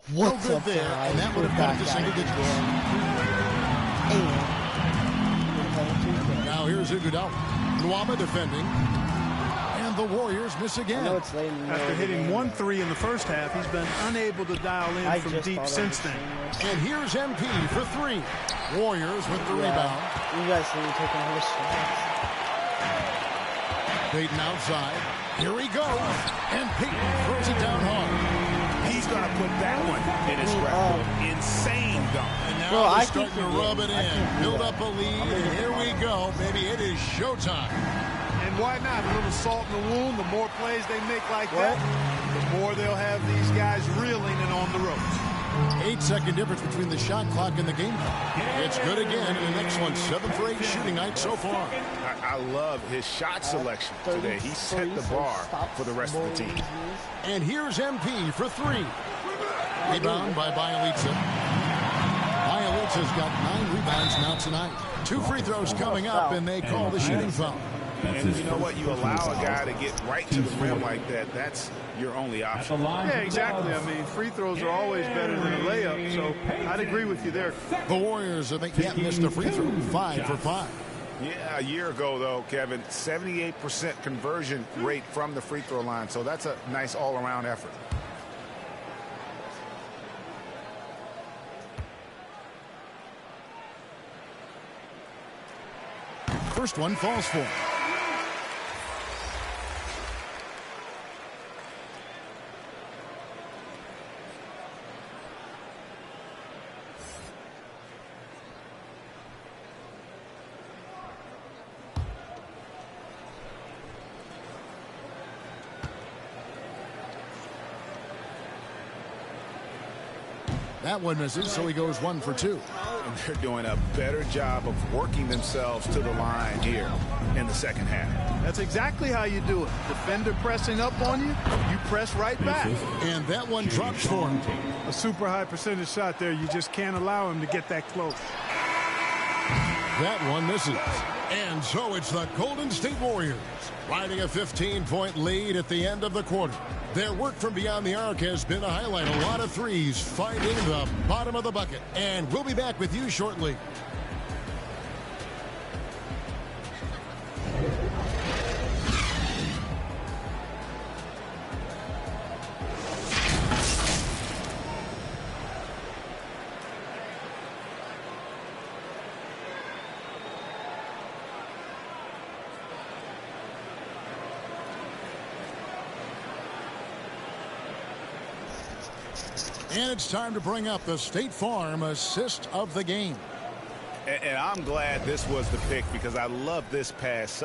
What's up, there, guys? And that would have got to single digits. Now here's Iguodala. Nwaba defending. And the Warriors miss again. After hitting 1-3 in the first half, he's been unable to dial in from deep since then. And here's MP for three. Warriors with the rebound. You guys see me taking his shots. Payton outside. Here he goes. And Payton throws it down hard. He's going to put that one in his record. Insane dunk. And now they're starting to rub it in. Build up a lead, and here we go. Baby, it is showtime. And why not? A little salt in the wound. The more plays they make like that, the more they'll have these guys reeling and on the ropes. 8-second difference between the shot clock and the game clock. It's good again in the next one. 7 for 8 shooting night so far. I love his shot selection today. He set the bar for the rest of the team. And here's MP for three. Rebound by Bjelica. Bjelica's got 9 rebounds now tonight. 2 free throws coming up, and they call the shooting foul. And you know what? You allow a guy to get right to the rim like that. That's your only option. Yeah, exactly. I mean, free throws are always better than a layup, so I'd agree with you there. The Warriors have yet missed a free throw. 5 for 5. Yeah, a year ago, though, Kevin, 78% conversion rate from the free throw line. So that's a nice all-around effort. First one falls for. That one misses, so he goes 1 for 2. And they're doing a better job of working themselves to the line here in the second half. That's exactly how you do it. Defender pressing up on you, you press right back. And that one drops for him. A super high percentage shot there. You just can't allow him to get that close. That one misses. And so it's the Golden State Warriors riding a 15-point lead at the end of the quarter. Their work from beyond the arc has been a highlight. A lot of threes finding the bottom of the bucket. And we'll be back with you shortly. And it's time to bring up the State Farm assist of the game. And I'm glad this was the pick because I love this pass.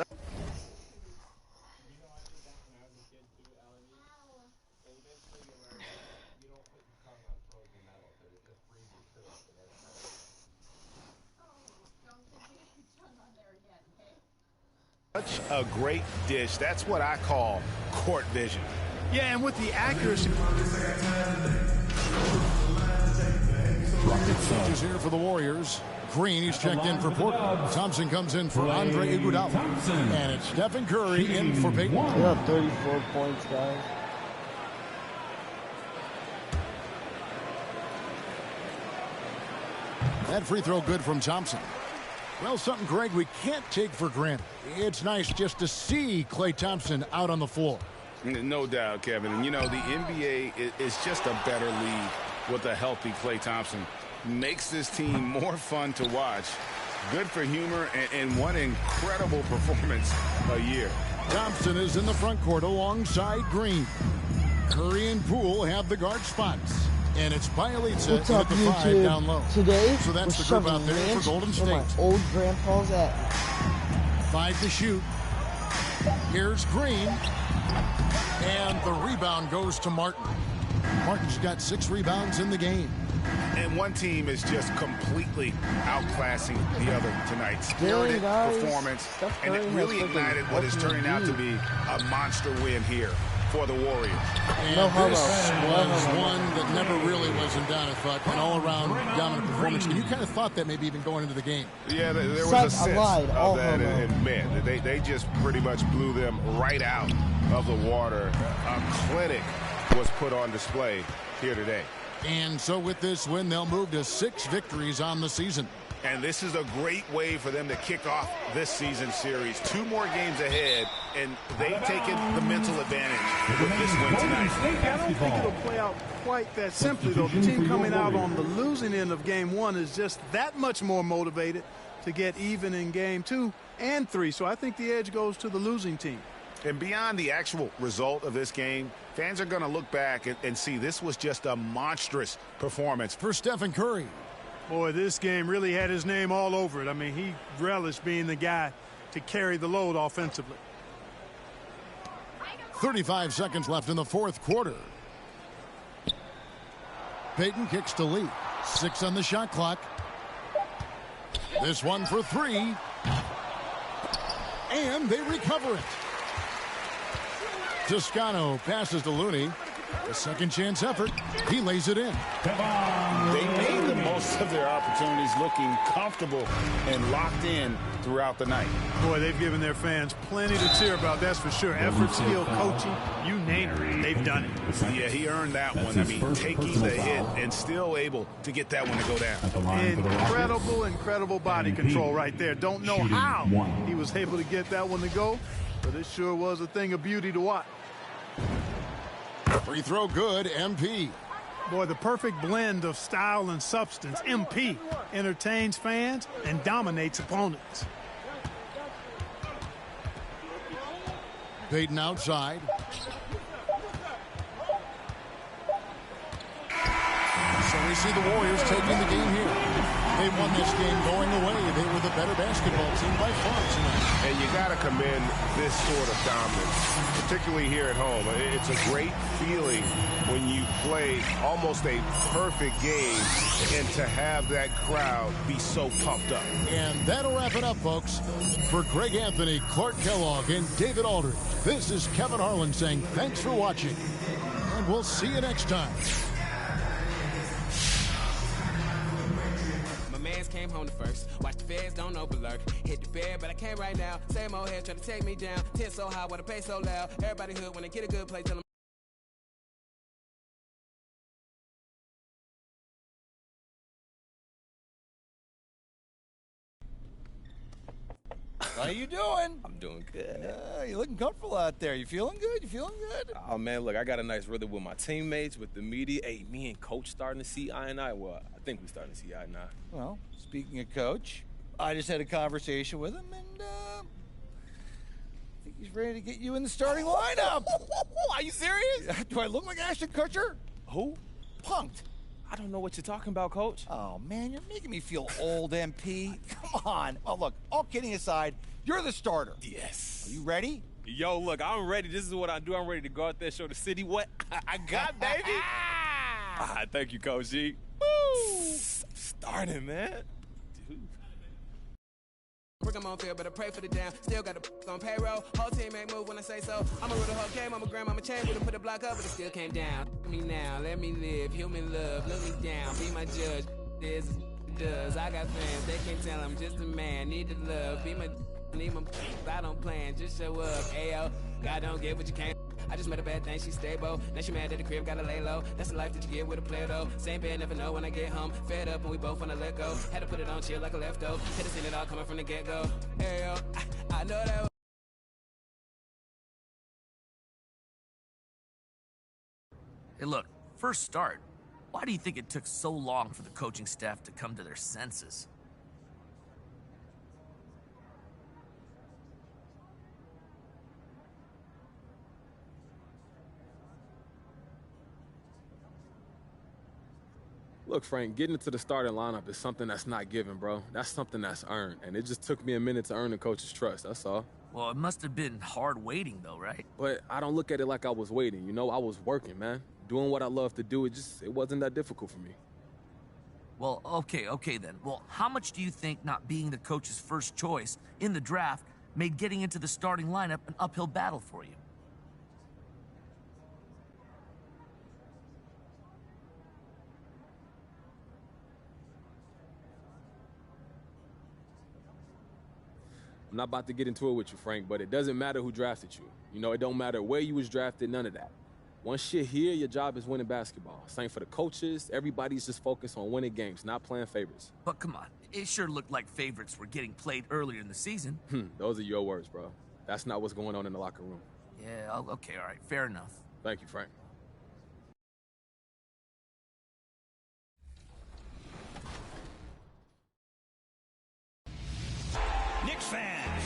Such a great dish. That's what I call court vision. Yeah, and with the accuracy. Changes here for the Warriors. Green, he's checked in for Portland. Thompson comes in for Andre Iguodala. And it's Stephen Curry in for Payton. Yeah, 34 points, guys. That free throw good from Thompson. Well, something, Greg, we can't take for granted. It's nice just to see Klay Thompson out on the floor. No doubt, Kevin. And, you know, the NBA is just a better league with a healthy Klay Thompson. Makes this team more fun to watch. Good for humor and one incredible performance a year. Thompson is in the front court alongside Green. Curry and Poole have the guard spots. And it's Bjelica What's up, with the 5 down low. Today, so that's the group out there for Golden State. My old grandpa's at. 5 to shoot. Here's Green. And the rebound goes to Martin. Martin's got 6 rebounds in the game. And one team is just completely outclassing the other tonight. Spirited performance, and it really ignited what is turning out to be a monster win here for the Warriors. And this was one that never really was in doubt, I thought. An all-around dominant performance. And you kind of thought that maybe even going into the game. Yeah, there was a sense of that, and man, they just pretty much blew them right out of the water. A clinic was put on display here today. And so with this win, they'll move to 6 victories on the season. And this is a great way for them to kick off this season series. 2 more games ahead, and they've taken the mental advantage with this win tonight. I don't think it'll play out quite that simply, though. The team coming out on the losing end of game 1 is just that much more motivated to get even in game 2 and 3. So I think the edge goes to the losing team. And beyond the actual result of this game, fans are going to look back and see this was just a monstrous performance for Stephen Curry. Boy, this game really had his name all over it. I mean, he relished being the guy to carry the load offensively. 35 seconds left in the 4th quarter. Payton kicks to Lee. 6 on the shot clock. This one for 3. And they recover it. Toscano passes to Looney. A second chance effort. He lays it in. They made the most of their opportunities, looking comfortable and locked in throughout the night. Boy, they've given their fans plenty to cheer about, that's for sure. Effort, skill, coaching, you name it, they've done it. Yeah, he earned that one. I mean, taking the hit and still able to get that one to go down. Incredible body control right there. Don't know how he was able to get that one to go, but it sure was a thing of beauty to watch. Free throw good, MP. Boy, the perfect blend of style and substance. MP entertains fans and dominates opponents. Payton outside. So we see the Warriors taking the game here. They won this game going away. They were the better basketball team by far tonight. And you got to commend this sort of dominance, particularly here at home. It's a great feeling when you play almost a perfect game and to have that crowd be so pumped up. And that'll wrap it up, folks. For Greg Anthony, Clark Kellogg, and David Aldridge, this is Kevin Harlan saying thanks for watching. And we'll see you next time. Came home the first. Watch the feds, don't overlurk. Hit the bed, but I can't right now. Same old head trying to take me down. Tent so high, wanna pay so loud. Everybody hood when they get a good play, tell them. How you doing? I'm doing good. You looking comfortable out there. You feeling good? You feeling good? Oh, man, look, I got a nice rhythm with my teammates, with the media. Hey, me and Coach starting to see eye and eye. Well, I think we're starting to see eye and eye. Well, speaking of Coach, I just had a conversation with him, and I think he's ready to get you in the starting lineup. Are you serious? Do I look like Ashton Kutcher? Who? Punked. I don't know what you're talking about, Coach. Oh, man, you're making me feel old, MP. Come on. Well, look, all kidding aside, you're the starter. Yes. Are you ready? Yo, look, I'm ready. This is what I do. I'm ready to go out there, show the city what I got, baby. Thank you, Coach G. Woo! Starting, man. Dude. Work them on field, but I pray for the down. Still got the on payroll. Whole team make move when I say so. I'm a the whole game. I'm a grandmama chain. Would've put a block up, but it still came down. Let me now, let me live. Human love, look me down. Be my judge. This does. I got fans. They can't tell I'm just a man. Need the love. Be my. Need my. I don't plan. Just show up. Ayo. God don't get what you can't. I just met a bad thing, she's stable. Now she mad at the crib, gotta lay low. That's the life that you get with a player though. Same bed, never know when I get home. Fed up and we both wanna let go. Had to put it on chill like a leftover. Could've seen it all coming from the get-go. Hey yo, I know that. Hey look, first start. Why do you think it took so long for the coaching staff to come to their senses? Look, Frank, getting into the starting lineup is something that's not given, bro. That's something that's earned, and it just took me a minute to earn the coach's trust, that's all. Well, it must have been hard waiting, though, right? But I don't look at it like I was waiting, you know? I was working, man. Doing what I love to do, it wasn't that difficult for me. Well, okay then. Well, how much do you think not being the coach's first choice in the draft made getting into the starting lineup an uphill battle for you? I'm not about to get into it with you, Frank, but it doesn't matter who drafted you. You know, it don't matter where you was drafted, none of that. Once you're here, your job is winning basketball. Same for the coaches. Everybody's just focused on winning games, not playing favorites. But come on, it sure looked like favorites were getting played earlier in the season. Those are your words, bro. That's not what's going on in the locker room. Yeah, okay, all right, fair enough. Thank you, Frank. Knicks fans,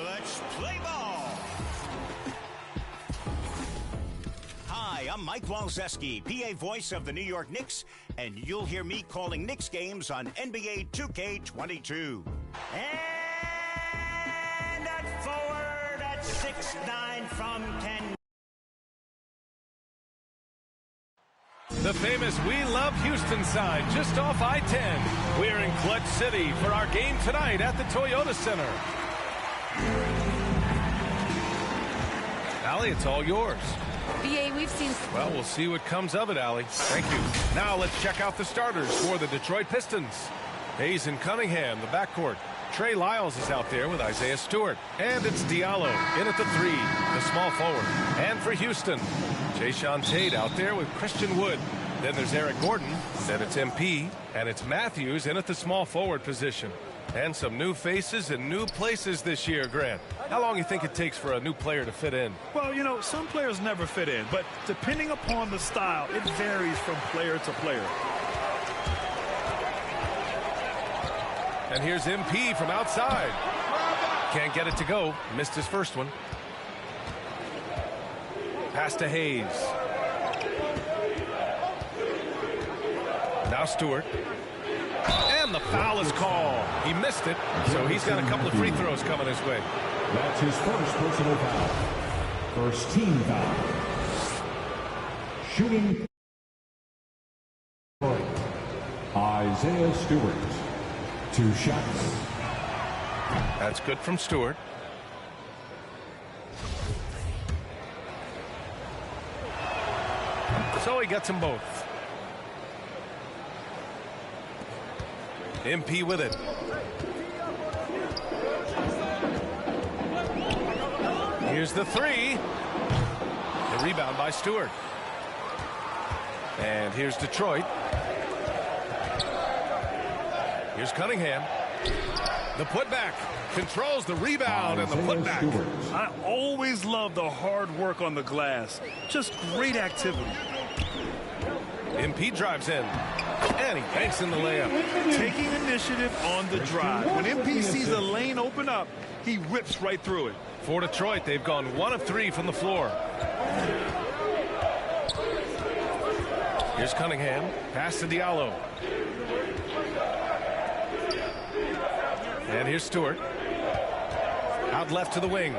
let's play ball. Hi, I'm Mike Walczewski, PA voice of the New York Knicks, and you'll hear me calling Knicks games on NBA 2K22. And at forward at 6'9" from 10. The famous We Love Houston sign just off I-10. We're in Clutch City for our game tonight at the Toyota Center. Allie, it's all yours. BA, we've seen... Well, we'll see what comes of it, Allie. Thank you. Now let's check out the starters for the Detroit Pistons. Hayes and Cunningham, the backcourt. Trey Lyles is out there with Isaiah Stewart. And it's Diallo in at the 3, the small forward. And for Houston, Jayshawn Tate out there with Christian Wood. Then there's Eric Gordon. Then it's MP. And it's Matthews in at the small forward position. And some new faces and new places this year, Grant. How long do you think it takes for a new player to fit in? Well, you know, some players never fit in, but depending upon the style, it varies from player to player. And here's MP from outside. Can't get it to go. Missed his first one. Pass to Hayes. Now Stewart. And the foul is called. He missed it, so he's got a couple of free throws coming his way. That's his first personal foul. First team foul. Shooting. Isaiah Stewart. 2 shots. That's good from Stewart. So he gets them both. MP with it. Here's the 3. The rebound by Stewart. And here's Detroit. Here's Cunningham. The putback. Controls the rebound and the putback. I always love the hard work on the glass. Just great activity. MP drives in. And he banks in the layup. Taking initiative on the drive. When MP sees a lane open up, he rips right through it. For Detroit, they've gone 1 of 3 from the floor. Here's Cunningham. Pass to Diallo. And here's Stewart. Out left to the wing.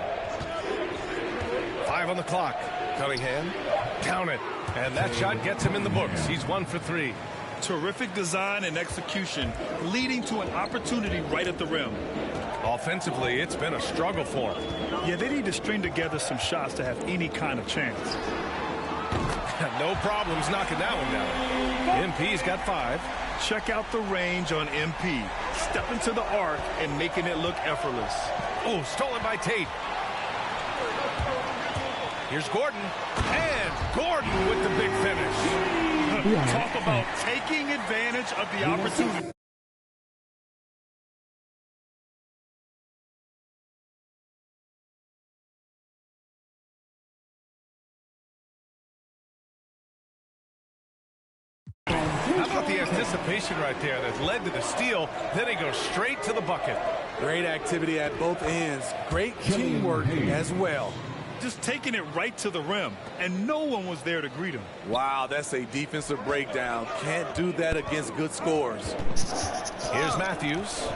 5 on the clock. Cunningham. Down it. And that shot gets him in the books. He's 1 for 3. Terrific design and execution, leading to an opportunity right at the rim. Offensively, it's been a struggle for him. Yeah, they need to string together some shots to have any kind of chance. No problems knocking that one down. MP's got 5. Check out the range on MP. Step into the arc and making it look effortless. Oh, stolen by Tate. Here's Gordon. And Gordon with the big finish. Talk about taking advantage of the opportunity. How about the anticipation right there that led to the steal? Then he goes straight to the bucket. Great activity at both ends. Great teamwork as well. Just taking it right to the rim, and no one was there to greet him. Wow, that's a defensive breakdown. Can't do that against good scores. Here's Matthews.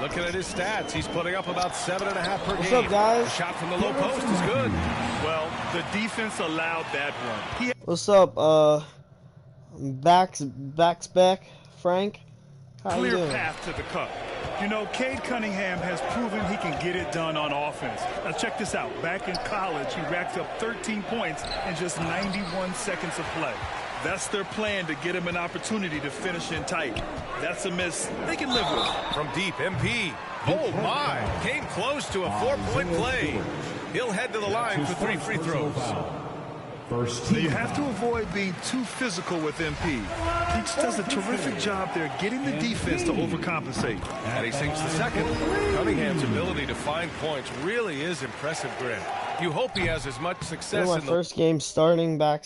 Looking at his stats, he's putting up about 7.5 per game. What's up, guys? The shot from the low post is good. Well, the defense allowed that one. What's up, Backs back, Frank? How you Clear doing? path to the cup. You know, Cade Cunningham has proven he can get it done on offense. Now check this out. Back in college, he racked up 13 points in just 91 seconds of play. That's their plan to get him an opportunity to finish in tight. That's a miss they can live with. From deep, MP. Oh, my. Came close to a 4-point play. He'll head to the line for 3 free throws. Now you have to avoid being too physical with MP. He just does a terrific job there getting the defense to overcompensate. And he sinks the second. Cunningham's ability to find points really is impressive, Grant. You hope he has as much success my in the first game starting back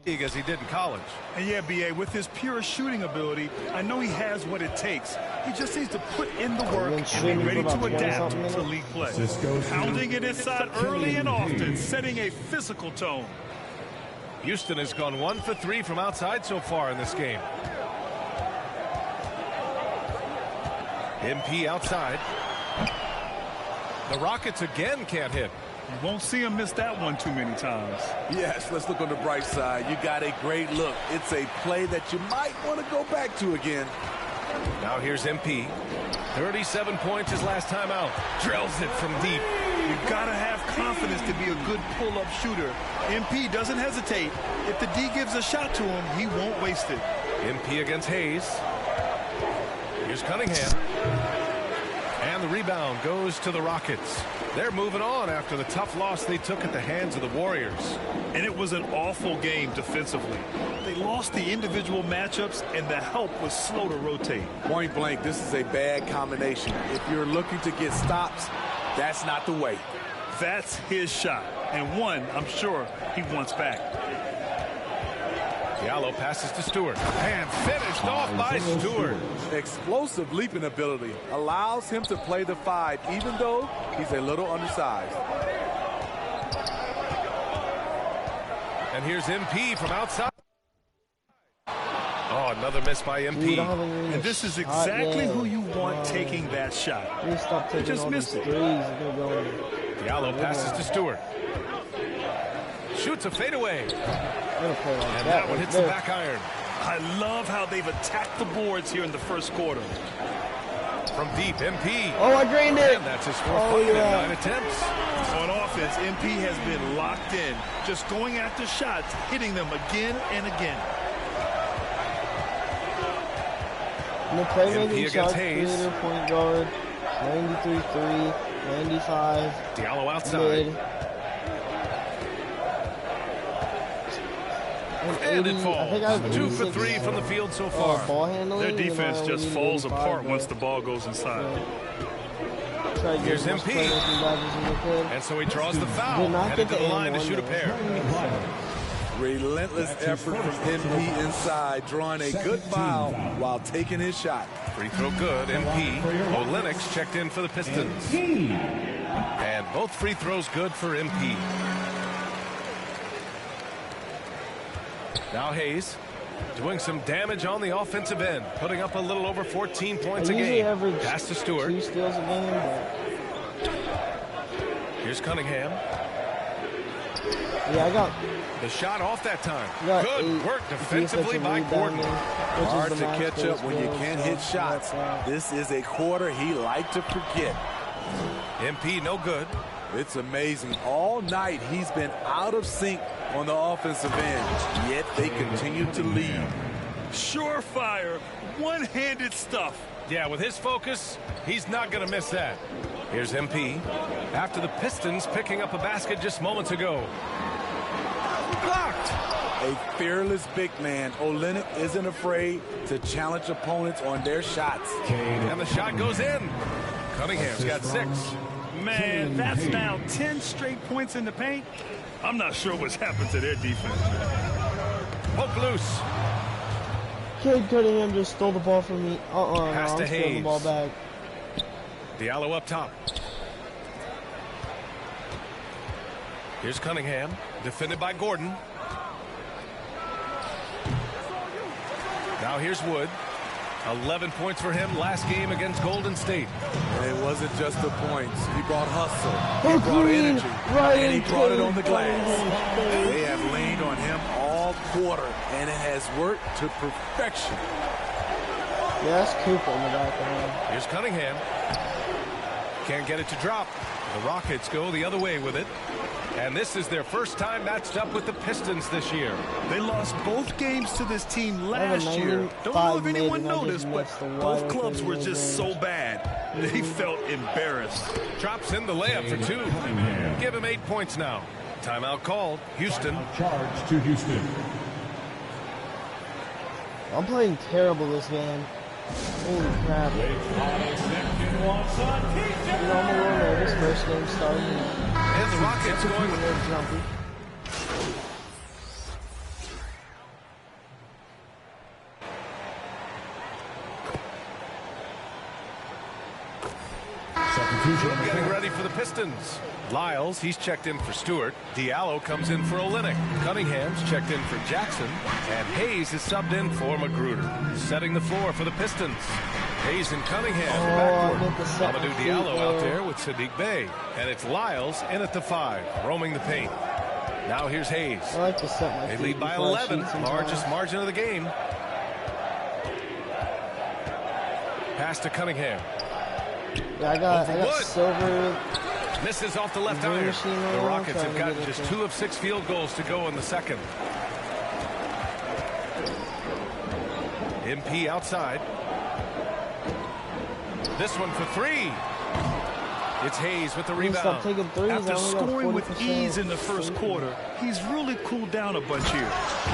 league as he did in college. And yeah, BA, with his pure shooting ability, I know he has what it takes. He just needs to put in the work and be ready to adapt to league play. Pounding it inside early and often, setting a physical tone. Houston has gone 1 for 3 from outside so far in this game. MP outside. The Rockets again can't hit. You won't see him miss that one too many times. Yes, let's look on the bright side. You got a great look. It's a play that you might want to go back to again. Now here's MP. 37 points his last time out. Drills it from deep. You've got to have confidence to be a good pull-up shooter. MP doesn't hesitate. If the D gives a shot to him, he won't waste it. MP against Hayes. Here's Cunningham. And the rebound goes to the Rockets. They're moving on after the tough loss they took at the hands of the Warriors. And it was an awful game defensively. They lost the individual matchups, and the help was slow to rotate. Point blank, this is a bad combination. If you're looking to get stops, that's not the way. That's his shot, and one I'm sure he wants back. Diallo passes to Stewart, and finished off by Stewart. Explosive leaping ability allows him to play the 5, even though he's a little undersized. And here's MP from outside. Oh, another miss by MP. And this is exactly who you want taking that shot. He just missed it. Diallo passes to Stewart. Shoots a fadeaway. And that one hits the back iron. I love how they've attacked the boards here in the first quarter. From deep, MP. Oh, I drained it. And that's his fourth point in 9 attempts. On offense, MP has been locked in, just going after shots, hitting them again and again. And the playmaking MP shot against Hayes. creator, point guard, 93-3, 95. Diallo outside. Mid. And it falls. 2 for 3 from the field so far. Ball handling. Their defense just falls apart once the ball goes inside. Here's MP. And so he draws the foul. Headed to the line to shoot a pair. Relentless effort from MP inside, drawing a good foul while taking his shot. Free throw good, MP. Olynyk checked in for the Pistons. And both free throws good for MP. Now Hayes doing some damage on the offensive end, putting up a little over 14 points a game. Pass to Stewart. 2 steals a game. Here's Cunningham. Yeah, I got the shot off that time. Good work defensively by Gordon. Hard to catch up when you can't hit shots. This is a quarter he liked to forget. MP no good. It's amazing. All night he's been out of sync on the offensive end, yet they continue to lead. Surefire, one-handed stuff. Yeah, with his focus, he's not going to miss that. Here's MP. After the Pistons picking up a basket just moments ago. Blocked. A fearless big man. Olynyk isn't afraid to challenge opponents on their shots. And the shot goes in. Cunningham's got 6. Man, that's now 10 straight points in the paint. I'm not sure what's happened to their defense. Poke loose. Cade Cunningham just stole the ball from me. Pass to I'm stealing the ball back. Diallo up top. Here's Cunningham, defended by Gordon. Now here's Wood. 11 points for him last game against Golden State. And it wasn't just the points. He brought hustle. He brought energy. And he brought it on the glass. They have leaned on him all quarter, and it has worked to perfection. Yeah, that's Cooper in the back end. Here's Cunningham. Can't get it to drop. The Rockets go the other way with it. And this is their first time matched up with the Pistons this year. They lost both games to this team last year. Don't know if anyone noticed, but both clubs were just so bad. They felt embarrassed. Drops in the layup for 2. Give him 8 points now. Timeout called. Houston. Charge to Houston. I'm playing terrible this game. Holy crap. You know, I'm a little nervous. First game starting. And the Rockets going with jumpy. Getting ready for the Pistons. Lyles, he's checked in for Stewart. Diallo comes in for Olynyk. Cunningham's checked in for Jackson. And Hayes is subbed in for Magruder. Setting the floor for the Pistons. Hayes and Cunningham backcourt. Amadou Diallo out there with Sadiq Bey. And it's Lyles in at the 5, roaming the paint. Now here's Hayes. I like to set my They lead by 11, largest margin of the game. Pass to Cunningham. Yeah, I got silver. Misses off the left iron. The Rockets have gotten just 2 of 6 field goals to go in the second. MP outside. This one for 3. It's Hayes with the rebound. After scoring with ease in the first quarter, he's really cooled down a bunch here.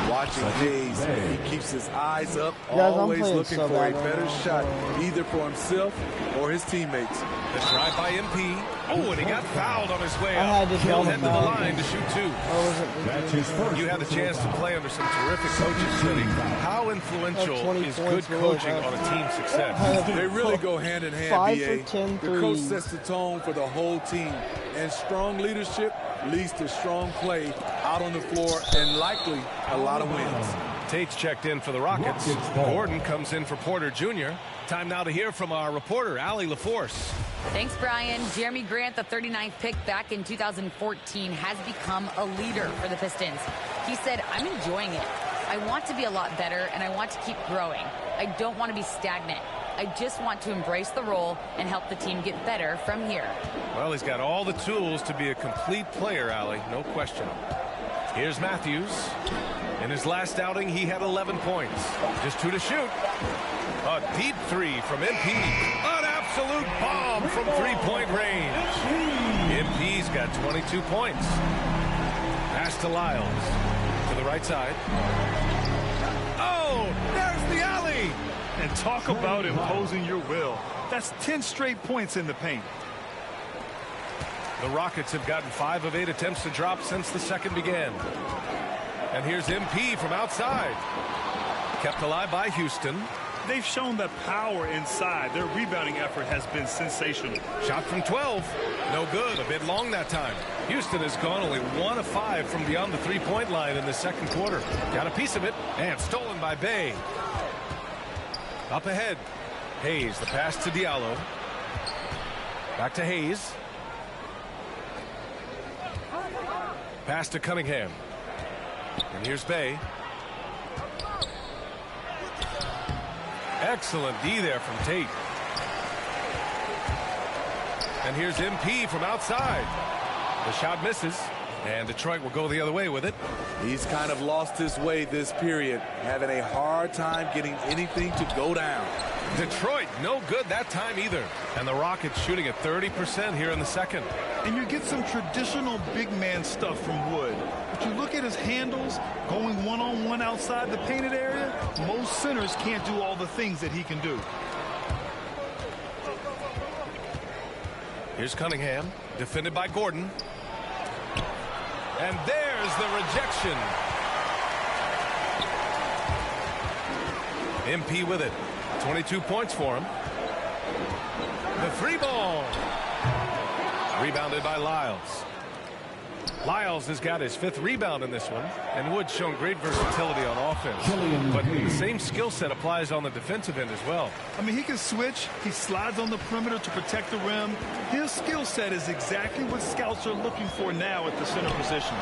Watching Hayes, he keeps his eyes up, always looking for a better shot, either for himself or his teammates. The drive by MP. Oh, and he got fouled on his way I up. had to He'll head to the foul. line to shoot 2. You had a chance to play under some terrific coaches, City. How influential is good coaching on a team's success? They really go hand in hand, 5 BA. for 10 The coach threes. sets the tone for the whole team, and strong leadership leads to strong play out on the floor and likely a lot of wins. Tate's checked in for the Rockets. Gordon comes in for Porter Jr. Time now to hear from our reporter, Allie LaForce. Thanks, Brian. Jeremy Grant, the 39th pick back in 2014, has become a leader for the Pistons. He said, "I'm enjoying it. I want to be a lot better, and I want to keep growing. I don't want to be stagnant. I just want to embrace the role and help the team get better from here." Well, he's got all the tools to be a complete player, Allie, no question. Here's Matthews. In his last outing, he had 11 points. Just 2 to shoot. A deep 3 from MP. An absolute bomb from 3-point range. MP's got 22 points. Pass to Lyles. To the right side. Oh, there's the alley. And talk about imposing your will. That's 10 straight points in the paint. The Rockets have gotten 5 of 8 attempts to drop since the second began. And here's MP from outside. Kept alive by Houston. They've shown the power inside. Their rebounding effort has been sensational. Shot from 12. No good. A bit long that time. Houston has gone only 1 of 5 from beyond the 3-point line in the second quarter. Got a piece of it. And stolen by Bey. Up ahead. Hayes. The pass to Diallo. Back to Hayes. Pass to Cunningham. And here's Bey. Excellent D there from Tate. And here's MP from outside. The shot misses. And Detroit will go the other way with it. He's kind of lost his way this period, having a hard time getting anything to go down. Detroit, no good that time either. And the Rockets shooting at 30% here in the second. And you get some traditional big man stuff from Wood. But you look at his handles, going one-on-one outside the painted area, most centers can't do all the things that he can do. Here's Cunningham, defended by Gordon. And there's the rejection. MP with it. 22 points for him. The 3 ball. Rebounded by Lyles. Lyles has got his 5th rebound in this one, and Wood's shown great versatility on offense. But the same skill set applies on the defensive end as well. I mean, he can switch. He slides on the perimeter to protect the rim. His skill set is exactly what scouts are looking for now at the center position.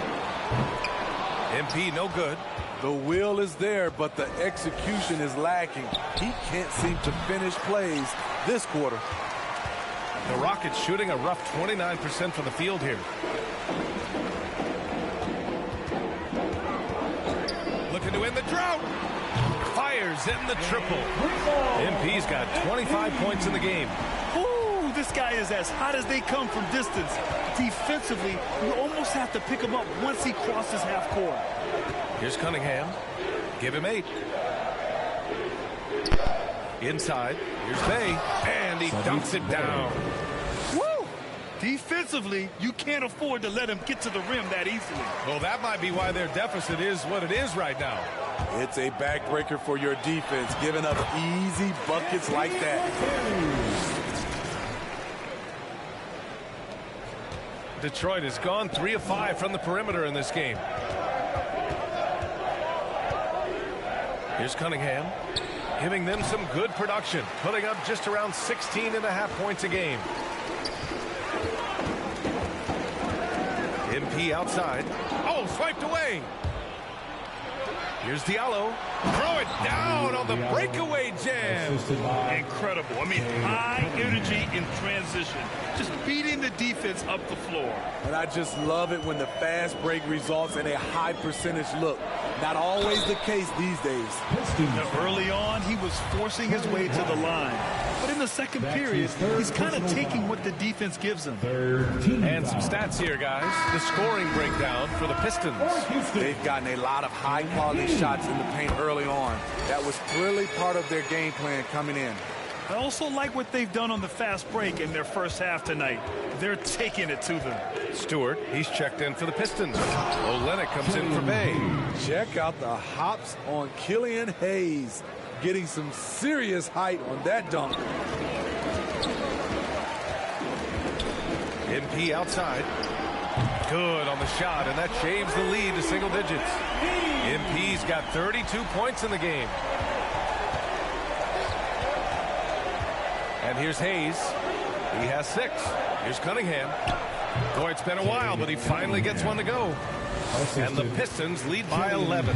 MP no good. The will is there, but the execution is lacking. He can't seem to finish plays this quarter. The Rockets shooting a rough 29% from the field here. looking to win the drought. Fires in the triple. MP's got 25 points in the game. Ooh, this guy is as hot as they come from distance. Defensively, you almost have to pick him up once he crosses half court. Here's Cunningham. Give him 8. Inside. Here's Bay. And he dunks it down. Woo! Defensively, you can't afford to let him get to the rim that easily. Well, that might be why their deficit is what it is right now. It's a backbreaker for your defense, giving up easy buckets like that. Detroit has gone 3 of 5 from the perimeter in this game. Here's Cunningham, giving them some good production, putting up just around 16.5 points a game. MP outside. Oh, swiped away. Here's Diallo. Throw it down on the breakaway jam. Incredible. I mean, high energy in transition. Just beating the defense up the floor. And I just love it when the fast break results in a high percentage look. Not always the case these days. Now, early on, he was forcing his way to the line. But in the second period, he's kind of taking what the defense gives him. And some stats here, guys. The scoring breakdown for the Pistons. They've gotten a lot of high-quality shots in the paint early on. That was clearly part of their game plan coming in. I also like what they've done on the fast break in their first half tonight. They're taking it to them. Stewart, he's checked in for the Pistons. Olynyk comes in for Bay. Check out the hops on Killian Hayes. Getting some serious height on that dunk. MP outside. Good on the shot, and that shaves the lead to single digits. MP's got 32 points in the game. And here's Hayes. He has 6. Here's Cunningham. Boy, it's been a while, but he finally gets one to go. And the Pistons lead by 11.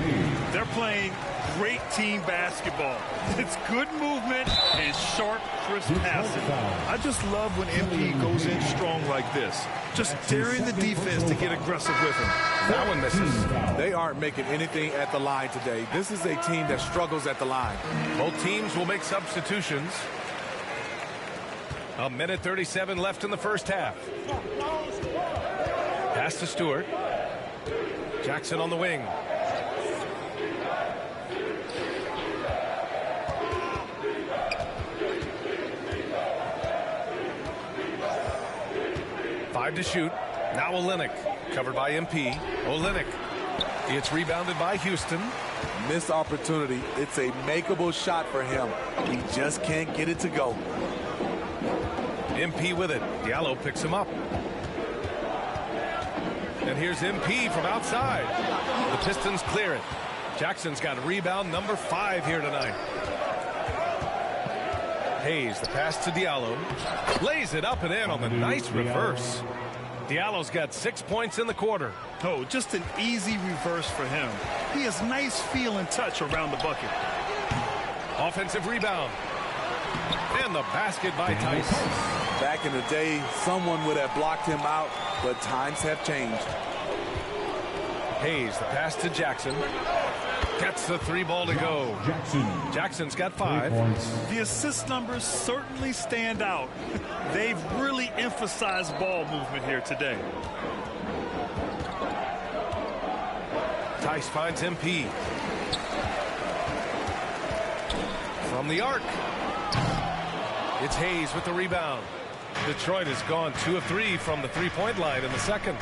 They're playing great team basketball. It's good movement and sharp, crisp passing. I just love when MP goes in strong like this. Just daring the defense to get aggressive with him. That one misses. They aren't making anything at the line today. This is a team that struggles at the line. Both teams will make substitutions. 1:37 left in the first half. Pass to Stewart. Jackson on the wing. Five to shoot. Now Olynyk. Covered by MP. Olynyk. It's rebounded by Houston. Missed opportunity. It's a makeable shot for him. He just can't get it to go. MP with it. Diallo picks him up. And here's MP from outside. The Pistons clear it. Jackson's got rebound number 5 here tonight. Hayes, the pass to Diallo. Lays it up and in on the nice reverse. Diallo's got 6 points in the quarter. Oh, just an easy reverse for him. He has nice feel and touch around the bucket. Offensive rebound. And the basket by Tice. Back in the day, someone would have blocked him out, but times have changed. Hayes, the pass to Jackson. Gets the 3 ball to go. Jackson's got 5. The assist numbers certainly stand out. They've really emphasized ball movement here today. Tice finds MP. From the arc. It's Hayes with the rebound. Detroit has gone 2 of 3 from the 3-point line in the second.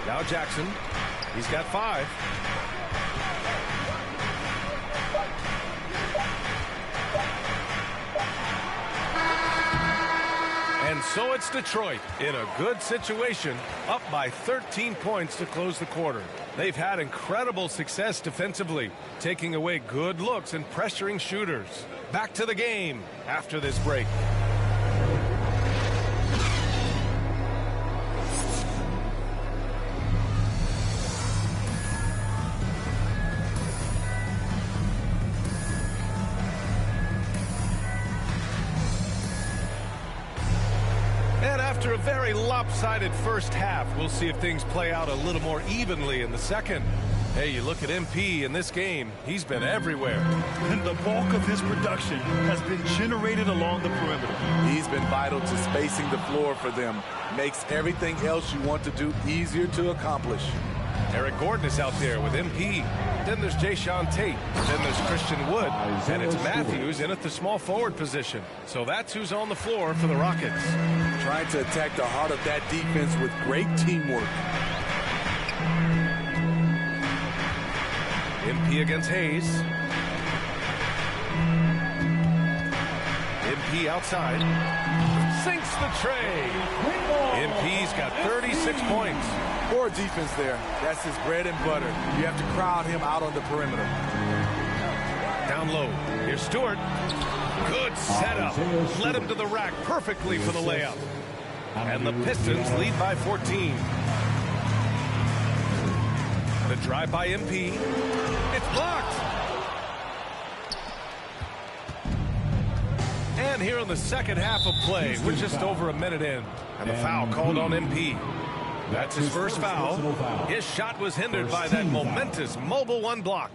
Now Jackson. He's got 5. And so it's Detroit in a good situation, up by 13 points to close the quarter. They've had incredible success defensively, taking away good looks and pressuring shooters. Back to the game after this break. After a very lopsided first half, we'll see if things play out a little more evenly in the second. Hey, you look at MP in this game, he's been everywhere. And the bulk of his production has been generated along the perimeter. He's been vital to spacing the floor for them. Makes everything else you want to do easier to accomplish. Eric Gordon is out there with MP. Then there's Jayshawn Tate. Then there's Christian Wood. And it's Matthews in at the small forward position. So that's who's on the floor for the Rockets. Trying to attack the heart of that defense with great teamwork. MP against Hayes. MP outside. Sinks the tray. MP's got 36 points. Poor defense there. That's his bread and butter. You have to crowd him out on the perimeter. Down low. Here's Stewart. Good setup. Led him to the rack perfectly for the layup. And the Pistons lead by 14. The drive by MP. It's blocked. And here in the second half of play, we're just over a minute in. And the foul called on MP. That's his first foul. His shot was hindered by that momentous Mobile One block.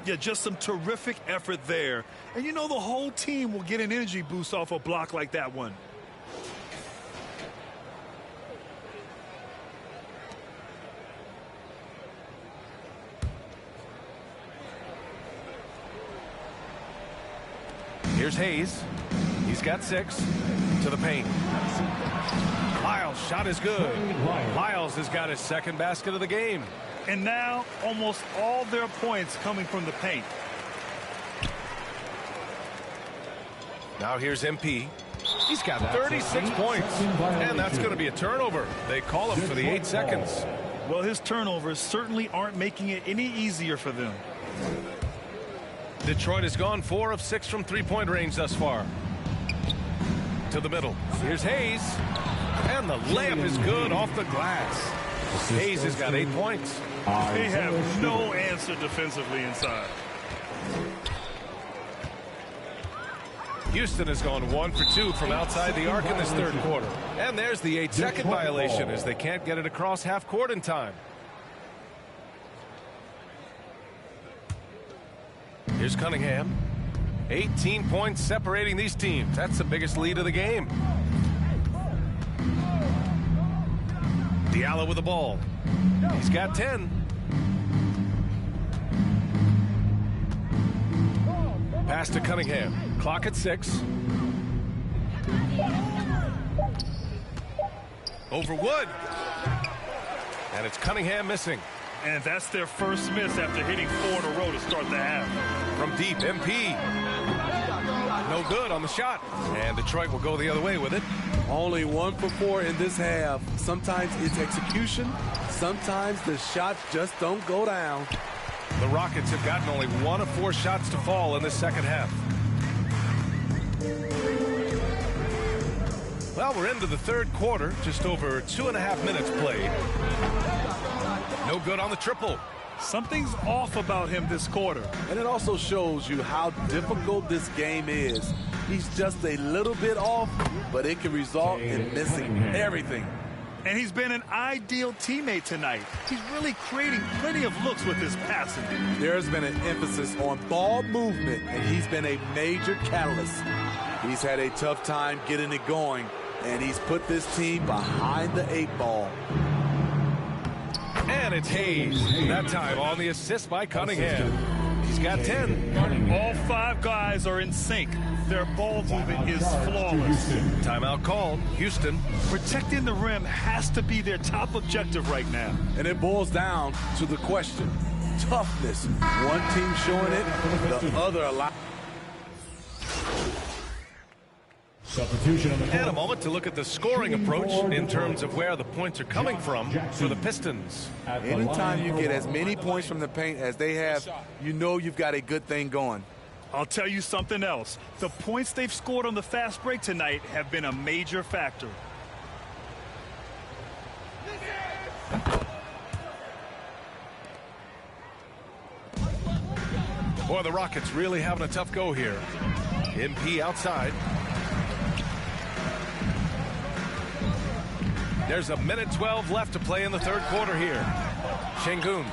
Yeah, just some terrific effort there. And you know the whole team will get an energy boost off a block like that one. Here's Hayes. He's got 6 to the paint. Lyles' shot is good. Lyles has got his second basket of the game. And now almost all their points coming from the paint. Now here's MP. He's got 36 points. And that's going to be a turnover. They call him for the 8 seconds. Well, his turnovers certainly aren't making it any easier for them. Detroit has gone 4 of 6 from three-point range thus far. To the middle. Here's Hayes. And the layup is good off the glass. Hayes has got 8 points. They have no answer defensively inside. Houston has gone 1 for 2 from outside the arc in this third quarter. And there's the 8-second violation as they can't get it across half court in time. Here's Cunningham. 18 points separating these teams. That's the biggest lead of the game. Diallo with the ball. He's got 10. Pass to Cunningham. Clock at 6. Over Wood. And it's Cunningham missing. And that's their first miss after hitting 4 in a row to start the half. From deep, MP. No good on the shot. And Detroit will go the other way with it. Only 1 for 4 in this half. Sometimes it's execution. Sometimes the shots just don't go down. The Rockets have gotten only 1 of 4 shots to fall in this second half. Well, we're into the third quarter. Just over 2.5 minutes played. No good on the triple. Something's off about him this quarter. And it also shows you how difficult this game is. He's just a little bit off, but it can result in missing everything. And he's been an ideal teammate tonight. He's really creating plenty of looks with his passing. There's been an emphasis on ball movement, and he's been a major catalyst. He's had a tough time getting it going, and he's put this team behind the 8 ball. And it's Hayes. That time on the assist by Cunningham. He's got 10. All 5 guys are in sync. Their ball movement is flawless. Timeout called. Houston. Protecting the rim has to be their top objective right now. And it boils down to the question. Toughness. One team showing it, the other allowing. Substitution on the court. And a moment to look at the scoring approach in terms of where the points are coming from for the Pistons. Anytime you get as many points from the paint as they have, you know you've got a good thing going. I'll tell you something else. The points they've scored on the fast break tonight have been a major factor. Boy, the Rockets really having a tough go here. MP outside. There's a minute 12 left to play in the third quarter here. Şengün.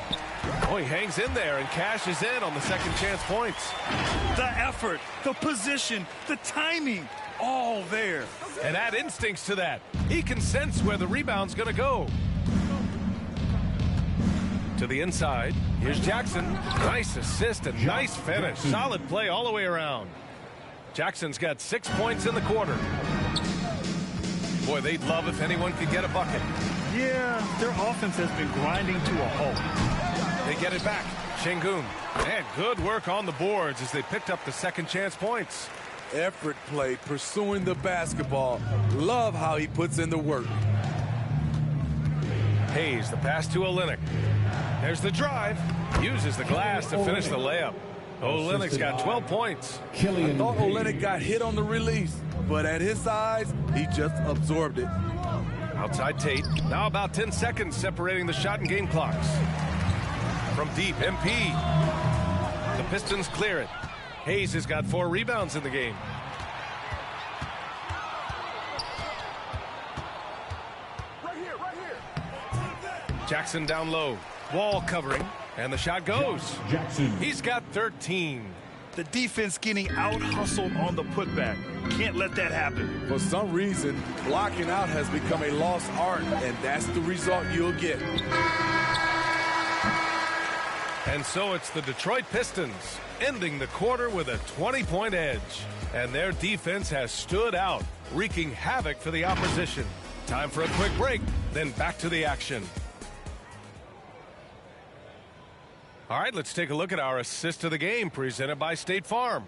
Oh, he hangs in there and cashes in on the second chance points. The effort, the position, the timing, all there. And add instincts to that. He can sense where the rebound's going to go. To the inside. Here's Jackson. Nice assist and nice finish. Solid play all the way around. Jackson's got 6 points in the quarter. Boy, they'd love if anyone could get a bucket. Yeah, their offense has been grinding to a halt. They get it back. Şengün. And good work on the boards as they picked up the second chance points. Effort play, pursuing the basketball. Love how he puts in the work. Hayes, the pass to Olynyk. There's the drive. Uses the glass to finish the layup. Olynyk's got 12 points. I thought Olynyk got hit on the release, but at his size, he just absorbed it. Outside Tate. Now about 10 seconds separating the shot and game clocks. From deep, MP. The Pistons clear it. Hayes has got 4 rebounds in the game. Right here. Jackson down low. Wall covering. And the shot goes. Jackson. He's got 13. The defense getting out-hustled on the putback. Can't let that happen. For some reason, blocking out has become a lost art, and that's the result you'll get. And so it's the Detroit Pistons ending the quarter with a 20-point edge. And their defense has stood out, wreaking havoc for the opposition. Time for a quick break, then back to the action. All right, let's take a look at our assist of the game presented by State Farm.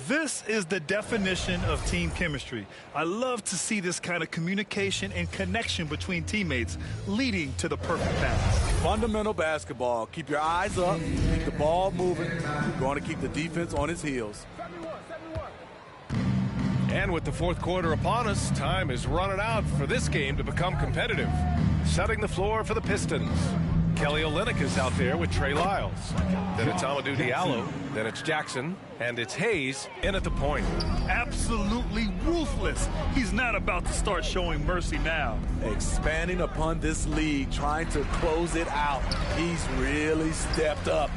This is the definition of team chemistry. I love to see this kind of communication and connection between teammates leading to the perfect pass. Fundamental basketball. Keep your eyes up, keep the ball moving. You're going to keep the defense on its heels. And with the fourth quarter upon us, time is running out for this game to become competitive. Setting the floor for the Pistons. Kelly Olynyk is out there with Trey Lyles. Then it's Amadou Diallo. Then it's Jackson. And it's Hayes in at the point. Absolutely ruthless. He's not about to start showing mercy now. Expanding upon this lead, trying to close it out. He's really stepped up.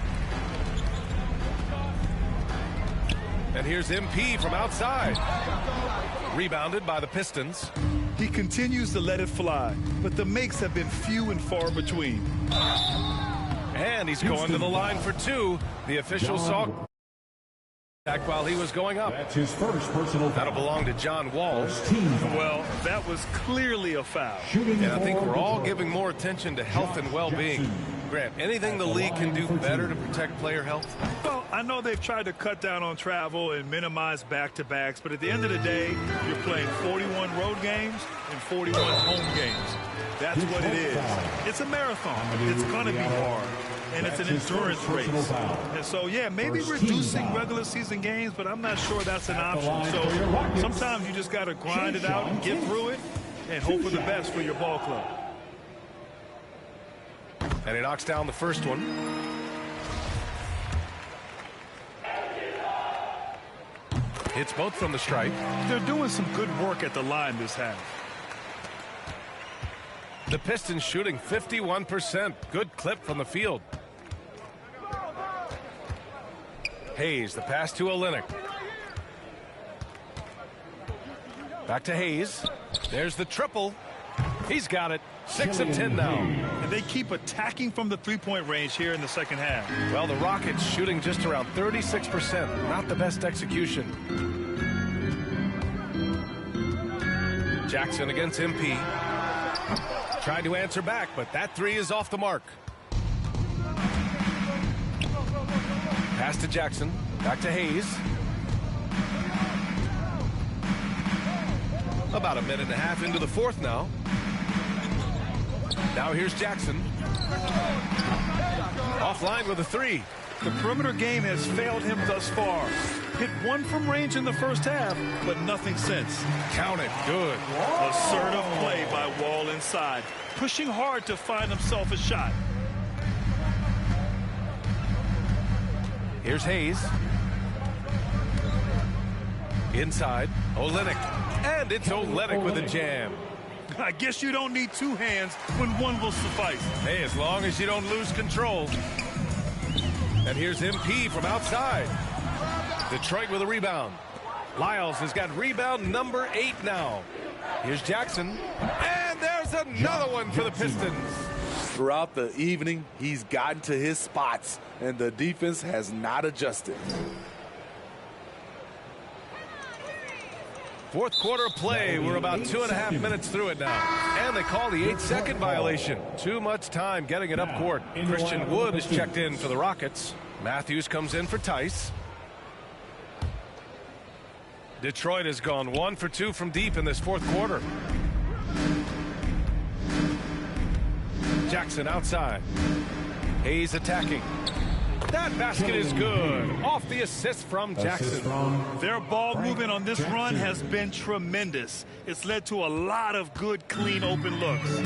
And here's MP from outside. Rebounded by the Pistons. He continues to let it fly, but the makes have been few and far between. And he's going to the line for 2. The official saw back while he was going up. That's his first personal foul. That'll belong to John Wall. Well, that was clearly a foul. And I think we're all giving more attention to health and well-being. Grant, anything the league can do better to protect player health? Well, I know they've tried to cut down on travel and minimize back-to-backs, but at the end of the day, you're playing 41 road games and 41 home games. That's what it is. It's a marathon. It's going to be hard. And it's an endurance race. And so, yeah, maybe reducing regular season games, but I'm not sure that's an option. So sometimes you just got to grind it out and get through it and hope for the best for your ball club. And he knocks down the first one. Hits both from the stripe. They're doing some good work at the line this half. The Pistons shooting 51%. Good clip from the field. Hayes, the pass to Olynyk. Back to Hayes. There's the triple. He's got it. 6 of 10 now. And they keep attacking from the three-point range here in the second half. Well, the Rockets shooting just around 36%. Not the best execution. Jackson against MP. Tried to answer back, but that 3 is off the mark. Pass to Jackson. Back to Hayes. About a minute and a half into the fourth now. Now here's Jackson. Offline with a 3. The perimeter game has failed him thus far. Hit 1 from range in the first half, but nothing since. Count it. Good. Assertive play by Wall inside. Pushing hard to find himself a shot. Here's Hayes. Inside. Olynyk. And it's Olynyk with a jam. I guess you don't need two hands when one will suffice. Hey, as long as you don't lose control. And here's MP from outside. Detroit with a rebound. Lyles has got rebound number 8 now. Here's Jackson. And there's another one for the Pistons. Throughout the evening, he's gotten to his spots, and the defense has not adjusted. Fourth quarter of play. We're about 2.5 minutes through it now. And they call the 8-second violation. Too much time getting it up court. Christian Wood is checked in for the Rockets. Matthews comes in for Tice. Detroit has gone 1 for 2 from deep in this fourth quarter. Jackson outside. Hayes attacking. That basket is good. Off the assist from Jackson. Their ball movement on this run has been tremendous. It's led to a lot of good, clean, open looks.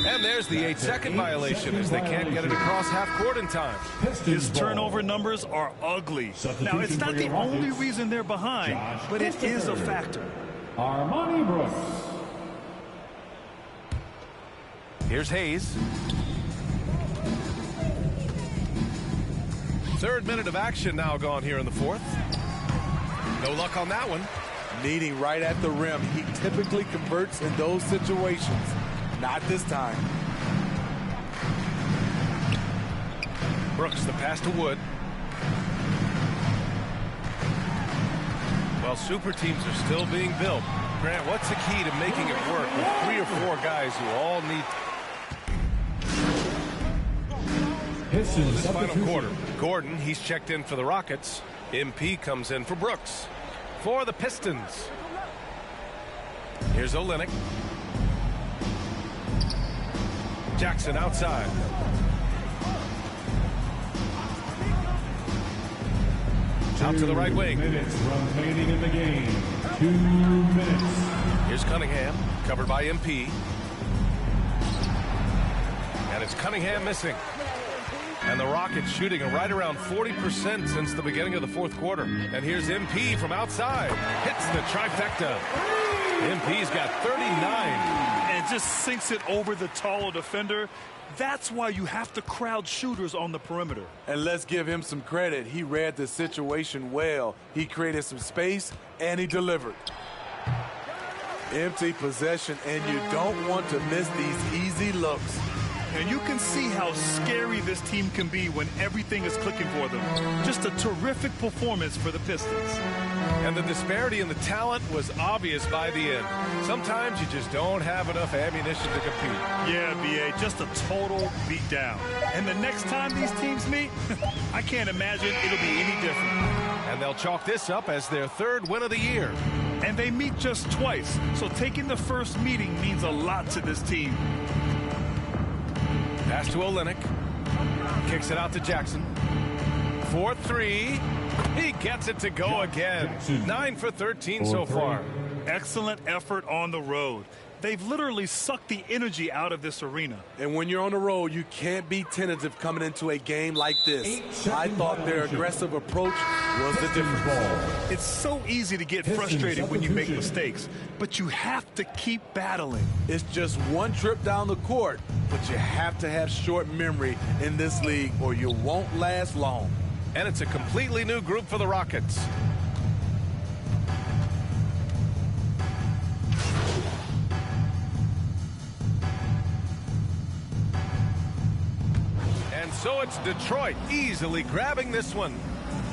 And there's the 8-second violation as they can't get it across half court in time. His turnover numbers are ugly. Now, it's not the only reason they're behind, but it is a factor. Armani Brooks. Here's Hayes. Third minute of action now gone here in the fourth. No luck on that one. Needing right at the rim. He typically converts in those situations. Not this time. Brooks, the pass to Wood. Well, super teams are still being built. Grant, what's the key to making it work with 3 or 4 guys who all need... Pistons This final quarter, Gordon, he's checked in for the Rockets. MP comes in for Brooks. For the Pistons. Here's Olynyk. Jackson outside. Out to the right wing. Minutes remaining in the game. 2 minutes. Here's Cunningham, covered by MP. And it's Cunningham missing. And the Rockets shooting right around 40% since the beginning of the fourth quarter. And here's MP from outside. Hits the trifecta. MP's got 39. And just sinks it over the taller defender. That's why you have to crowd shooters on the perimeter. And let's give him some credit. He read the situation well. He created some space, and he delivered. Empty possession, and you don't want to miss these easy looks. And you can see how scary this team can be when everything is clicking for them. Just a terrific performance for the Pistons. And the disparity in the talent was obvious by the end. Sometimes you just don't have enough ammunition to compete. Yeah, B.A., just a total beatdown. And the next time these teams meet, I can't imagine it'll be any different. And they'll chalk this up as their 3rd win of the year. And they meet just twice, so taking the first meeting means a lot to this team. Pass to Olynyk. Kicks it out to Jackson. 4-3. He gets it to go again. 9 for 13 so far. Excellent effort on the road. They've literally sucked the energy out of this arena. And when you're on the road, you can't be tentative coming into a game like this. I thought their aggressive approach was the difference. It's so easy to get frustrated when you make mistakes, but you have to keep battling. It's just one trip down the court, but you have to have short memory in this league or you won't last long. And it's a completely new group for the Rockets. And so it's Detroit easily grabbing this one.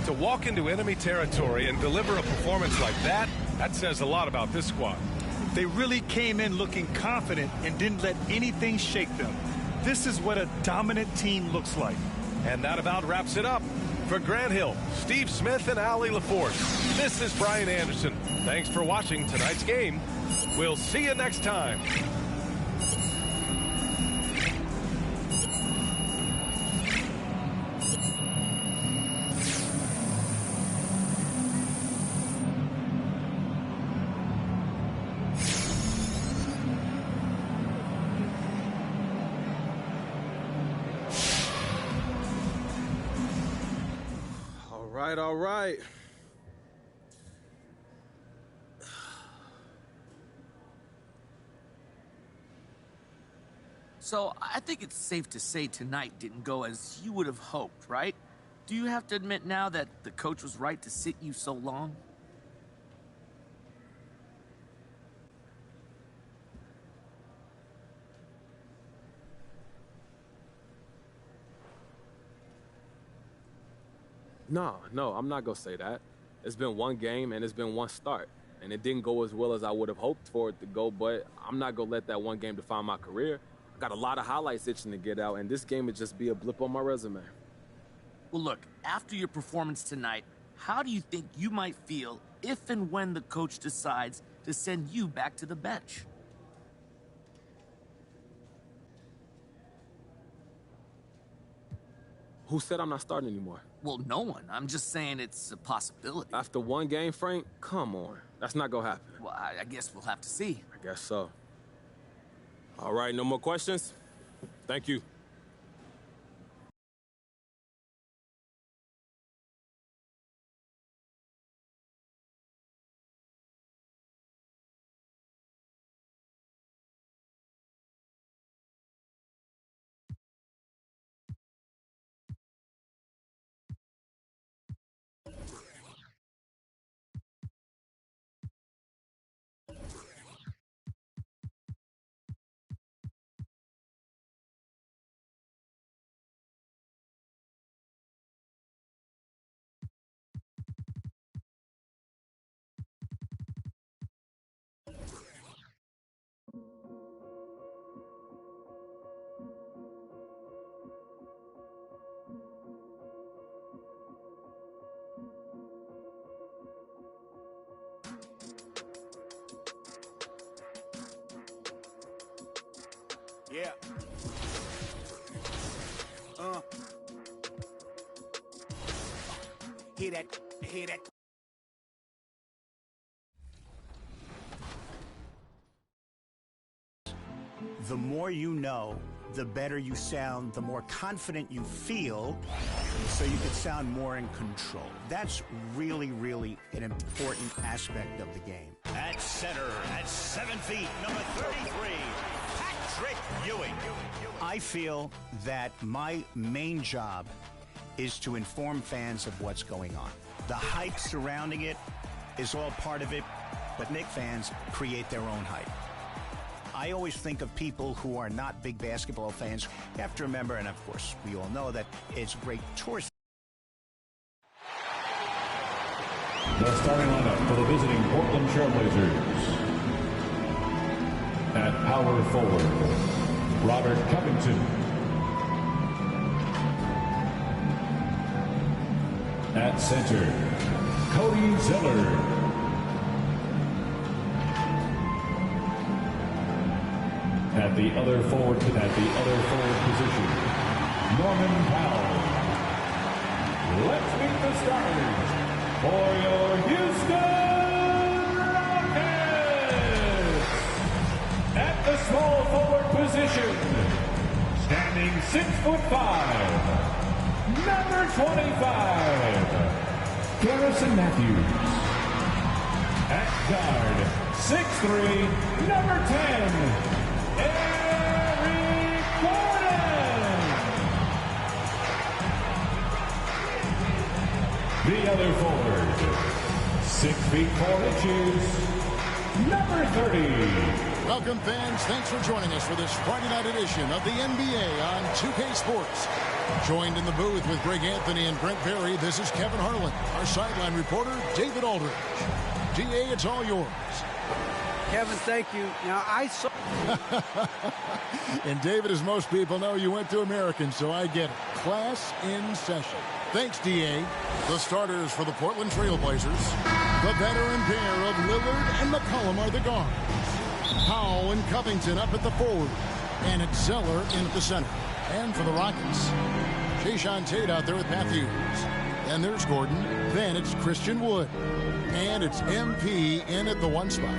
To walk into enemy territory and deliver a performance like that, that says a lot about this squad. They really came in looking confident and didn't let anything shake them. This is what a dominant team looks like. And that about wraps it up. For Grant Hill, Steve Smith, and Allie LaForce, this is Brian Anderson. Thanks for watching tonight's game. We'll see you next time. All right. So I think it's safe to say tonight didn't go as you would have hoped, right? Do you have to admit now that the coach was right to sit you so long? No, I'm not going to say that. It's been one game and it's been one start. And it didn't go as well as I would have hoped for it to go, but I'm not going to let that one game define my career. I got a lot of highlights itching to get out, and this game would just be a blip on my resume. Well, look, after your performance tonight, how do you think you might feel if and when the coach decides to send you back to the bench? Who said I'm not starting anymore? Well, no one. I'm just saying it's a possibility. After one game, Frank? Come on. That's not going to happen. Well, I guess we'll have to see. I guess so. All right, no more questions? Thank you. Yeah. Hear that. The more you know, the better you sound, the more confident you feel, so you can sound more in control. That's really, really an important aspect of the game. At center, at 7 feet, number 33, Patrick Ewing. I feel that my main job is to inform fans of what's going on. The hype surrounding it is all part of it, but Knicks fans create their own hype. I always think of people who are not big basketball fans. You have to remember, and of course we all know, that it's great tourist. The starting lineup for the visiting Portland Trailblazers. At power forward, Robert Covington. At center, Cody Zeller. At the other forward position, Norman Powell. Let's meet the starters for your Houston Rockets. At the small forward position, standing 6'5", number 25, Garrison Matthews. At guard, 6'3", number 10, Eric Gordon. The other forward, 6 feet 4 inches, number 30. Welcome, fans. Thanks for joining us for this Friday night edition of the NBA on 2K Sports. Joined in the booth with Greg Anthony and Brent Barry, this is Kevin Harlan. Our sideline reporter, David Aldridge. DA, it's all yours. Kevin, thank you. Now, I saw... And David, as most people know, you went to American, so I get it. Class in session. Thanks, DA. The starters for the Portland Trailblazers. The veteran pair of Lillard and McCollum are the guards. Powell and Covington up at the forward. And it's Zeller in at the center. And for the Rockets, Jae'Sean Tate out there with Matthews. And there's Gordon. Then it's Christian Wood. And it's MP in at the 1 spot.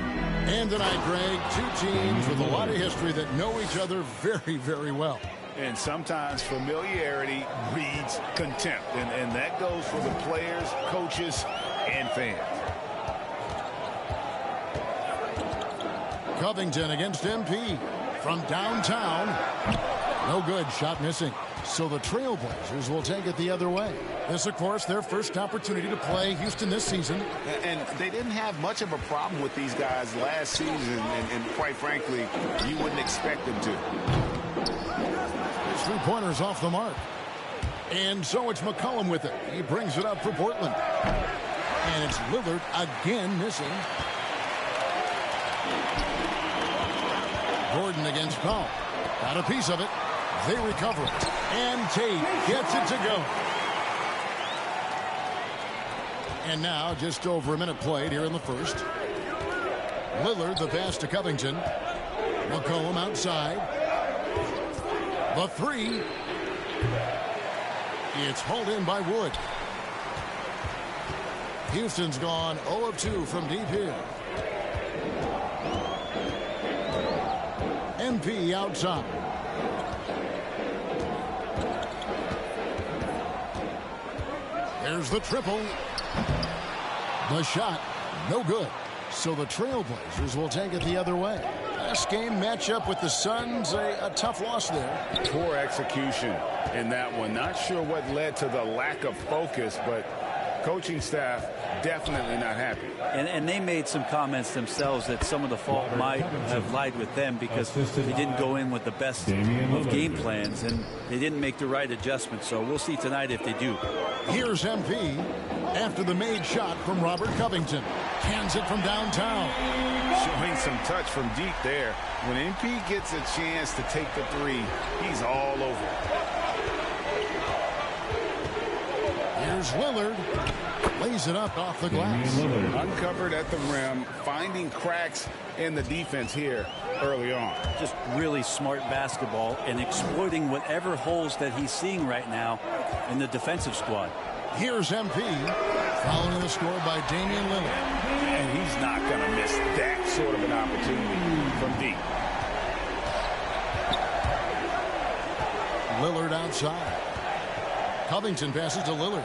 And tonight, Greg, 2 teams with a lot of history that know each other very, very well. And sometimes familiarity breeds contempt. And that goes for the players, coaches, and fans. Covington against MP. from downtown. No good. Shot missing. So the Trailblazers will take it the other way. This, of course, their first opportunity to play Houston this season. And they didn't have much of a problem with these guys last season, and quite frankly, you wouldn't expect them to. 3-pointers off the mark. And so it's McCollum with it. He brings it up for Portland. And it's Lillard again missing. Gordon against Powell. Got a piece of it. They recover it. And Tate gets it to go. And now just over a minute played here in the first. Lillard the pass to Covington. McCollum outside. The three. It's hauled in by Wood. Houston's gone 0 of 2 from deep here. MP outside. There's the triple. The shot, no good. So the Trailblazers will take it the other way. Last game matchup with the Suns, a tough loss there. Poor execution in that one. Not sure what led to the lack of focus, but coaching staff definitely not happy. And they made some comments themselves that some of the fault might have lied with them because they didn't go in with the best of game plans and they didn't make the right adjustments. So we'll see tonight if they do. Here's MP after the made shot from Robert Covington. Hands it from downtown. Showing some touch from deep there. When MP gets a chance to take the three, he's all over it. Here's Lillard. Lays it up off the glass. Uncovered at the rim, finding cracks in the defense here early on. Just really smart basketball and exploiting whatever holes that he's seeing right now in the defensive squad. Here's MP following the score by Damian Lillard. And he's not going to miss that sort of an opportunity from deep. Lillard outside. Covington passes to Lillard.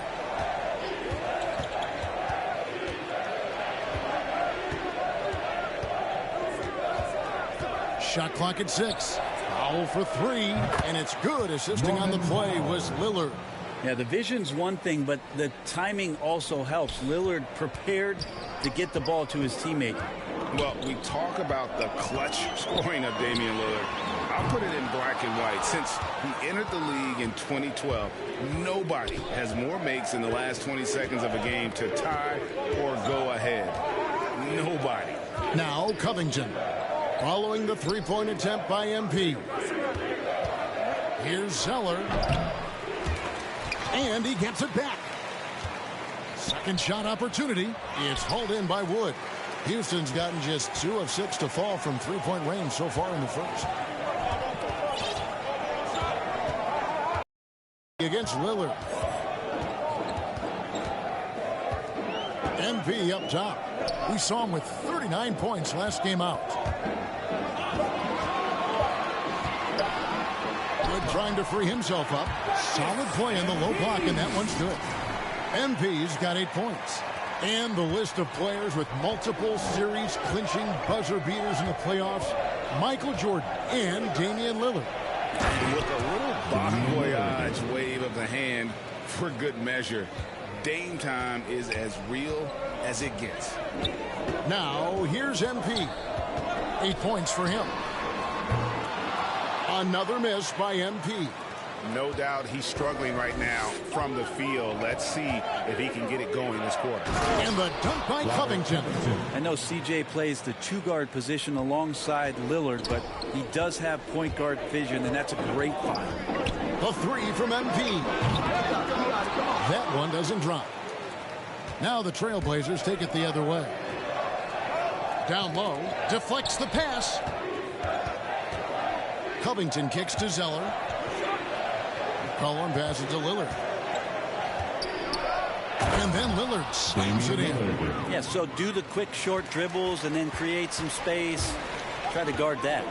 Shot clock at 6. Foul for 3, and it's good. Assisting on the play was Lillard. Yeah, the vision's one thing, but the timing also helps. Lillard prepared to get the ball to his teammate. Well, we talk about the clutch scoring of Damian Lillard. I'll put it in black and white. Since he entered the league in 2012, nobody has more makes in the last 20 seconds of a game to tie or go ahead. Nobody. Now Covington. Following the three-point attempt by MP. Here's Zeller. And he gets it back. Second shot opportunity. It's hauled in by Wood. Houston's gotten just 2 of 6 to fall from three-point range so far in the first. Against Lillard. MP up top. We saw him with 39 points last game out. Wood trying to free himself up. Solid play in the low block, and that one's good. MP's got 8 points. And the list of players with multiple series clinching buzzer beaters in the playoffs, Michael Jordan and Damian Lillard. With a little bon voyage wave of the hand for good measure, Dame time is as real as it gets. Now, here's MP. 8 points for him. Another miss by MP. No doubt he's struggling right now from the field. Let's see if he can get it going this quarter. And the dunk by Covington. I know CJ plays the 2-guard position alongside Lillard, but he does have point guard vision, and that's a great find. The 3 from MP. That one doesn't drop. Now the Trailblazers take it the other way. Down low, deflects the pass. Covington kicks to Zeller. McCollum passes to Lillard. And then Lillard slams it in. Yeah, so do the quick short dribbles and then create some space. Try to guard that.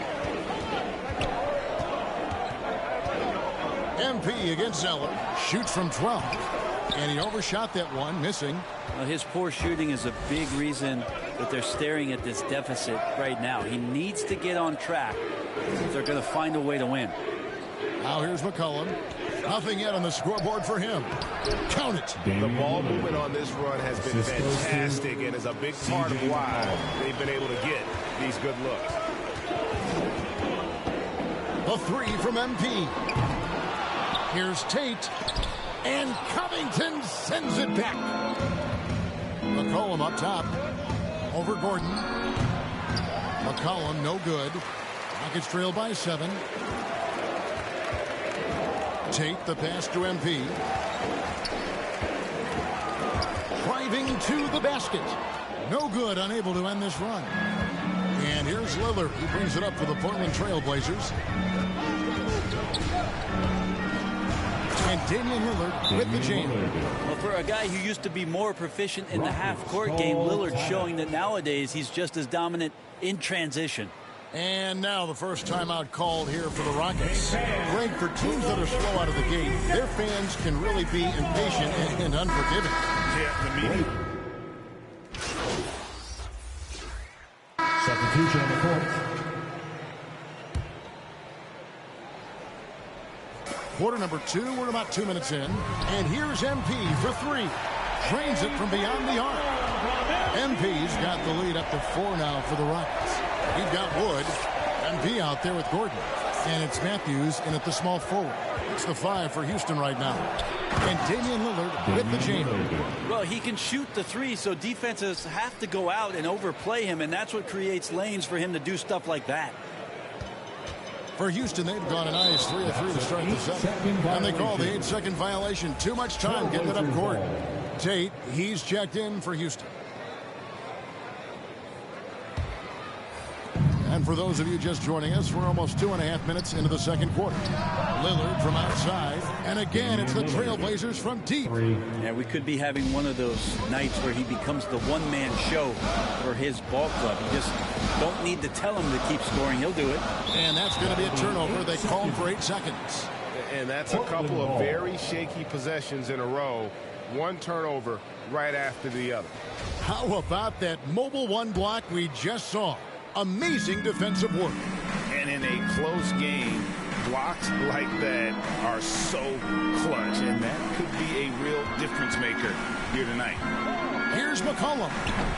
MP against Zeller. Shoots from 12. And he overshot that one, missing. Well, his poor shooting is a big reason that they're staring at this deficit right now. He needs to get on track if they're going to find a way to win. Now here's McCollum. Nothing yet on the scoreboard for him. Count it. The ball movement on this run has been fantastic and is a big part of why they've been able to get these good looks. A three from MP. Here's Tate. And Covington sends it back. McCollum up top. Over Gordon. McCollum no good. Rockets trail by 7. Tate the pass to MP. Driving to the basket. No good, unable to end this run. And here's Lillard. He brings it up for the Portland Trail Blazers. And Damian Lillard with the jam. Well, for a guy who used to be more proficient in the half-court game, Lillard's showing that nowadays he's just as dominant in transition. And now the first timeout called here for the Rockets. Greg, for teams that are slow out of the gate, their fans can really be impatient and unforgiving. Yeah, the media. Substitution on the court. Quarter number 2, we're about 2 minutes in. And here's MP for 3. Drains it from beyond the arc. MP's got the lead up to 4 now for the Rockets. He's got Wood. MP out there with Gordon. And it's Matthews in at the small forward. It's the 5 for Houston right now. And Damian Lillard with the jam. Well, he can shoot the 3, so defenses have to go out and overplay him, and that's what creates lanes for him to do stuff like that. For Houston, they've gone a nice 3 of 3 to start the 7th. And they call the 8-second violation. Too much time getting it up court. Tate, he's checked in for Houston. And for those of you just joining us, we're almost 2.5 minutes into the second quarter. Lillard from outside. And again, it's the Trailblazers from deep. Yeah, we could be having one of those nights where he becomes the one-man show for his ball club. You just don't need to tell him to keep scoring. He'll do it. And that's going to be a turnover. They call for 8 seconds. And that's a couple of very shaky possessions in a row. One turnover right after the other. How about that mobile 1 block we just saw? Amazing defensive work. And in a close game, blocks like that are so clutch, and that could be a real difference maker here tonight. Here's McCollum.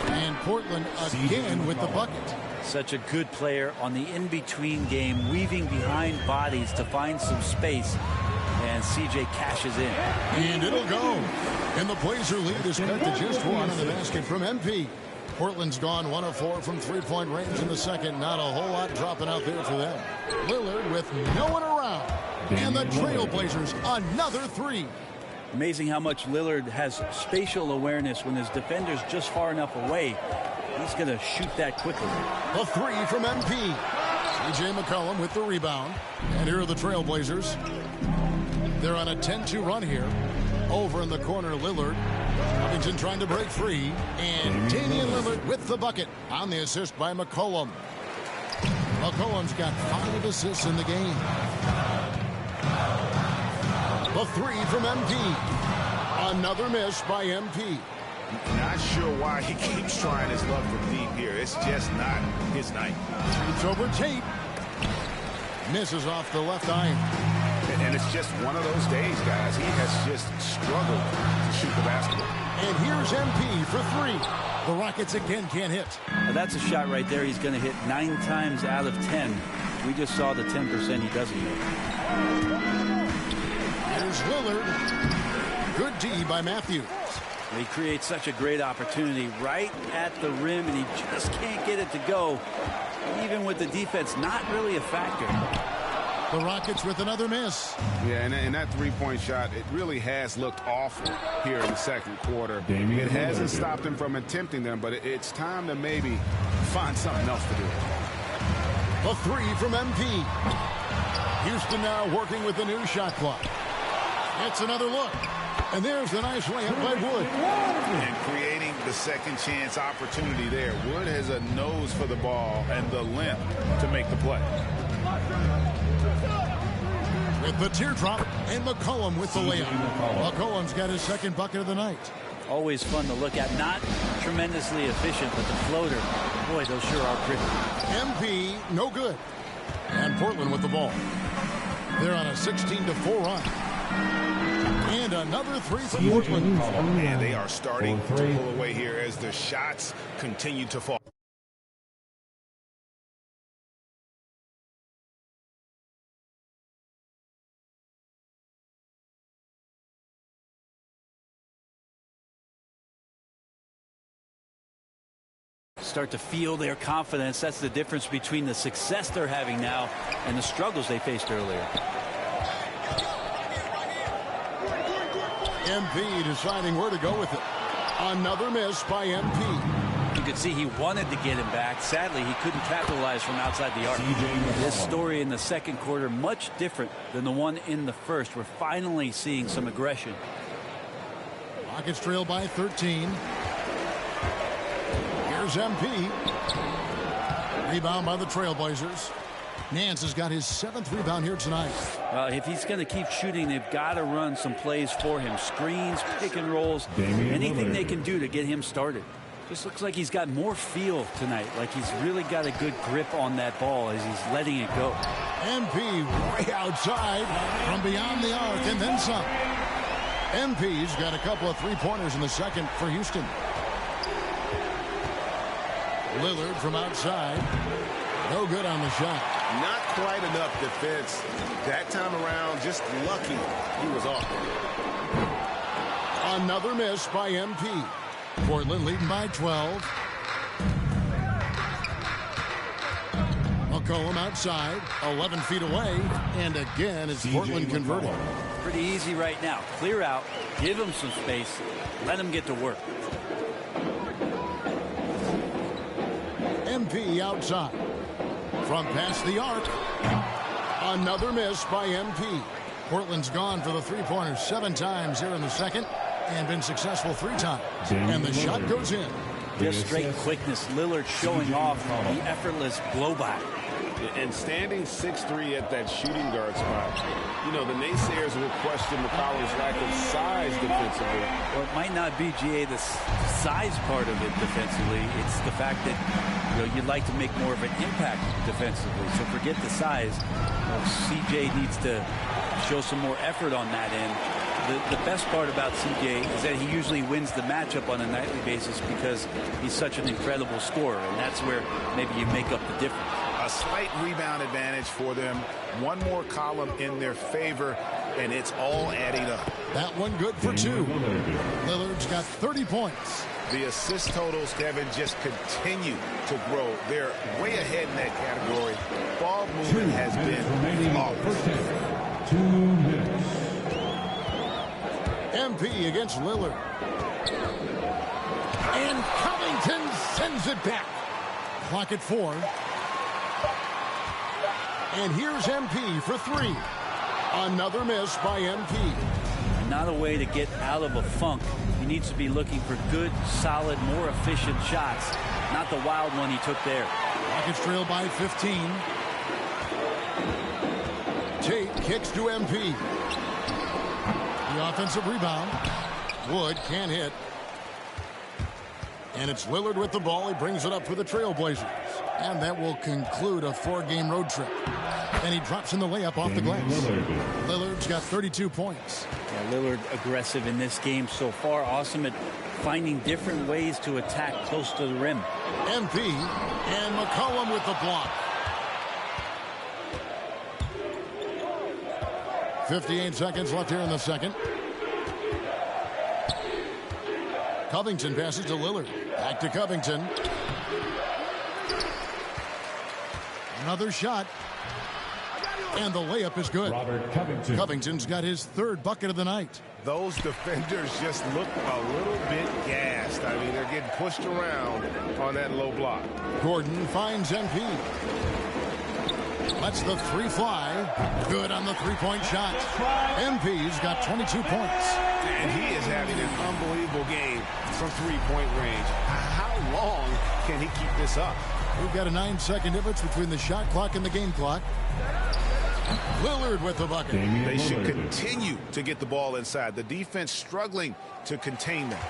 And Portland again with the bucket. Such a good player on the in-between game, weaving behind bodies to find some space. And CJ cashes in. And it'll go. And the Blazer lead is cut to just 1 on the basket from MP. Portland's gone 1 of 4 from three-point range in the second. Not a whole lot dropping out there for them. Lillard with no one around. And the Trailblazers another 3. Amazing how much Lillard has spatial awareness when his defender's just far enough away. He's going to shoot that quickly. A 3 from MP. CJ McCollum with the rebound. And here are the Trailblazers. They're on a 10-2 run here. Over in the corner, Lillard. Covington trying to break free. And Damian Lillard with the bucket on the assist by McCollum. McCollum's got 5 assists in the game. A 3 from MP. Another miss by MP. Not sure why he keeps trying his luck from deep here. It's just not his night. It's over Tate. Misses off the left iron. And it's just one of those days, guys. He has just struggled to shoot the basketball. And here's MP for 3. The Rockets again can't hit. Now that's a shot right there he's going to hit 9 times out of 10. We just saw the 10% he doesn't hit. Here's Lillard. Good D by Matthews. He creates such a great opportunity right at the rim, and he just can't get it to go. Even with the defense not really a factor. The Rockets with another miss. Yeah, and that three-point shot, it really has looked awful here in the second quarter. It hasn't stopped him from attempting them, but it's time to maybe find something else to do. A 3 from MP. Houston now working with the new shot clock. It's another look. And there's the nice layup by Wood. And creating the second chance opportunity there. Wood has a nose for the ball and the length to make the play. with the teardrop, and McCollum with the layup. McCollum's got his second bucket of the night. Always fun to look at. Not tremendously efficient, but the floater, boy, those sure are pretty. MP, no good. And Portland with the ball. They're on a 16-4 run. And another three for Portland. And they are starting to pull away here as the shots continue to fall. Start to feel their confidence. That's the difference between the success they're having now and the struggles they faced earlier. MP deciding where to go with it. Another miss by MP. You could see he wanted to get him back. Sadly, he couldn't capitalize from outside the arc. This story in the second quarter, much different than the one in the first. We're finally seeing some aggression. Rockets trail by 13. Here's MP. Rebound by the Trailblazers. Nance has got his 7th rebound here tonight. Well, if he's going to keep shooting, they've got to run some plays for him. Screens, pick and rolls, anything they can do to get him started. Just looks like he's got more feel tonight, like he's really got a good grip on that ball as he's letting it go. MP way outside from beyond the arc and then some. MP's got a couple of three-pointers in the second for Houston. Lillard from outside. No good on the shot. Not quite enough defense. That time around, just lucky he was off. Another miss by MP. Portland leading by 12. McCollum outside, 11 feet away, and again it's Portland converting. Pretty easy right now. Clear out, give him some space, let him get to work. MP outside. From past the arc. Another miss by MP. Portland's gone for the three-pointers 7 times here in the second and been successful 3 times. And the shot goes in. Just straight quickness. Lillard showing off the effortless blow-by. And standing 6'3" at that shooting guard spot, you know, the naysayers will question McCollum's lack of size defensively. Well, it might not be, GA, the size part of it defensively. It's the fact that, you know, you'd like to make more of an impact defensively. So forget the size. CJ needs to show some more effort on that end. The best part about CJ is that he usually wins the matchup on a nightly basis because he's such an incredible scorer, and that's where maybe you make up the difference. A slight rebound advantage for them. One more column in their favor, and it's all adding up. That one good for 2. Lillard's got 30 points. The assist totals, Kevin, just continue to grow. They're way ahead in that category. Ball movement has been flawless. 2 minutes. MP against Lillard. And Covington sends it back. Clock at 4. And here's MP for 3. Another miss by MP. Not a way to get out of a funk. He needs to be looking for good, solid, more efficient shots. Not the wild one he took there. Rockets trail by 15. Tate kicks to MP. The offensive rebound. Wood can't hit. And it's Lillard with the ball. He brings it up for the Trailblazers. And that will conclude a 4-game road trip. And he drops in the layup off the glass. Lillard's got 32 points. Yeah, Lillard aggressive in this game so far. Awesome at finding different ways to attack close to the rim. MP and McCollum with the block. 58 seconds left here in the second. Covington passes to Lillard. Back to Covington. Another shot. And the layup is good. Robert Covington. Covington's got his 3rd bucket of the night. Those defenders just look a little bit gassed. I mean, they're getting pushed around on that low block. Gordon finds MP. Lets the 3 fly. Good on the 3-point shot. MP's got 22 points. And he is having an unbelievable game from 3-point range. How long can he keep this up? We've got a 9-second difference between the shot clock and the game clock. Lillard with the bucket. They should continue to get the ball inside. The defense struggling to contain them.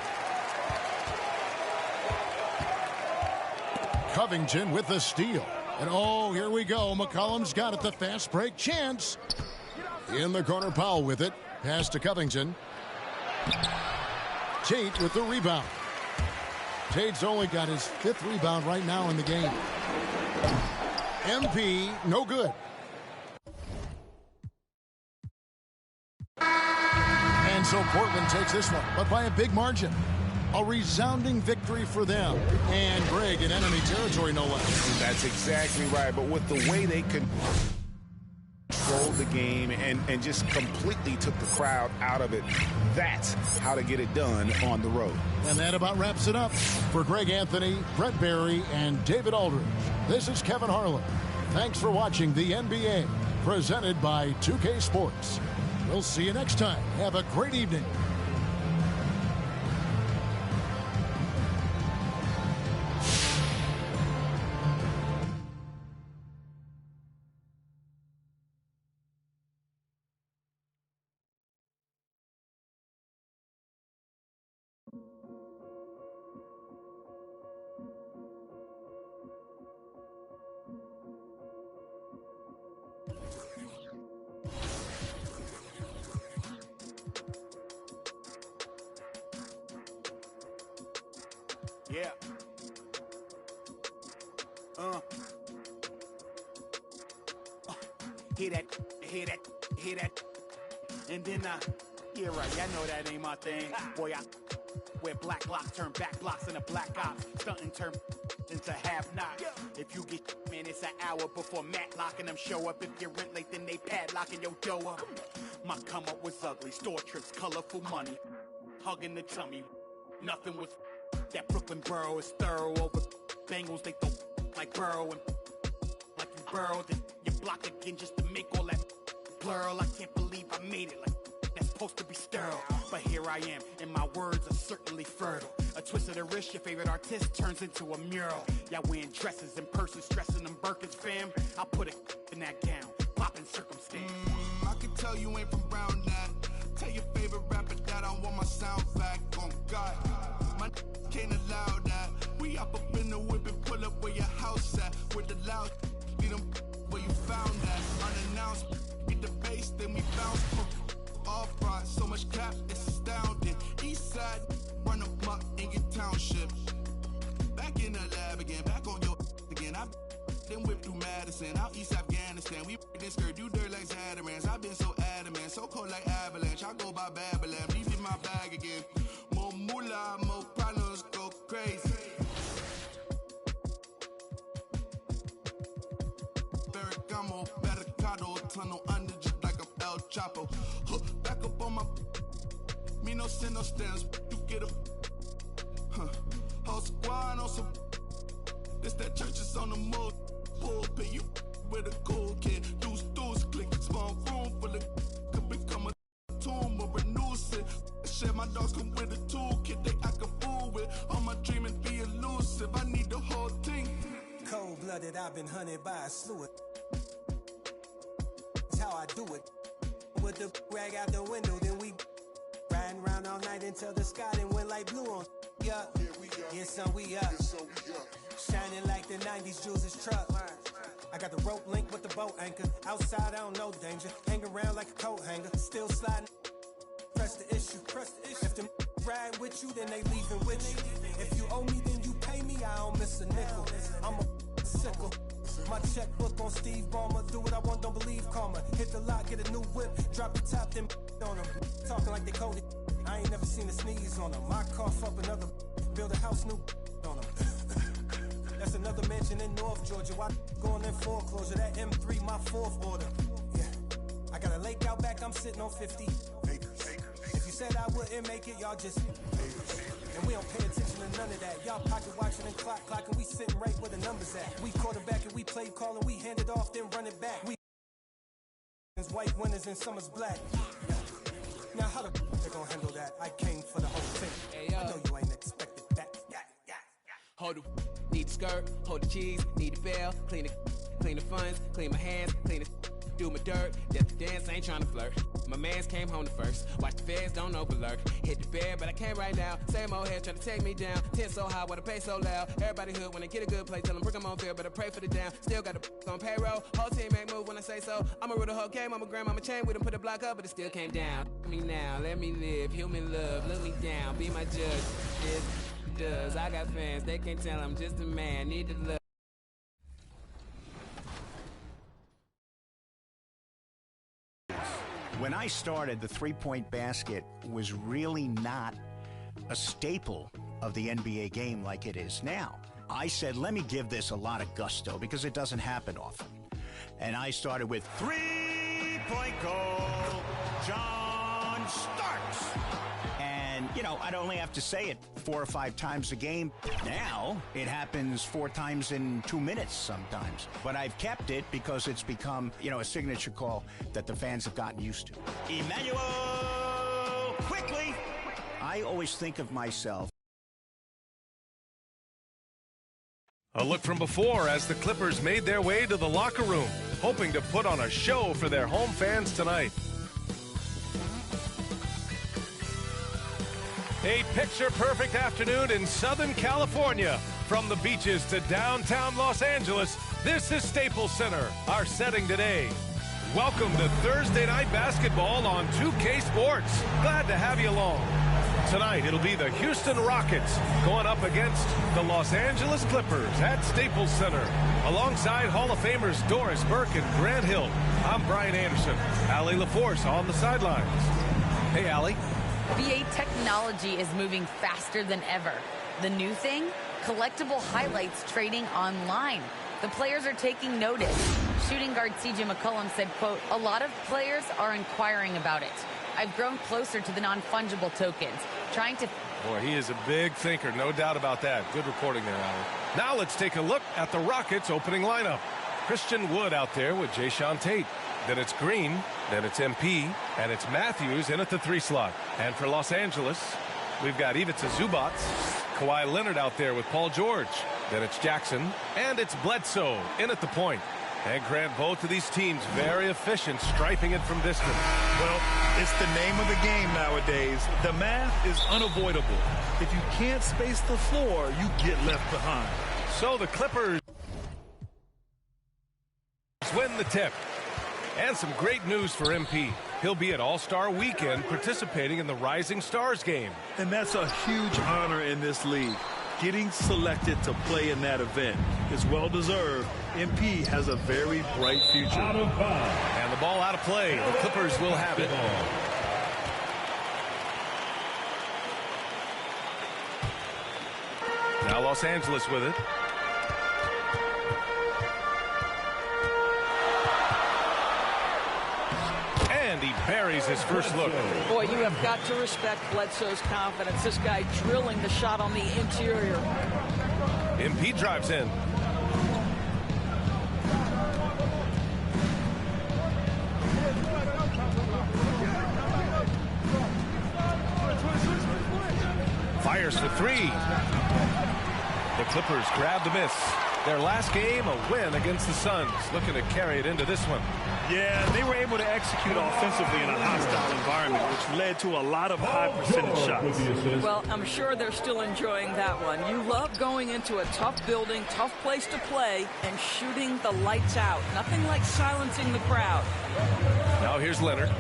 Covington with the steal. And oh, here we go. McCollum's got it. The fast break chance. In the corner, Powell with it. Pass to Covington. Tate with the rebound. Tate's only got his 5th rebound right now in the game. MP, no good. And so Portland takes this one, but by a big margin. A resounding victory for them. And Greg in enemy territory, no less. That's exactly right. But with the way they controlled the game and just completely took the crowd out of it, that's how to get it done on the road. And that about wraps it up. For Greg Anthony, Brett Barry, and David Aldridge, this is Kevin Harlan. Thanks for watching the NBA, presented by 2K Sports. We'll see you next time. Have a great evening. Yeah. Hear that, hear that, hear that. And then, yeah, right, y'all know that ain't my thing. Boy, I wear black locks, turn back blocks into black ops. Stunting turn into half knocks. If you get, man, it's an hour before Matlock and them show up. If you're rent late, then they padlocking your dough up. My come up was ugly, store trips, colorful money. Hugging the tummy, nothing was that Brooklyn borough is thorough over Bengals. They throw like Burrow and like you burrowed and you block again just to make all that blur. I can't believe I made it. Like that's supposed to be sterile, but here I am, and my words are certainly fertile. A twist of the wrist, your favorite artist turns into a mural. Y'all wearing dresses in person, stressing them Birkins, fam. I'll put it in that gown, popping circumstance. I can tell you ain't from Brown that. Tell your favorite rapper that I want my sound back. On God, my can't allow that. We up in the whip and pull up where your house at. With the loud, beat them where you found that. Unannounced, get the bass, then we bounce. Off right, so much cap, it's astounding. East side, run them up in your township. Back in the lab again, back on your again. I then whip through Madison, out East Afghanistan. We this skirt, do dirt like Zatarans. I've been so adamant, so cold like avalanche. I go by Babylon, beef in my bag again. More moolah, more problems, go crazy. Ferragamo, Barricado, tunnel under just like a El Chapo. Back up on my, me no sin, no stamps, you get a, whole squad on some, this that church is on the mode, pulpit, you with a cool kid, deuce, click, small room full of, could become a tomb or a nuisance. Share my dogs come with a toolkit, they act a fool with, on my dream and be elusive, I need the whole thing. Cold-blooded, I've been hunted by a slew of, that's how I do it. With the rag out the window, then we riding around all night until the sky then went like blue on. Yeah, yeah, son, we up. Shining like the 90s Jules' truck. I got the rope link with the boat anchor. Outside, I don't know danger. Hang around like a coat hanger. Still sliding. Press the issue. If them ride with you, then they leaving with you. If you owe me, then you pay me. I don't miss a nickel. I'm a sickle. My checkbook on Steve Ballmer. Do what I want, don't believe karma. Hit the lot, get a new whip. Drop the top, then on them. Talking like they coded. I ain't never seen a sneeze on them. I cough up another. Build a house new on them. That's another mansion in North Georgia. Why going in foreclosure? That M3, my 4th order. Yeah. I got a lake out back, I'm sitting on 50 acres. If you said I wouldn't make it, y'all just haters. And we don't pay attention to none of that. Y'all pocket watching and clocking. We sitting right where the numbers at. We quarterback and we play call and we hand it off, then run it back. We white winners and summer's black. Yeah. Now how the they gonna handle that? I came for the whole thing. Hey, I know you ain't expected that. Hold the need the skirt, hold the cheese, need the bell, clean the funds, clean my hands, clean the do my dirt. Death the dance, ain't trying to flirt. My mans came home the first. Watch the feds, don't overlurk. Hit the bed, but I can't right now. Same old head trying to take me down. 10 so high, wanna pay so loud. Everybody hood when they get a good play. Tell them bring them on field, better pray for the down. Still got the on payroll. Whole team make move when I say so. I'ma rule the whole game. I'ma grab, I'ma chain with them, put the block up, but it still came down. Me now, let me live. Human love, look me down. Be my judge. This does. I got fans, they can't tell I'm just a man. Need to love. When I started, the three-point basket was really not a staple of the NBA game like it is now. I said, let me give this a lot of gusto because it doesn't happen often. And I started with three-point goal, John Starks. And, you know, I'd only have to say it 4 or 5 times a game. Now, it happens 4 times in 2 minutes sometimes. But I've kept it because it's become, you know, a signature call that the fans have gotten used to. Emmanuel, quickly! I always think of myself. A look from before as the Clippers made their way to the locker room, hoping to put on a show for their home fans tonight. A picture-perfect afternoon in Southern California. From the beaches to downtown Los Angeles, this is Staples Center, our setting today. Welcome to Thursday Night Basketball on 2K Sports. Glad to have you along. Tonight, it'll be the Houston Rockets going up against the Los Angeles Clippers at Staples Center. Alongside Hall of Famers Doris Burke and Grant Hill, I'm Brian Anderson. Allie LaForce on the sidelines. Hey, Allie. VA technology is moving faster than ever. The new thing? Collectible highlights trading online. The players are taking notice. Shooting guard CJ McCollum said, quote, a lot of players are inquiring about it. I've grown closer to the non-fungible tokens, trying to... Boy, he is a big thinker, no doubt about that. Good reporting there, Allie. Now let's take a look at the Rockets' opening lineup. Christian Wood out there with Jayshawn Tate. Then it's Green, then it's MP, and it's Matthews in at the 3 slot. And for Los Angeles, we've got Ivica Zubac, Kawhi Leonard out there with Paul George. Then it's Jackson, and it's Bledsoe in at the point. And Grant, both of these teams very efficient, striping it from distance. Well, it's the name of the game nowadays. The math is unavoidable. If you can't space the floor, you get left behind. So the Clippers win the tip. And some great news for MP. He'll be at All-Star Weekend participating in the Rising Stars game. And that's a huge honor in this league. Getting selected to play in that event is well-deserved. MP has a very bright future. And the ball out of play. The Clippers will have it. Now Los Angeles with it. And he buries his first look. Boy, you have got to respect Bledsoe's confidence. This guy drilling the shot on the interior. MP drives in. Fires for 3. The Clippers grab the miss. Their last game, a win against the Suns. Looking to carry it into this one. Yeah, they were able to execute offensively in a hostile environment, which led to a lot of high percentage shots. Well, I'm sure they're still enjoying that one. You love going into a tough building, tough place to play, and shooting the lights out. Nothing like silencing the crowd. Now here's Leonard.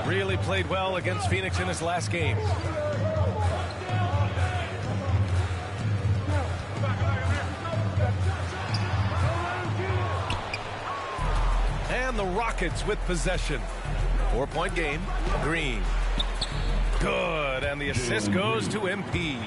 Really played well against Phoenix in his last game. And the Rockets with possession. 4-point game. Green. Good. And the assist goes to MP.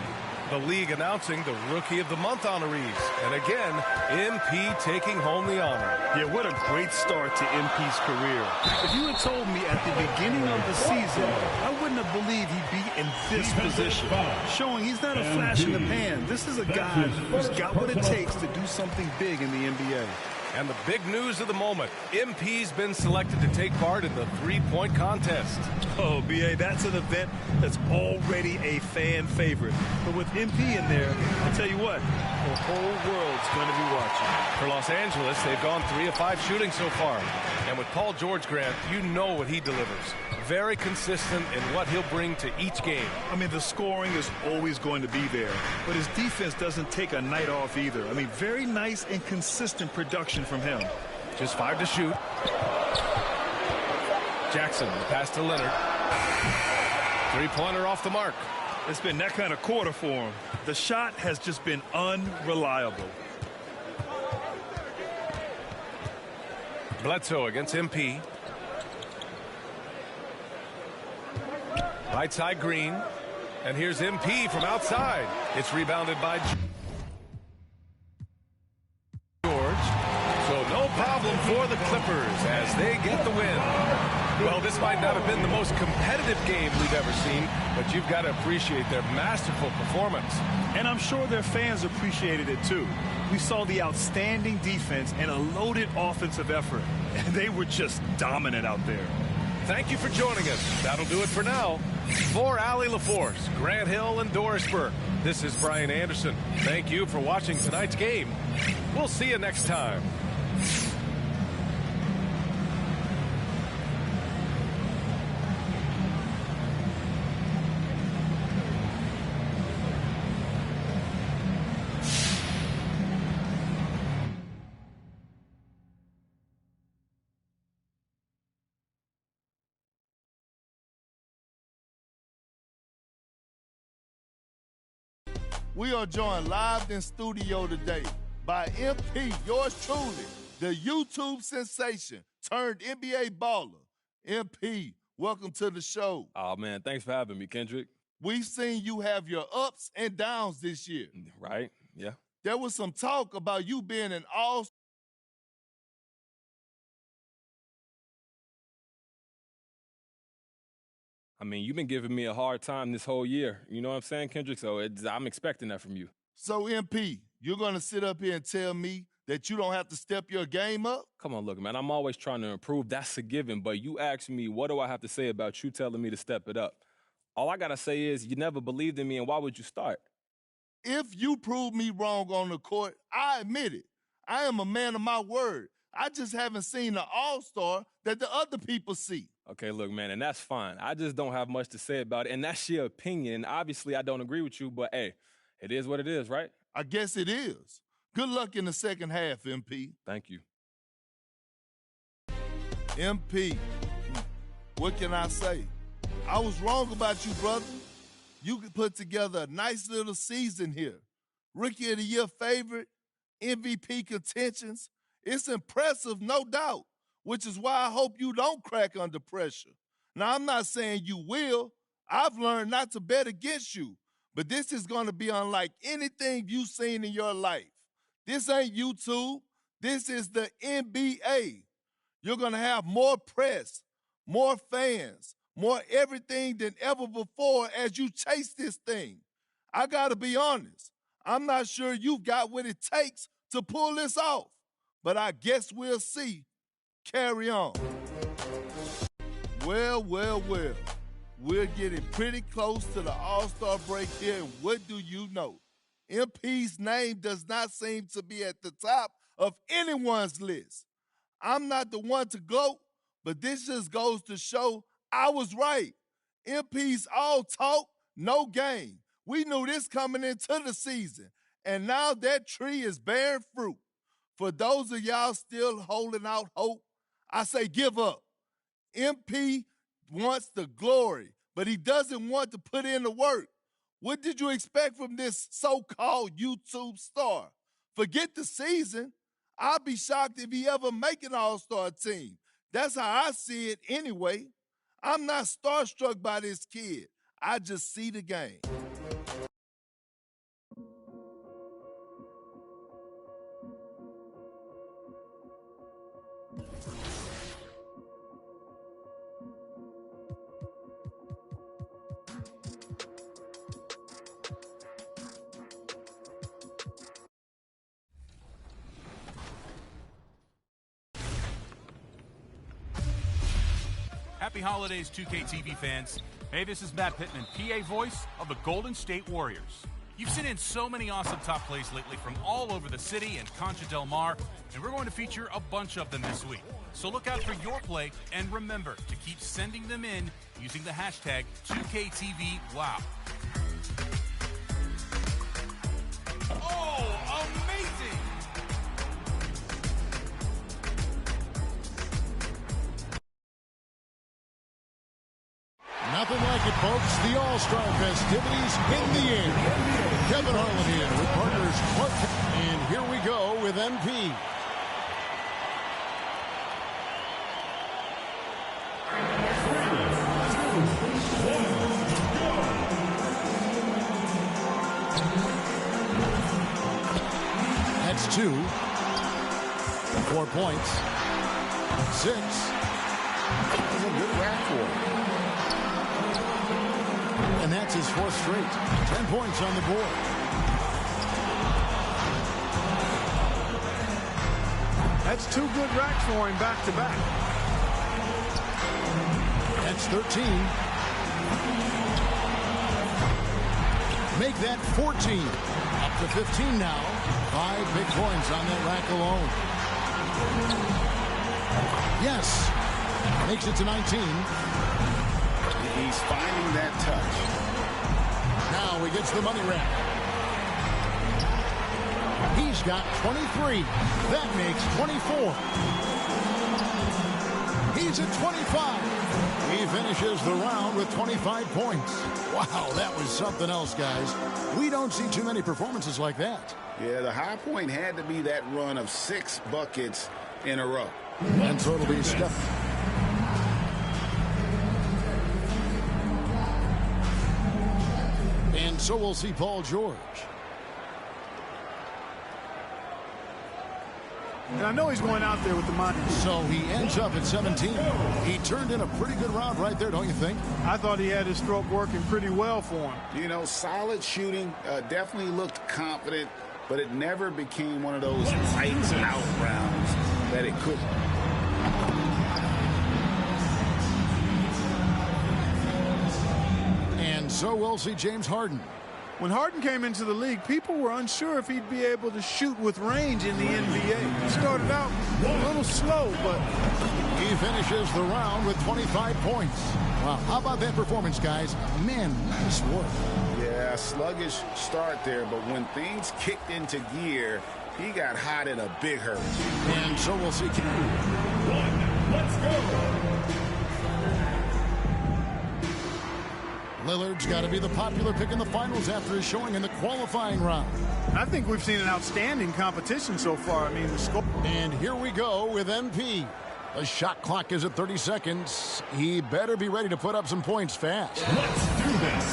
The league announcing the Rookie of the Month honorees. And again, MP taking home the honor. Yeah, what a great start to MP's career. If you had told me at the beginning of the season, I wouldn't have believed he'd be in this position. Showing he's not a flash in the pan. This is a guy who's got what it takes to do something big in the NBA. And the big news of the moment, MP's been selected to take part in the three-point contest. Oh, B.A., that's an event that's already a fan favorite. But with MP in there, I tell you what, the whole world's going to be watching. For Los Angeles, they've gone 3 of 5 shooting so far. And with Paul George, Grant, you know what he delivers. Very consistent in what he'll bring to each game. I mean, the scoring is always going to be there, but his defense doesn't take a night off either. I mean, very nice and consistent production from him. Just 5 to shoot. Jackson, the pass to Leonard. Three-pointer off the mark. It's been that kind of quarter for him. The shot has just been unreliable. Bledsoe against MP. Right side Green. And here's MP from outside. It's rebounded by George. So no problem for the Clippers as they get the win. Well, this might not have been the most competitive game we've ever seen, but you've got to appreciate their masterful performance. And I'm sure their fans appreciated it too. We saw the outstanding defense and a loaded offensive effort, and they were just dominant out there. Thank you for joining us. That'll do it for now. For Allie LaForce, Grant Hill, and Doris Burke, this is Brian Anderson. Thank you for watching tonight's game. We'll see you next time. We are joined live in studio today by MP, yours truly, the YouTube sensation turned NBA baller. MP, welcome to the show. Oh, man, thanks for having me, Kendrick. We've seen you have your ups and downs this year. Right, yeah. There was some talk about you being an all-star. I mean, you've been giving me a hard time this whole year. You know what I'm saying, Kendrick? So I'm expecting that from you. So, MP, you're going to sit up here and tell me that you don't have to step your game up? Come on, look, man, I'm always trying to improve. That's a given. But you asked me, what do I have to say about you telling me to step it up? All I got to say is you never believed in me, and why would you start? If you prove me wrong on the court, I admit it. I am a man of my word. I just haven't seen the all-star that the other people see. Okay, look, man, and that's fine. I just don't have much to say about it, and that's your opinion. Obviously, I don't agree with you, but, hey, it is what it is, right? I guess it is. Good luck in the second half, MP. Thank you. MP, what can I say? I was wrong about you, brother. You could put together a nice little season here. Rookie of the Year favorite, MVP contentions. It's impressive, no doubt, which is why I hope you don't crack under pressure. Now, I'm not saying you will. I've learned not to bet against you, but this is going to be unlike anything you've seen in your life. This ain't YouTube. This is the NBA. You're going to have more press, more fans, more everything than ever before as you chase this thing. I got to be honest. I'm not sure you've got what it takes to pull this off, but I guess we'll see. Carry on. Well. We're getting pretty close to the All-Star break here, and what do you know? MP's name does not seem to be at the top of anyone's list. I'm not the one to gloat, but this just goes to show I was right. MP's all talk, no game. We knew this coming into the season, and now that tree is bearing fruit. For those of y'all still holding out hope, I say give up. MP wants the glory, but he doesn't want to put in the work. What did you expect from this so-called YouTube star? Forget the season. I'll be shocked if he ever make an all-star team. That's how I see it anyway. I'm not starstruck by this kid. I just see the game. Happy holidays, 2K TV fans. Hey, this is Matt Pittman, PA voice of the Golden State Warriors. You've seen in so many awesome top plays lately from all over the city and Concha Del Mar, and we're going to feature a bunch of them this week. So look out for your play, and remember to keep sending them in using the hashtag 2KTVWOW. Oh, amazing! Nothing like it, folks. The All-Star festivities in the air. Kevin Harlan here with partners Clark. And here we go with MP. That's 2. 4 points. 6. That's a good rack for him. And that's his 4th straight. 10 points on the board. That's 2 good racks for him back-to-back. That's 13. Make that 14. Up to 15 now. 5 big points on that rack alone. Yes. Makes it to 19. He's finding that touch. Now he gets the money rack. He's got 23. That makes 24. He's at 25. He finishes the round with 25 points. Wow, that was something else, guys. We don't see too many performances like that. Yeah, the high point had to be that run of 6 buckets in a row. And so it'll be Steph. And so we'll see Paul George. And I know he's going out there with the money. So he ends up at 17. He turned in a pretty good round right there, don't you think? I thought he had his stroke working pretty well for him. You know, solid shooting, definitely looked confident, but it never became one of those lights out rounds that it couldn't. And so we'll see James Harden. When Harden came into the league, people were unsure if he'd be able to shoot with range in the NBA. He started out a little slow, but he finishes the round with 25 points. Wow, how about that performance, guys? Man, nice work. Yeah, sluggish start there, but when things kicked into gear, he got hot in a big hurry. And so we'll see. 2, 1, let's go. Lillard's got to be the popular pick in the finals after his showing in the qualifying round. I think we've seen an outstanding competition so far. I mean, the score. And here we go with MP. The shot clock is at 30 seconds. He better be ready to put up some points fast. Let's do this.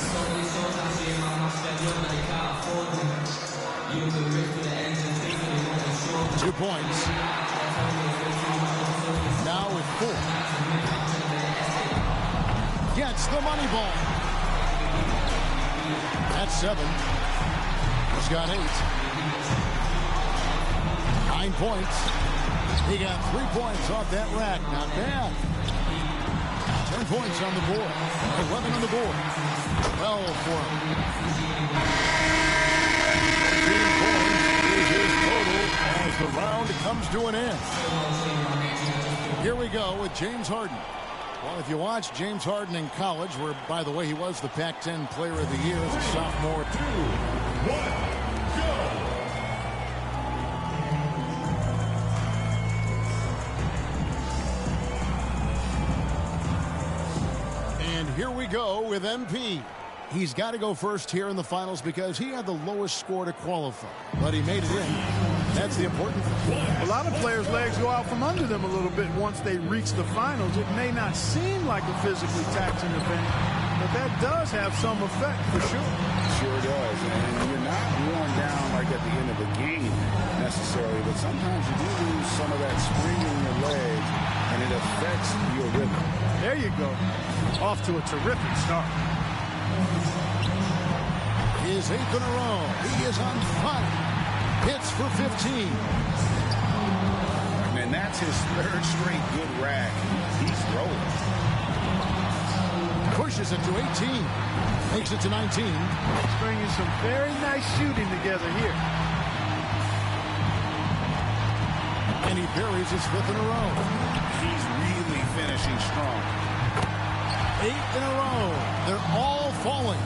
2 points. Now with 4. Gets the money ball. That's 7. He's got 8. 9 points. He got 3 points off that rack. Not bad. 10 points on the board. 11 on the board. 12 for him. 13 points is his total as the round comes to an end. Here we go with James Harden. Well, if you watch James Harden in college, where, by the way, he was the Pac-10 Player of the Year as a sophomore. 2, 1, go. And here we go with MP. He's got to go first here in the finals because he had the lowest score to qualify. But he made it in. That's the important thing. A lot of players' legs go out from under them a little bit once they reach the finals. It may not seem like a physically taxing event, but that does have some effect for sure. Sure does. And you're not worn down like at the end of the game necessarily, but sometimes you do lose some of that spring in your legs, and it affects your rhythm. There you go. Off to a terrific start. His 8th in a row. He is on fire. Hits for 15. And that's his 3rd straight good rack. He's rolling. Pushes it to 18. Makes it to 19. He's bringing some very nice shooting together here. And he buries his 5th in a row. He's really finishing strong. 8 in a row. They're all falling.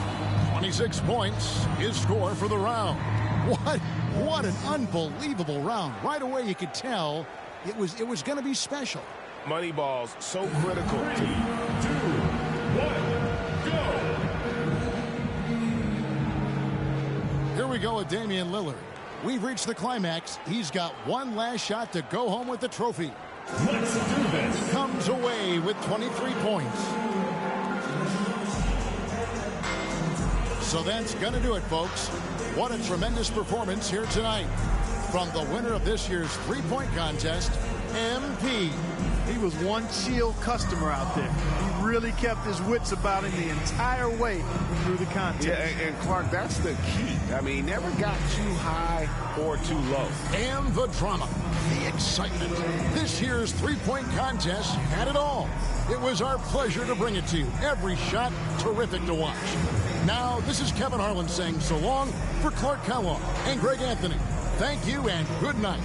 26 points, his score for the round. What an unbelievable round. Right away you could tell it was going to be special. Money balls so critical. 3, 2, 1, go. Here we go with Damian Lillard. We've reached the climax. He's got one last shot to go home with the trophy. Let's do this. Comes away with 23 points. So that's going to do it, folks. What a tremendous performance here tonight. From the winner of this year's three-point contest, MP. He was one chill customer out there. He really kept his wits about him the entire way through the contest. Yeah, and Clark, that's the key. I mean, he never got too high or too low. And the drama, the excitement. This year's three-point contest had it all. It was our pleasure to bring it to you. Every shot terrific to watch. Now, this is Kevin Harlan saying so long for Clark Kellogg and Greg Anthony. Thank you and good night.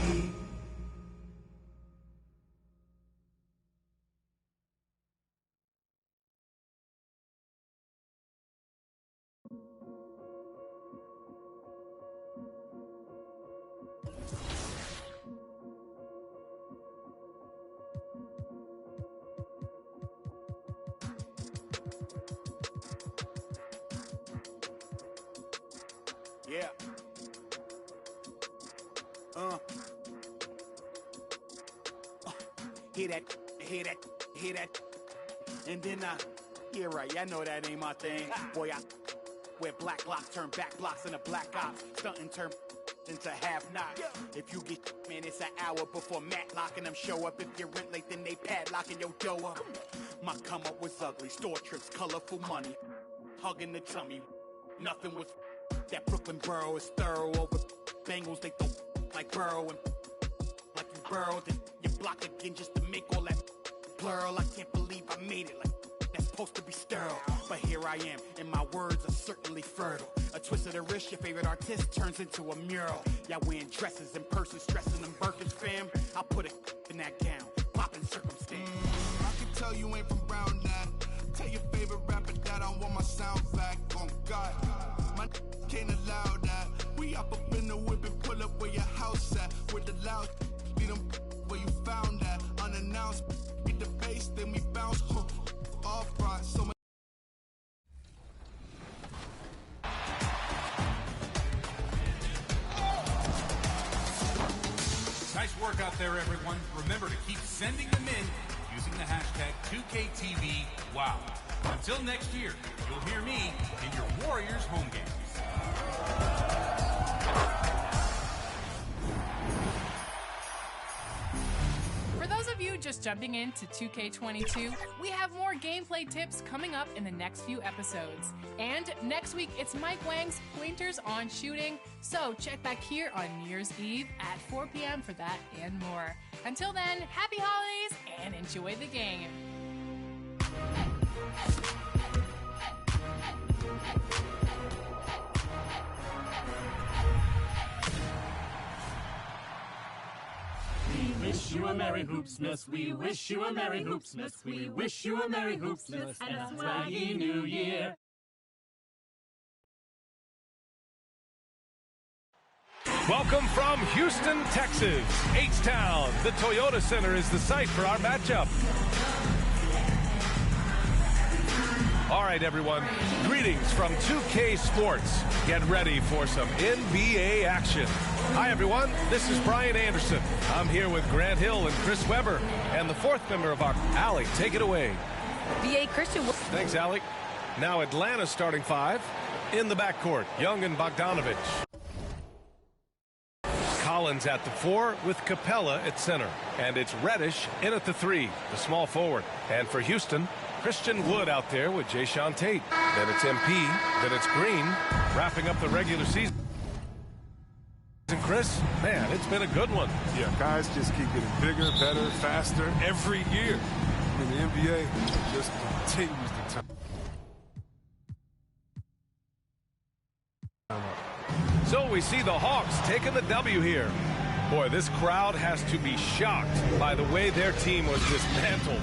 Yeah. Hear that. And then yeah, right, I know that ain't my thing. Boy, I wear black locks, turn back blocks into black ops, stunting turn into half knots. If you get man, it's an hour before Matlock and them show up. If you're rent late, then they padlocking your dough up. My come up was ugly, store trips, colorful money, hugging the tummy. Nothing was that Brooklyn borough is thorough over Bengals. They throw like Burrow and like you burrowed and you block again just to make all that plural. I can't believe I made it like that's supposed to be sterile. But here I am, and my words are certainly fertile. A twist of the wrist, your favorite artist turns into a mural. Y'all wearing dresses in person, stressing them Birkins, fam. I'll put it in that gown, popping circumstance. I can tell you ain't from round that. Tell your favorite rapper that I want my sound back. On God, my can't allow that. We up in the whip and pull up where your house at. With the loud, beat them where you found that. Unannounced, get the bass, then we bounce. Off right, so much. Nice work out there, everyone. Remember to keep sending them in using the hashtag 2KTVWOW. Until next year, you'll hear me in your Warriors home games. For those of you just jumping into 2K22, we have more gameplay tips coming up in the next few episodes. And next week, it's Mike Wang's Pointers on Shooting, so check back here on New Year's Eve at 4 p.m. for that and more. Until then, happy holidays and enjoy the game. We wish you a Merry Hoopsmas. We wish you a Merry Hoopsmas. We wish you a Merry Hoopsmas and a Swaggy New Year. Welcome from Houston, Texas, H-Town. The Toyota Center is the site for our matchup. All right, everyone. Greetings from 2K Sports. Get ready for some NBA action. Hi, everyone. This is Brian Anderson. I'm here with Grant Hill and Chris Webber. And the fourth member of our Alec, take it away. B.A. Christian. Thanks, Alec. Now Atlanta's starting five. In the backcourt, Young and Bogdanovich. Collins at the 4 with Capella at center. And it's Reddish in at the 3, the small forward. And for Houston, Christian Wood out there with Jayshawn Tate. Then it's MP. Then it's Green. Wrapping up the regular season. And Chris, man, it's been a good one. Yeah, guys just keep getting bigger, better, faster every year. And the NBA just continues to turn. we see the Hawks taking the W here. Boy, this crowd has to be shocked by the way their team was dismantled.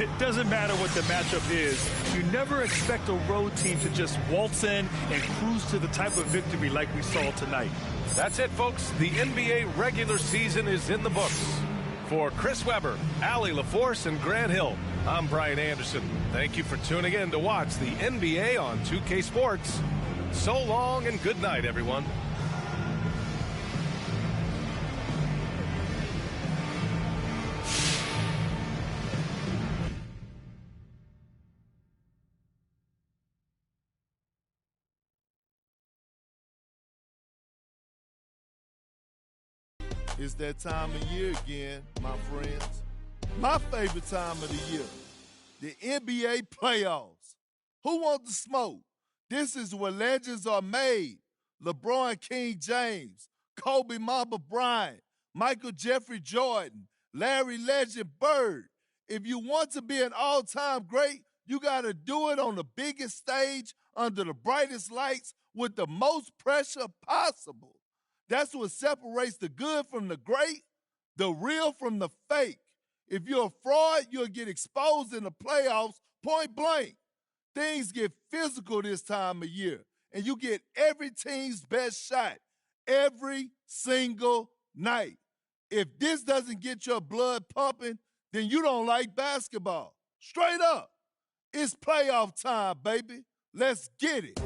It doesn't matter what the matchup is. You never expect a road team to just waltz in and cruise to the type of victory like we saw tonight. That's it, folks. The NBA regular season is in the books. For Chris Webber, Allie LaForce, and Grant Hill, I'm Brian Anderson. Thank you for tuning in to watch the NBA on 2K Sports. So long and good night, everyone. It's that time of year again, my friends. My favorite time of the year, the NBA playoffs. Who wants the smoke? This is where legends are made. LeBron King James, Kobe Mamba Bryant, Michael Jeffrey Jordan, Larry Legend Bird. If you want to be an all-time great, you got to do it on the biggest stage under the brightest lights with the most pressure possible. That's what separates the good from the great, the real from the fake. If you're a fraud, you'll get exposed in the playoffs point blank. Things get physical this time of year, and you get every team's best shot every single night. If this doesn't get your blood pumping, then you don't like basketball. Straight up. It's playoff time, baby. Let's get it.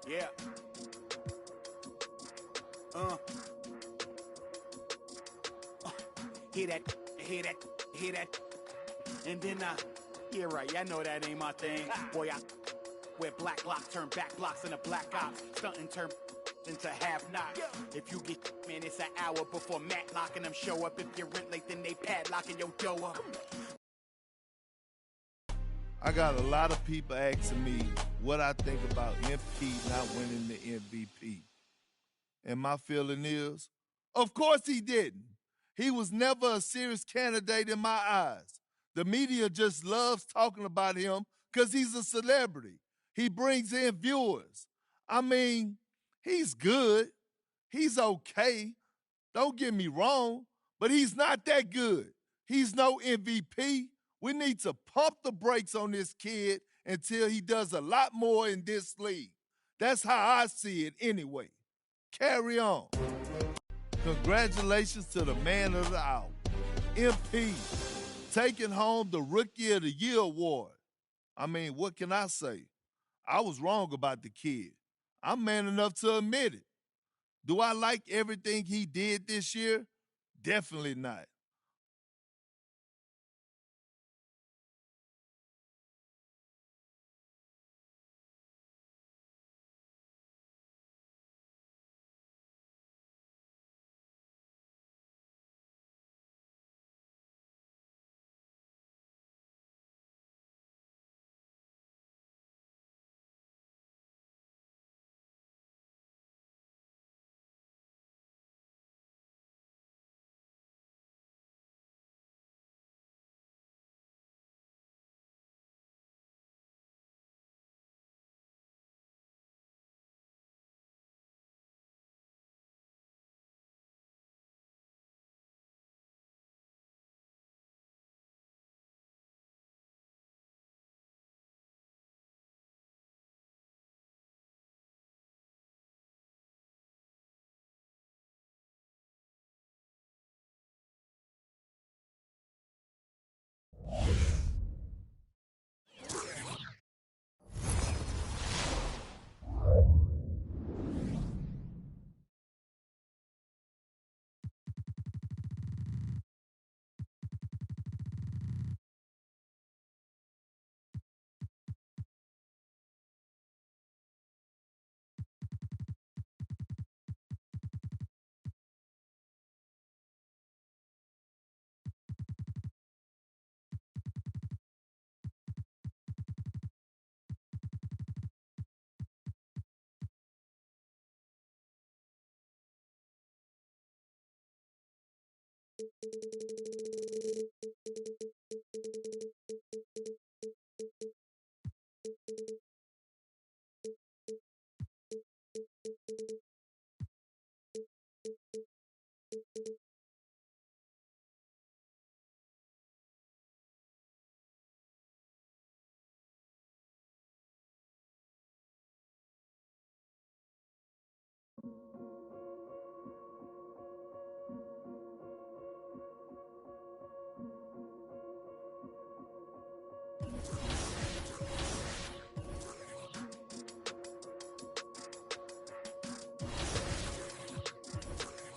Yeah. Hear that. And then yeah, right, I know that ain't my thing. Boy, I where black lock turn back blocks into black ops, stunting turn into half knock. If you get, man, it's an hour before Matlock and them show up. If you're rent late, then they padlocking your door up. I got a lot of people asking me what I think about MP not winning the MVP. And my feeling is, of course he didn't. He was never a serious candidate in my eyes. The media just loves talking about him because he's a celebrity. He brings in viewers. I mean, he's good. He's okay. Don't get me wrong, but he's not that good. He's no MVP. We need to pump the brakes on this kid until he does a lot more in this league. That's how I see it anyway. Carry on. Congratulations to the man of the hour, MP, taking home the Rookie of the Year award. I mean, what can I say? I was wrong about the kid. I'm man enough to admit it. Do I like everything he did this year? Definitely not.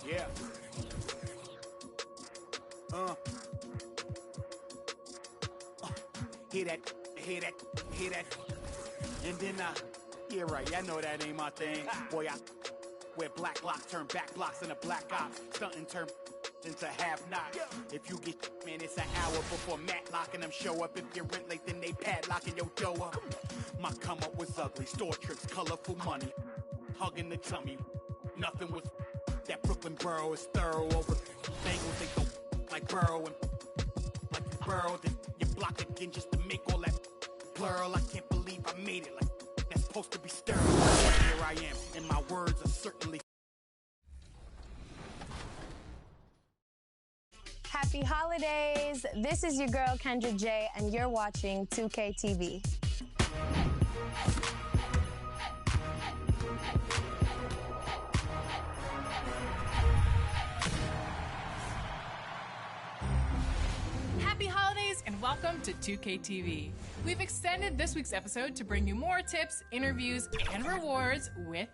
Yeah. Hear that, hear that, hear that. And then, yeah, right, I know that ain't my thing. Boy, I wear black locks, turn back blocks into black ops. Stunting turn into half knocks. If you get, man, it's an hour before Matlock and them show up. If you're rent late, then they padlocking your dough up. My come up was ugly, store trips, colorful money. Hugging the tummy, nothing was. That Brooklyn borough is thorough over Bengals. They go like Burrow and like Burrow. Then you block again just to make all that plural. I can't believe I made it. Like that's supposed to be sterile. Here I am, and my words are certainly. Happy holidays! This is your girl Kendra J, and you're watching 2K TV. Happy holidays and welcome to 2K TV. We've extended this week's episode to bring you more tips, interviews, and rewards with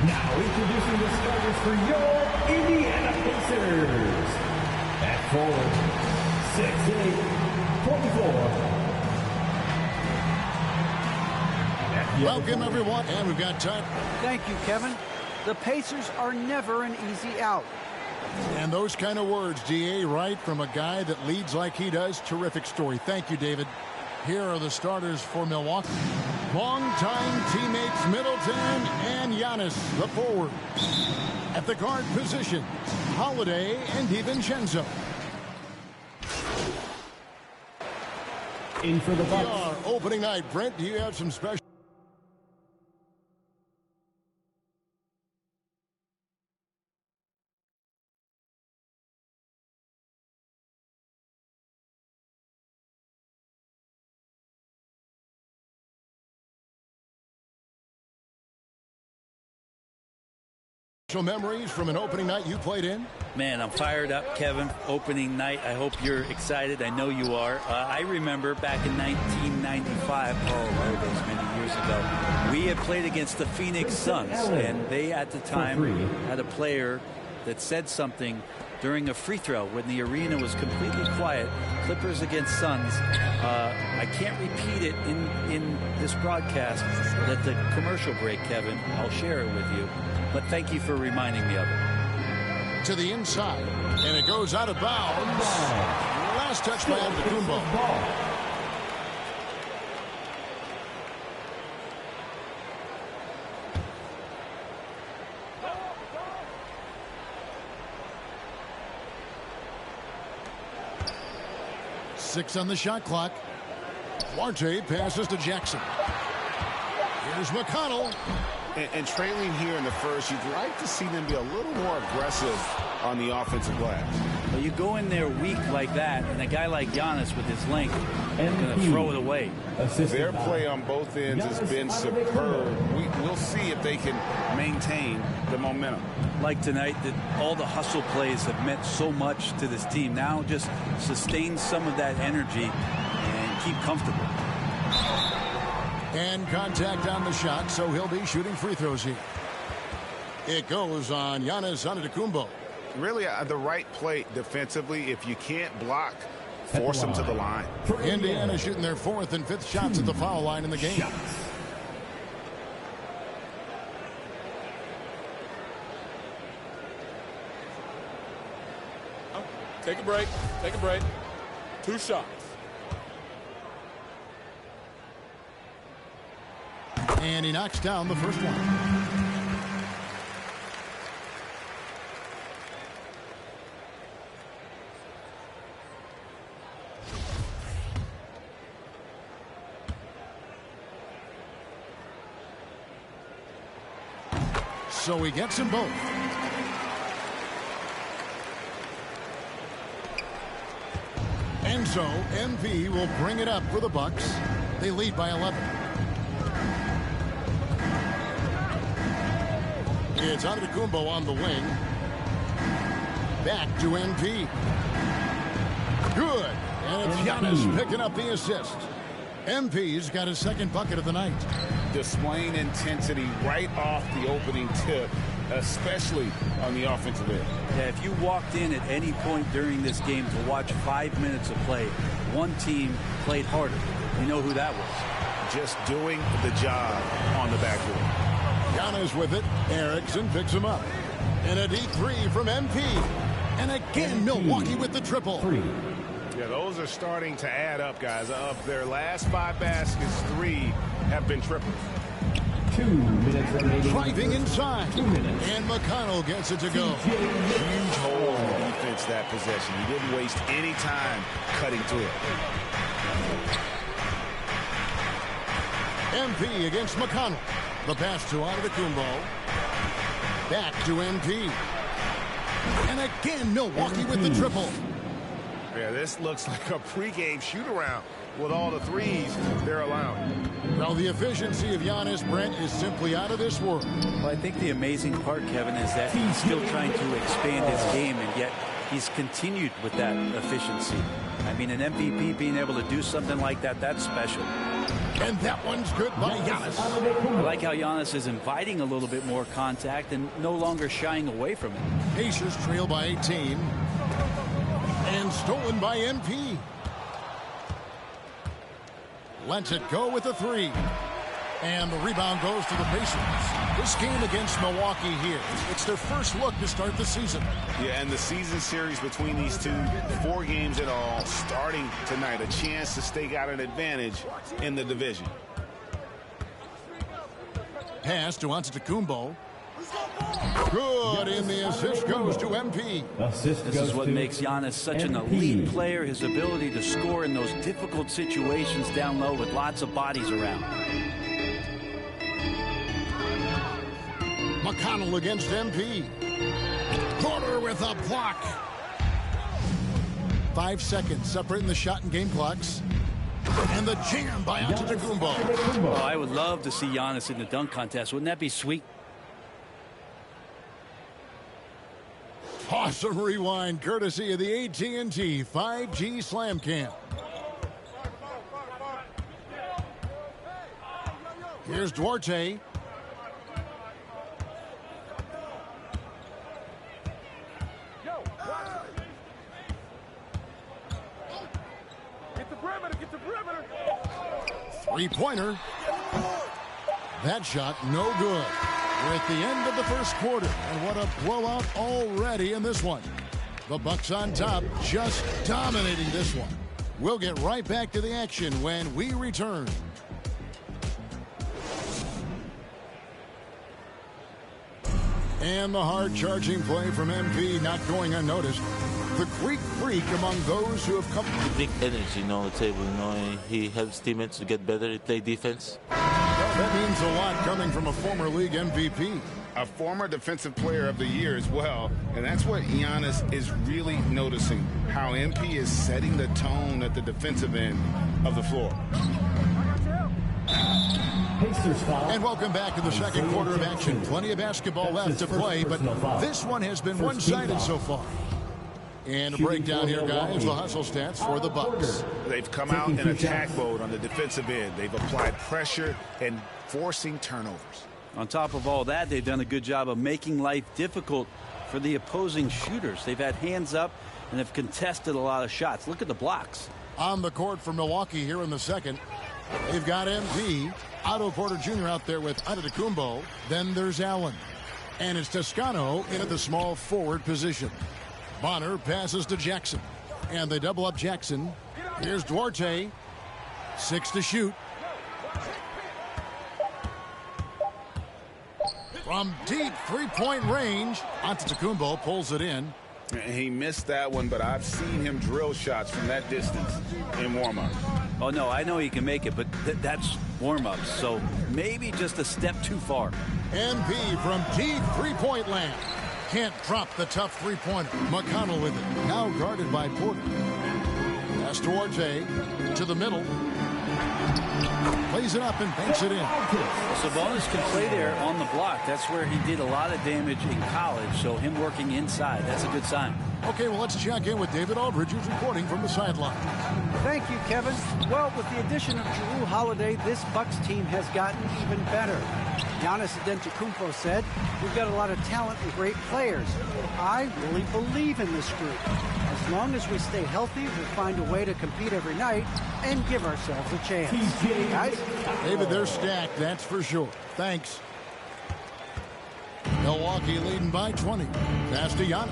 Now introducing the starters for your Indiana Pacers. At forward, 6'8", 24. Welcome, everyone, and we've got time. Thank you, Kevin. The Pacers are never an easy out. And those kind of words, DA, right, from a guy that leads like he does. Terrific story. Thank you, David. Here are the starters for Milwaukee. Longtime teammates Middleton and Giannis, the forwards. At the guard position, Holiday and DiVincenzo. In for the Bucks. Opening night, Brent, do you have some special? Memories from an opening night you played in? Man, I'm fired up, Kevin. Opening night. I hope you're excited. I know you are. I remember back in 1995, that was many years ago, we had played against the Phoenix Suns, and they at the time had a player that said something during a free throw when the arena was completely quiet. Clippers against Suns. I can't repeat it in this broadcast, but at the commercial break, Kevin, I'll share it with you. But thank you for reminding me of it. To the inside, and it goes out of bounds. Last touch by Antetokounmpo. 6 on the shot clock. Duarte passes to Jackson. Here's McConnell. And trailing here in the first, you'd like to see them be a little more aggressive on the offensive glass. Well, you go in there weak like that, and a guy like Giannis with his length is going to throw it away. Their play on both ends has been superb. We'll see if they can maintain the momentum. Like tonight, that all the hustle plays have meant so much to this team. Now just sustain some of that energy and keep comfortable. And contact on the shot, so he'll be shooting free throws here. It goes on Giannis Antetokounmpo. Really, the right play defensively. If you can't block, force them to the line. Indiana shooting their 4th and 5th shots at the foul line in the game. Take a break. Take a break. 2 shots. And he knocks down the first one. So he gets them both. And so MP will bring it up for the Bucks. They lead by 11. It's Antetokounmpo on the wing. Back to MP. Good. And it's Giannis picking up the assist. MP's got his second bucket of the night. Displaying intensity right off the opening tip, especially on the offensive end. Yeah, if you walked in at any point during this game to watch 5 minutes of play, one team played harder. You know who that was. Just doing the job on the backboard. Giannis with it. Erickson picks him up. And a deep three from MP. And again, Milwaukee with the triple. Yeah, those are starting to add up, guys. Of their last 5 baskets, 3 have been triples. 2 minutes remaining. Driving inside. 2 minutes. And McConnell gets it to go. Huge hole in the defense that possession. He didn't waste any time cutting through it. MP against McConnell. The pass to Antetokounmpo. Back to MP. And again, Milwaukee with the triple. Yeah, this looks like a pregame shoot-around with all the threes they're allowing. Well, the efficiency of Giannis, Brent, is simply out of this world. Well, I think the amazing part, Kevin, is that he's still trying to expand his game, and yet he's continued with that efficiency. I mean, an MVP being able to do something like that, that's special. And that one's good by Giannis. I like how Giannis is inviting a little bit more contact and no longer shying away from it. Pacers trail by 18. And stolen by MP. Lets it go with a 3. And the rebound goes to the Pacers. This game against Milwaukee here, it's their first look to start the season. Yeah, and the season series between these two, 4 games in all, starting tonight. A chance to stake out an advantage in the division. Pass to Antetokounmpo. Good, and the assist goes to MP. This is what makes Giannis such an elite player, his ability to score in those difficult situations down low with lots of bodies around. McConnell against MP. Porter with a block. 5 seconds separating the shot and game clocks. And the jam by Antetokounmpo. Oh, I would love to see Giannis in the dunk contest. Wouldn't that be sweet? Awesome rewind courtesy of the AT&T 5G Slam Cam. Here's Duarte. Get the perimeter, get the perimeter. 3-pointer. That shot no good. We're at the end of the first quarter, and what a blowout already in this one. The Bucks on top, just dominating this one. We'll get right back to the action when we return. And the hard-charging play from MP not going unnoticed. The Greek freak among those who have come. He brings energy on the table, and he helps teammates to get better, play defense. That means a lot coming from a former league MVP. A former defensive player of the year as well. And that's what Giannis is really noticing. How MP is setting the tone at the defensive end of the floor. And welcome back to the second quarter of action. Plenty of basketball left to play, but this one has been one-sided so far. And a breakdown here, guys, the hustle stats for the Bucks. They've come out in attack mode on the defensive end. They've applied pressure and forcing turnovers. On top of all that, they've done a good job of making life difficult for the opposing shooters. They've had hands up and have contested a lot of shots. Look at the blocks. On the court for Milwaukee here in the second, they've got MP, Otto Porter Jr. out there with Antetokounmpo. Then there's Allen. And it's Toscano in at the small forward position. Bonner passes to Jackson. And they double up Jackson. Here's Duarte. 6 to shoot. From deep three-point range, Antetokounmpo pulls it in. He missed that one, but I've seen him drill shots from that distance in warm-up. Oh, no, I know he can make it, but that's warm-ups, so maybe just a step too far. MP from deep three-point land. Can't drop the tough three-pointer. McConnell with it. Now guarded by Porter. Pass to Duarte. To the middle. Plays it up and banks it in. Sabonis can play there on the block. That's where he did a lot of damage in college, so him working inside, that's a good sign. Okay, well, let's check in with David Aldridge, who's reporting from the sideline. Thank you, Kevin. Well, with the addition of Jrue Holiday, this Bucks team has gotten even better. Giannis Antetokounmpo said, "We've got a lot of talent and great players. I really believe in this group. As long as we stay healthy, we'll find a way to compete every night and give ourselves a chance." Guys? David, they're stacked, that's for sure. Thanks. Milwaukee leading by 20. Pass to Giannis.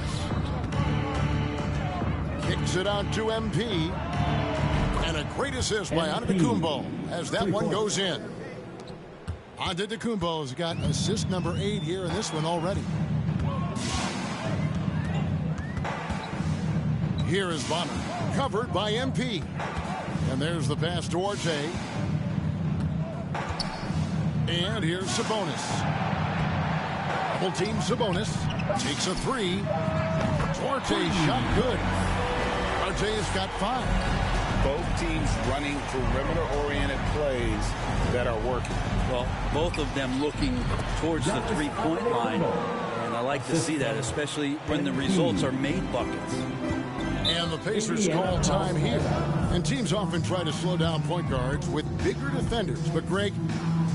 Kicks it out to MP. And a great assist by Antetokounmpo as that one goes in. Antetokounmpo has got assist number 8 here in this one already. Here is Bonner, covered by MP. And there's the pass to Duarte. And here's Sabonis. Double team Sabonis. Takes a 3. Duarte shot good. Duarte's got 5. Both teams running perimeter-oriented plays that are working. Well, both of them looking towards the three-point line. And I like to see that, especially when the results are made buckets. And the Pacers call time here. And teams often try to slow down point guards with bigger defenders. But, Greg,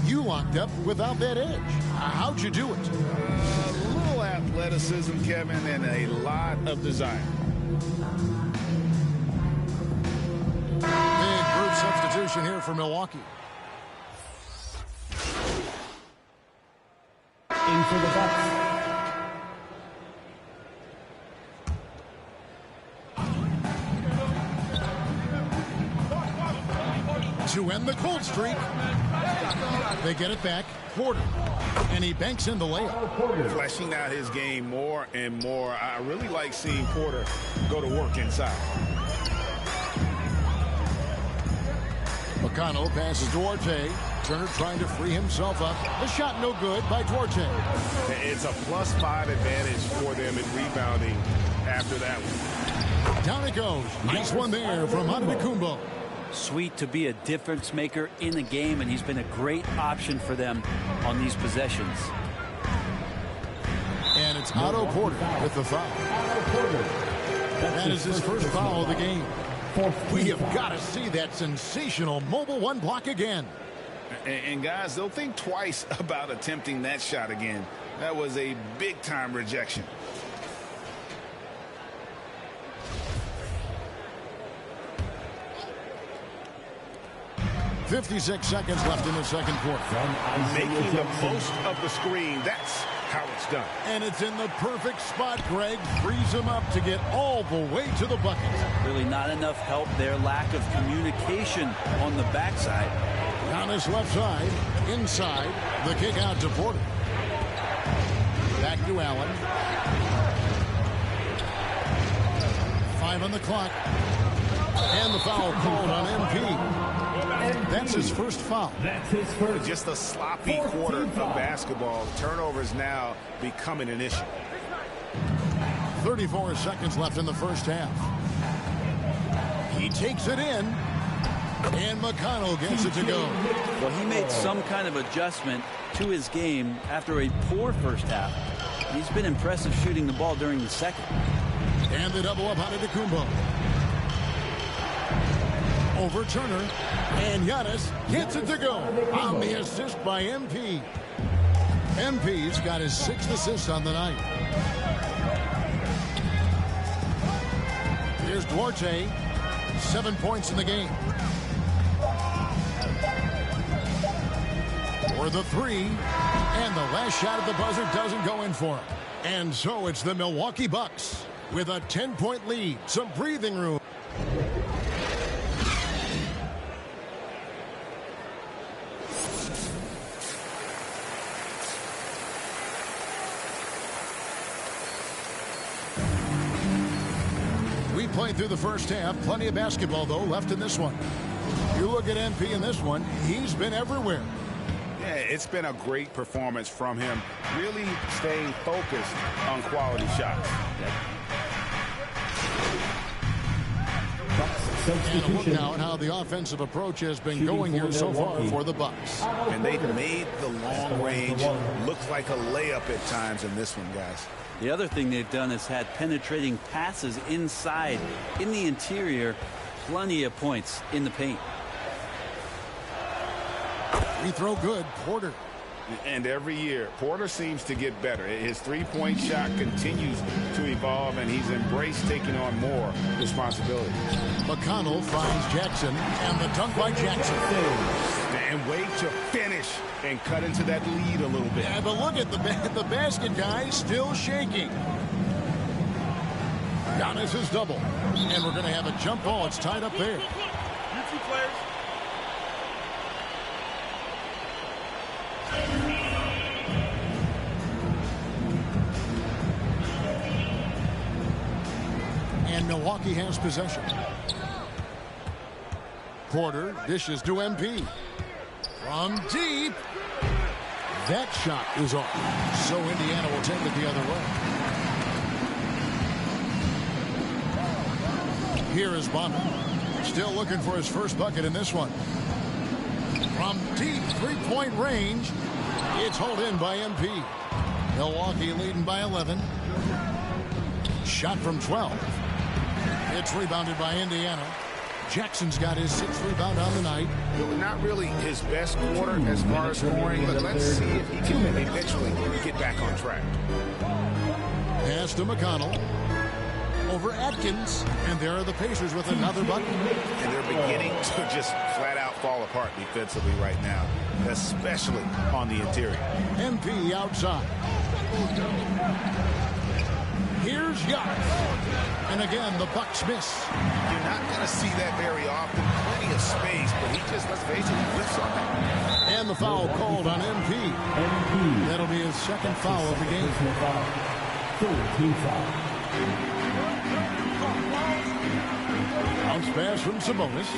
you locked up without that edge. How'd you do it? A little athleticism, Kevin, and a lot of desire. Big group substitution here for Milwaukee. In for the Bucks. To end the cold streak. They get it back. Porter. And he banks in the layup. Fleshing out his game more and more. I really like seeing Porter go to work inside. McConnell passes Duarte. Turner trying to free himself up. The shot no good by Duarte. It's a +5 advantage for them in rebounding after that one. Down it goes. Nice one there from Antetokounmpo. Sweet to be a difference maker in the game, and he's been a great option for them on these possessions. And it's Otto Porter with the foul. That is his first foul of the game. We have got to see that sensational mobile one block again. And guys, they'll think twice about attempting that shot again. That was a big-time rejection. .56 seconds left in the second quarter. Making the most of the screen. That's how it's done. And it's in the perfect spot, Greg. Frees him up to get all the way to the bucket. Really not enough help there. Lack of communication on the backside. Giannis left side. Inside. The kick out to Porter. Back to Allen. 5 on the clock. And the foul called on MP. That's his first foul. That's his first. Just a sloppy quarter of basketball. Turnovers now becoming an issue. 34 seconds left in the first half. He takes it in. And McConnell gets it to go. Well, he made some kind of adjustment to his game after a poor first half. He's been impressive shooting the ball during the second. And the double up Antetokounmpo. Over Turner, and Giannis gets it to go on the assist by MP. MP's got his 6th assist on the night. Here's Duarte, 7 points in the game. For the 3, and the last shot at the buzzer doesn't go in for him. And so it's the Milwaukee Bucks with a 10-point lead, some breathing room. through the first half. Plenty of basketball, though, left in this one. You look at MP in this one, he's been everywhere. Yeah, it's been a great performance from him, really staying focused on quality shots. And a look now at how the offensive approach has been going here so far for the Bucks. And they've made the long range look like a layup at times in this one, guys. The other thing they've done is had penetrating passes inside, in the interior, plenty of points in the paint. Free throw good, Porter. And every year, Porter seems to get better. His three-point shot continues to evolve, and he's embraced taking on more responsibility. McConnell finds Jackson, and the dunk by Jackson. And wait to finish and cut into that lead a little bit. Yeah, but look at the basket, guys, still shaking. Giannis is double, and we're going to have a jump ball. It's tied up there. You two players. And Milwaukee has possession. Porter dishes to MP. From deep. That shot is off. So Indiana will take it the other way. Here is Bonner. Still looking for his first bucket in this one. From deep three-point range. It's hauled in by MP. Milwaukee leading by 11. Shot from 12. It's rebounded by Indiana. Jackson's got his 6th rebound on the night. Not really his best quarter as far as scoring, but let's see if he can eventually get back on track. Pass to McConnell. Over Atkins. And there are the Pacers with another bucket. And they're beginning to just flat out fall apart defensively right now, especially on the interior. MP outside. Here's Giannis. And again, the Bucks miss. You're not going to see that very often. Plenty of space, but he just, let's face it, he whiffs on it. And the foul called on MP. That'll be his second foul of the game. 13 foul. Bounce pass from Sabonis.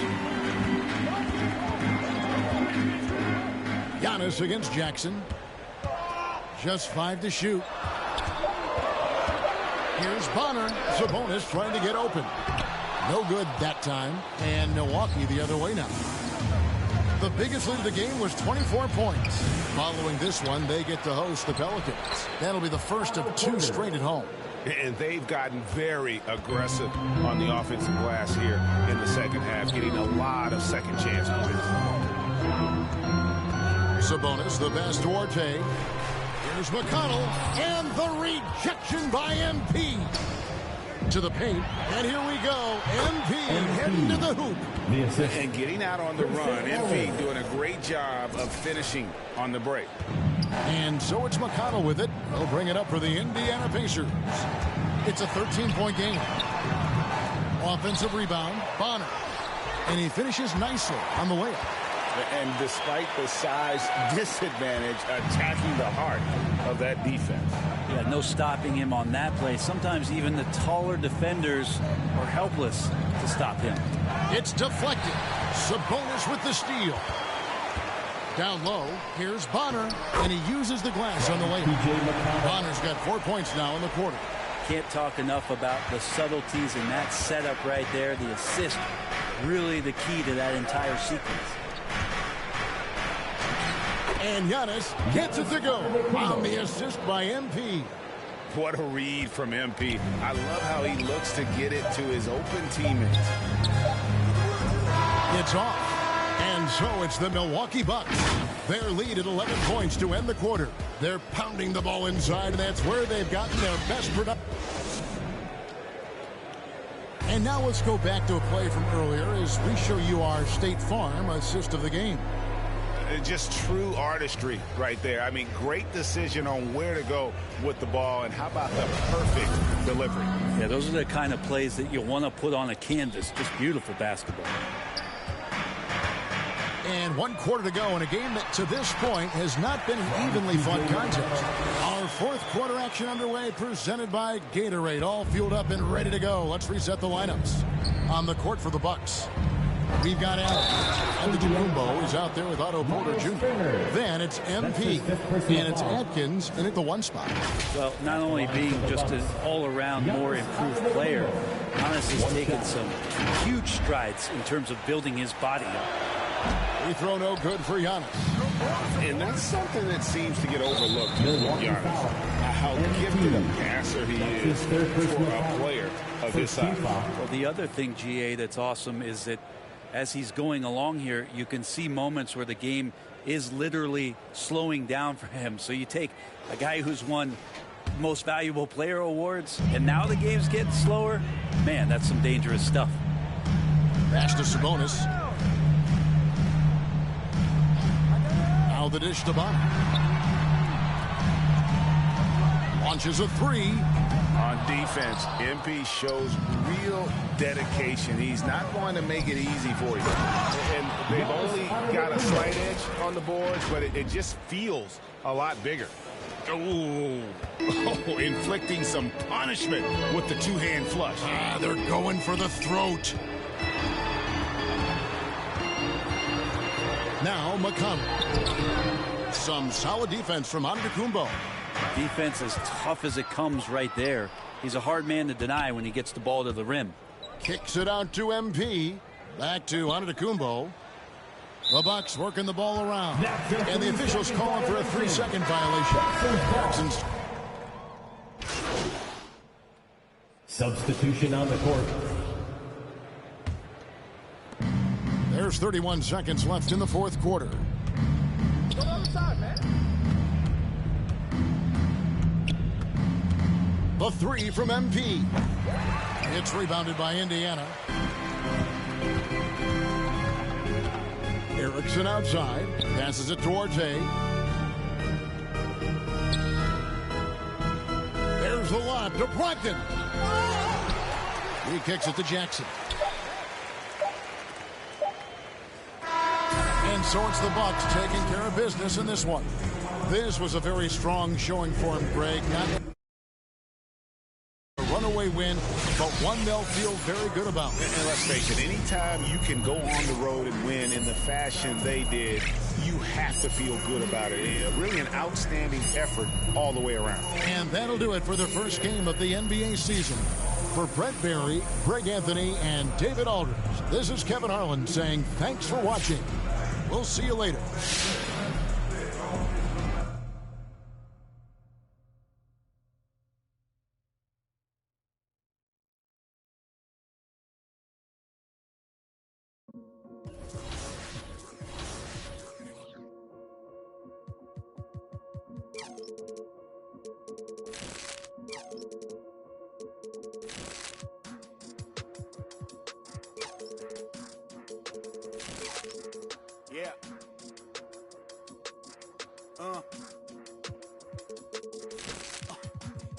Giannis against Jackson. Just 5 to shoot. Here's Bonner. Sabonis trying to get open. No good that time. And Milwaukee the other way now. The biggest lead of the game was 24 points. Following this one, they get to host the Pelicans. That'll be the first of 2 straight at home. And they've gotten very aggressive on the offensive glass here in the second half, getting a lot of second chance points. Sabonis, the best Duarte. Here's McConnell, and the rejection by MP. To the paint, and here we go. MP heading to the hoop. And getting out on the run. MP doing a great job of finishing on the break. And so it's McConnell with it. They'll bring it up for the Indiana Pacers. It's a 13-point game. Offensive rebound, Bonner. And he finishes nicely on the layup. And despite the size disadvantage, attacking the heart of that defense. Yeah, no stopping him on that play. Sometimes even the taller defenders are helpless to stop him. It's deflected. Sabonis with the steal. Down low, here's Bonner, and he uses the glass on the layup. Bonner's got 4 points now in the quarter. Can't talk enough about the subtleties in that setup right there. The assist, really the key to that entire sequence. And Giannis gets it to go on the assist by MP. What a read from MP. I love how he looks to get it to his open teammates. It's off. And so it's the Milwaukee Bucks. Their lead at 11 points to end the quarter. They're pounding the ball inside, and that's where they've gotten their best production. And now let's go back to a play from earlier as we show you our State Farm assist of the game. Just true artistry right there. I mean, great decision on where to go with the ball, and how about the perfect delivery? Yeah, those are the kind of plays that you want to put on a canvas. Just beautiful basketball. And 1 quarter to go in a game that to this point has not been an evenly fought contest. Our 4th quarter action underway, presented by Gatorade. All fueled up and ready to go. Let's reset the lineups. On the court for the Bucks, we've got Allen. Antetokounmpo is out there with Otto Porter Jr. Then it's MP. And it's Atkins in at the 1 spot. Well, not only being just an all-around more improved player, Giannis has taken some huge strides in terms of building his body up. Free throw no good for Giannis. And that's something that seems to get overlooked with Giannis. How gifted a passer he is for a player of his size. Well, the other thing, GA, that's awesome is that as he's going along here, you can see moments where the game is literally slowing down for him. So you take a guy who's won most valuable player awards, and now the game's getting slower. Man, that's some dangerous stuff. Pass to Sabonis. Now the dish to Bond. Launches a 3. On defense, MP shows real dedication. He's not going to make it easy for you. And they've only got a slight edge on the boards, but it just feels a lot bigger. Oh, inflicting some punishment with the 2-hand flush. They're going for the throat. Now McConnell. Some solid defense from Antetokounmpo. Defense as tough as it comes right there. He's a hard man to deny when he gets the ball to the rim. Kicks it out to MP. Back to Antetokounmpo. The Bucks working the ball around. And the officials calling for a 3-second violation. Substitution on the court. There's 31 seconds left in the 4th quarter. Go on the side, man. The 3 from MP. It's rebounded by Indiana. Erickson outside. Passes it towards Hay. There's the lob to Brogdon. He kicks it to Jackson. And so it's the Bucks taking care of business in this one. This was a very strong showing for him, Greg. Not a runaway win, but one they'll feel very good about. And let's face it, anytime you can go on the road and win in the fashion they did, you have to feel good about it. Really an outstanding effort all the way around. And that'll do it for the first game of the NBA season. For Brett Barry, Greg Anthony, and David Aldridge, this is Kevin Harlan saying thanks for watching. We'll see you later. Yeah.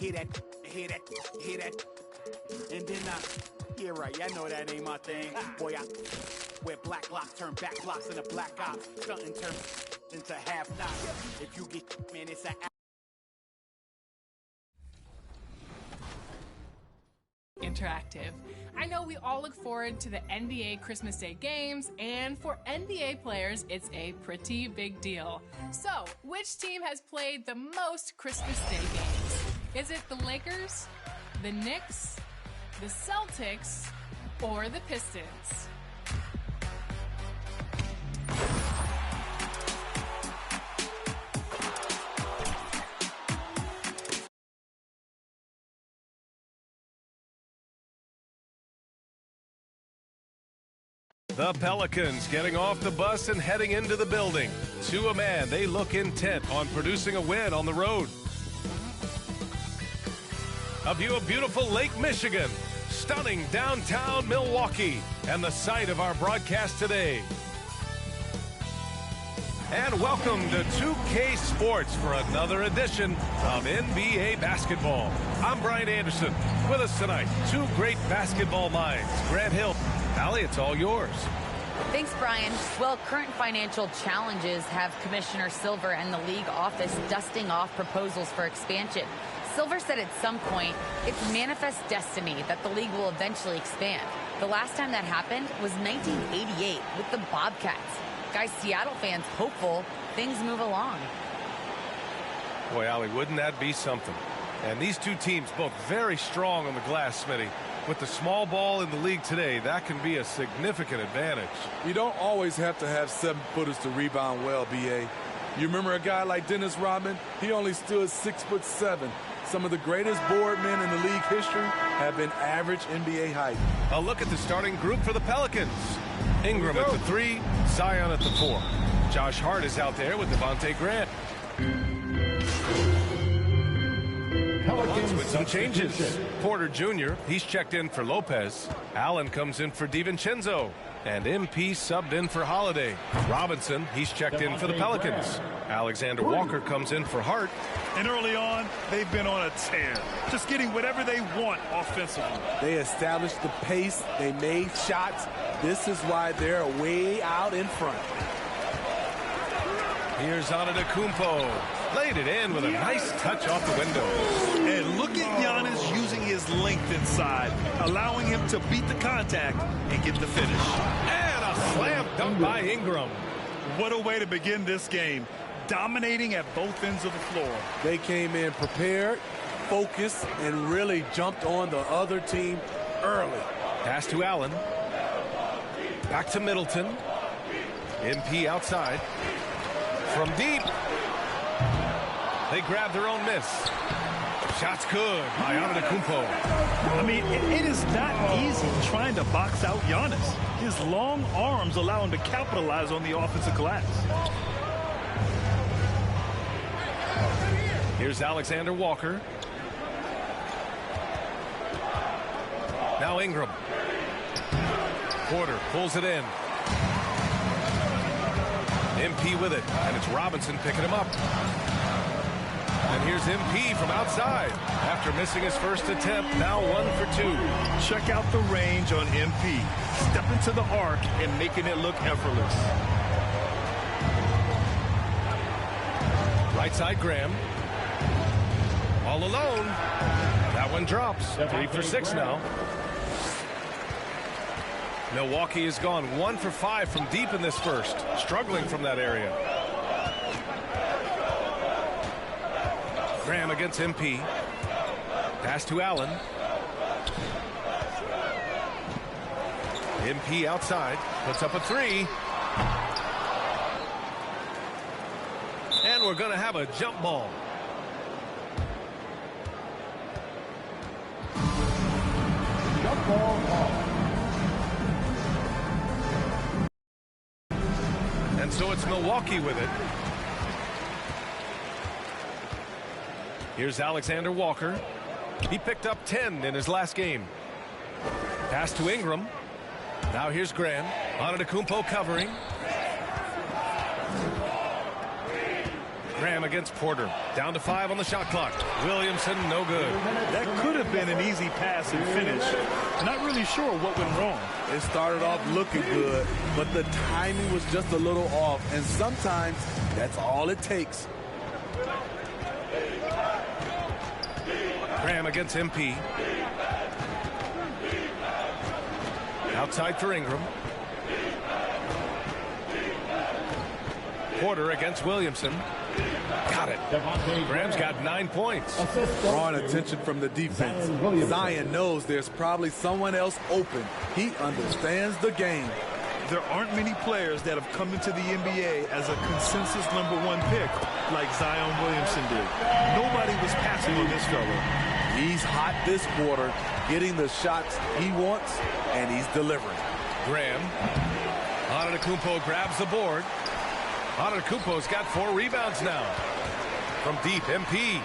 Hear that. And then yeah, right. Yeah, I know that ain't my thing. Boy, I wear black locks, turn back blocks into black ops, stunting turn into half knots. If you get, man, it's a interactive. I know we all look forward to the NBA Christmas Day games, and for NBA players, it's a pretty big deal. So, which team has played the most Christmas Day games? Is it the Lakers, the Knicks, the Celtics, or the Pistons? The Pelicans getting off the bus and heading into the building. To a man, they look intent on producing a win on the road. A view of beautiful Lake Michigan, stunning downtown Milwaukee, and the site of our broadcast today. And welcome to 2K Sports for another edition of NBA basketball. I'm Brian Anderson. With us tonight, two great basketball minds, Grant Hill. Allie, it's all yours. Thanks, Brian. Well, current financial challenges have Commissioner Silver and the league office dusting off proposals for expansion. Silver said at some point, it's manifest destiny that the league will eventually expand. The last time that happened was 1988 with the Bobcats. Guys, Seattle fans hopeful things move along. Boy, Allie, wouldn't that be something? And these two teams both very strong on the glass, Smitty. With the small ball in the league today, that can be a significant advantage. You don't always have to have 7-footers to rebound well, B.A. You remember a guy like Dennis Rodman? He only stood 6'7". Some of the greatest board men in the league history have been average NBA height. A look at the starting group for the Pelicans. Ingram at the 3, Zion at the 4. Josh Hart is out there with Devontae Grant. With some changes. Porter Jr., he's checked in for Lopez. Allen comes in for DiVincenzo. And MP subbed in for Holiday. Robinson, he's checked in for the Pelicans. Alexander Walker comes in for Hart. And early on, they've been on a tear. Just getting whatever they want offensively. They established the pace. They made shots. This is why they're way out in front. Here's Antetokounmpo. Laid it in with a nice touch off the window. And look at Giannis using his length inside, allowing him to beat the contact and get the finish. And a slam dunk by Ingram. What a way to begin this game. Dominating at both ends of the floor. They came in prepared, focused, and really jumped on the other team early. Pass to Allen. Back to Middleton. MP outside. From deep. They grab their own miss. Shot's good by Antetokounmpo. I mean, it is not easy trying to box out Giannis. His long arms allow him to capitalize on the offensive glass. Here's Alexander Walker. Now Ingram. Porter pulls it in. MP with it, and it's Robinson picking him up. And here's MP from outside. After missing his first attempt, now 1 for 2. Check out the range on MP. Step into the arc and making it look effortless. Right side, Graham. All alone. That one drops. 3 for 6 now. Milwaukee has gone 1 for 5 from deep in this first. Struggling from that area. Graham against MP. Pass to Allen. MP outside. Puts up a 3. And we're going to have a jump ball. Jump ball. And so it's Milwaukee with it. Here's Alexander Walker. He picked up 10 in his last game. Pass to Ingram. Now here's Graham. Antetokounmpo covering. Graham against Porter. Down to 5 on the shot clock. Williamson, no good. That could have been an easy pass and finish. Not really sure what went wrong. It started off looking good, but the timing was just a little off, and sometimes that's all it takes. Graham against MP. Outside for Ingram. Porter against Williamson. Got it. Graham's got 9 points. Drawing attention from the defense. Zion knows there's probably someone else open. He understands the game. There aren't many players that have come into the NBA as a consensus #1 pick like Zion Williamson did. Nobody was passing on this fella. He's hot this quarter, getting the shots he wants, and he's delivering. Graham. Antetokounmpo grabs the board. Antetokounmpo's got 4 rebounds now. From deep, MP.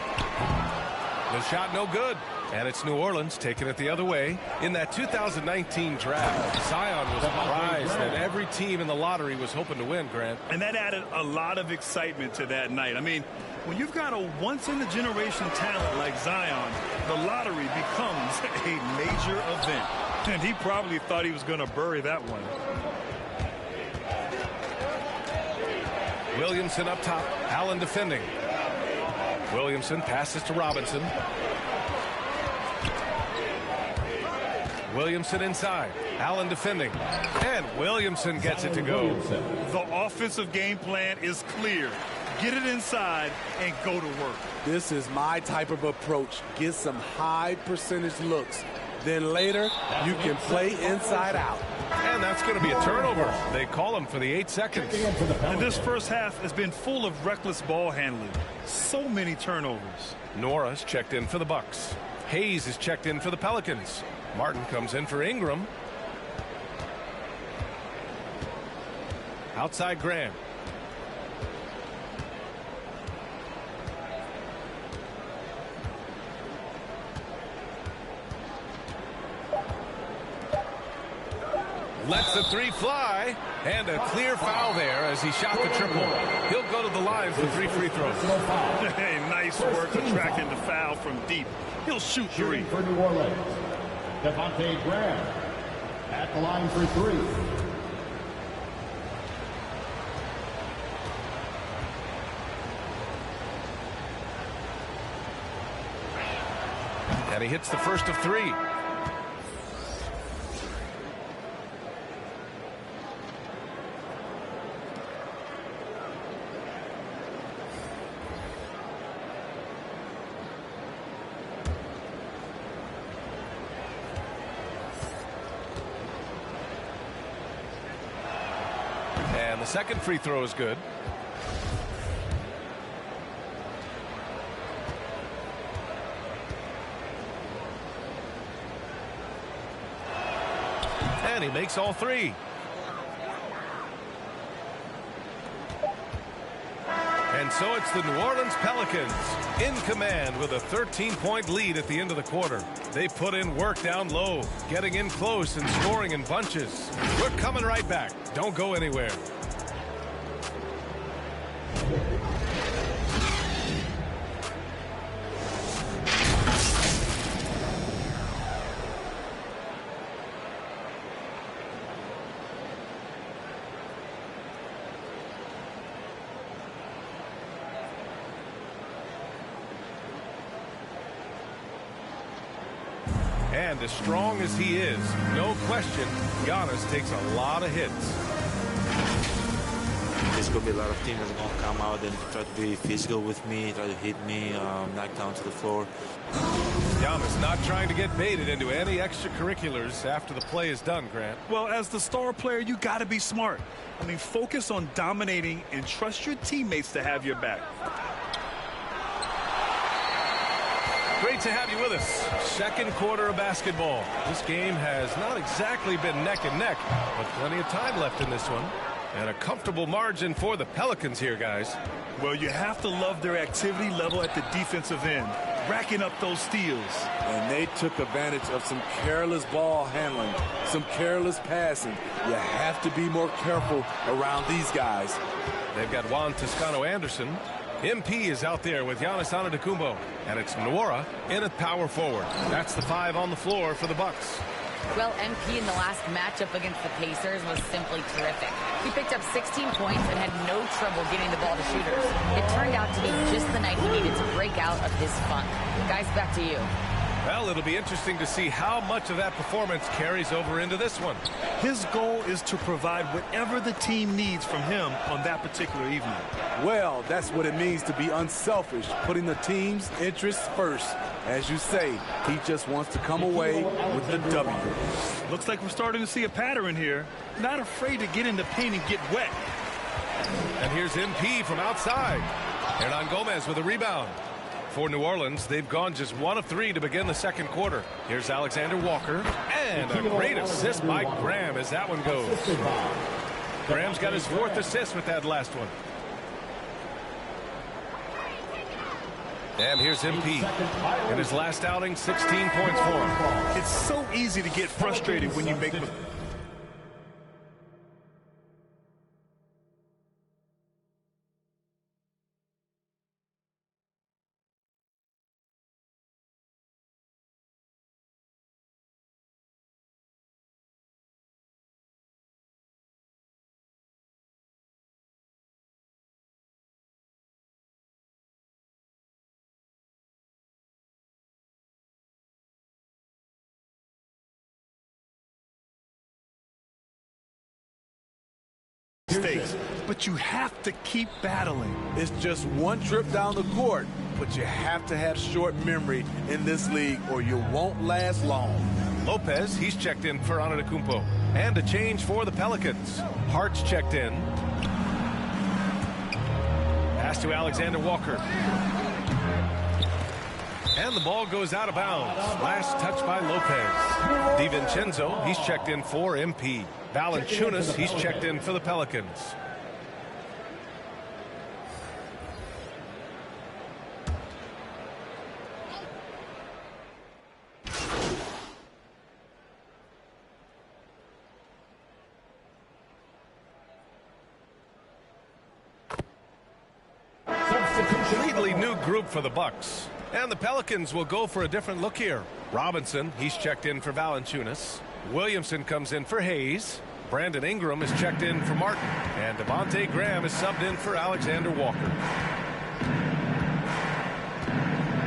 The shot no good. And it's New Orleans taking it the other way. In that 2019 draft, Zion was a prize that every team in the lottery was hoping to win, Grant. And that added a lot of excitement to that night. I mean, when you've got a once-in-a-generation talent like Zion, the lottery becomes a major event. And he probably thought he was going to bury that one. Williamson up top. Allen defending. Williamson passes to Robinson. Williamson inside. Allen defending. And Williamson gets it to go. The offensive game plan is clear. Get it inside and go to work. This is my type of approach. Get some high percentage looks. Then later, you can play inside out. And that's going to be a turnover. They call him for the 8 seconds. And this first half has been full of reckless ball handling. So many turnovers. Nora's checked in for the Bucks. Hayes is checked in for the Pelicans. Martin comes in for Ingram. Outside Graham. Lets the 3 fly, and a clear foul there as he shot the triple. He'll go to the line for 3 free throws. Hey, nice work attracting the foul from deep. He'll shoot 3. For New Orleans, Devontae Graham at the line for 3. And he hits the first of 3. And the second free throw is good. And he makes all 3. And so it's the New Orleans Pelicans in command with a 13-point lead at the end of the quarter. They put in work down low, getting in close and scoring in bunches. We're coming right back. Don't go anywhere. And as strong as he is, no question, Giannis takes a lot of hits. There's going to be a lot of teams that's going to come out and try to be physical with me, try to hit me, knock down to the floor. Giannis not trying to get baited into any extracurriculars after the play is done, Grant. Well, as the star player, you got to be smart. I mean, focus on dominating and trust your teammates to have your back. Great to have you with us. Second quarter of basketball. This game has not exactly been neck and neck, but plenty of time left in this one. And a comfortable margin for the Pelicans here, guys. Well, you have to love their activity level at the defensive end, racking up those steals. And they took advantage of some careless ball handling, some careless passing. You have to be more careful around these guys. They've got Juan Toscano-Anderson. MP is out there with Giannis Antetokounmpo, and it's Nwora in at power forward. That's the 5 on the floor for the Bucks. Well, MP in the last matchup against the Pacers was simply terrific. He picked up 16 points and had no trouble getting the ball to shooters. It turned out to be just the night he needed to break out of his funk. Guys, back to you. Well, it'll be interesting to see how much of that performance carries over into this one. His goal is to provide whatever the team needs from him on that particular evening. Well, that's what it means to be unselfish, putting the team's interests first. As you say, he just wants to come away with the W. Looks like we're starting to see a pattern here. Not afraid to get in the paint and get wet. And here's MP from outside. Hernan Gomez with a rebound. For New Orleans, they've gone just 1 of 3 to begin the second quarter. Here's Alexander Walker. And a great assist by Graham as that one goes. Graham's got his 4th assist with that last one. And here's MP. In his last outing, 16 points for him. It's so easy to get frustrated when you make mistakes, but you have to keep battling. It's just one trip down the court, but you have to have short memory in this league or you won't last long. Lopez, he's checked in for Antetokounmpo. And a change for the Pelicans. Hart's checked in. Pass to Alexander Walker. And the ball goes out of bounds. Last touch by Lopez. DiVincenzo, he's checked in for MP. Valanciunas, he's checked in for the Pelicans. Completely new group for the Bucks. And the Pelicans will go for a different look here. Robinson, he's checked in for Valanciunas. Williamson comes in for Hayes. Brandon Ingram is checked in for Martin. And Devontae Graham is subbed in for Alexander Walker.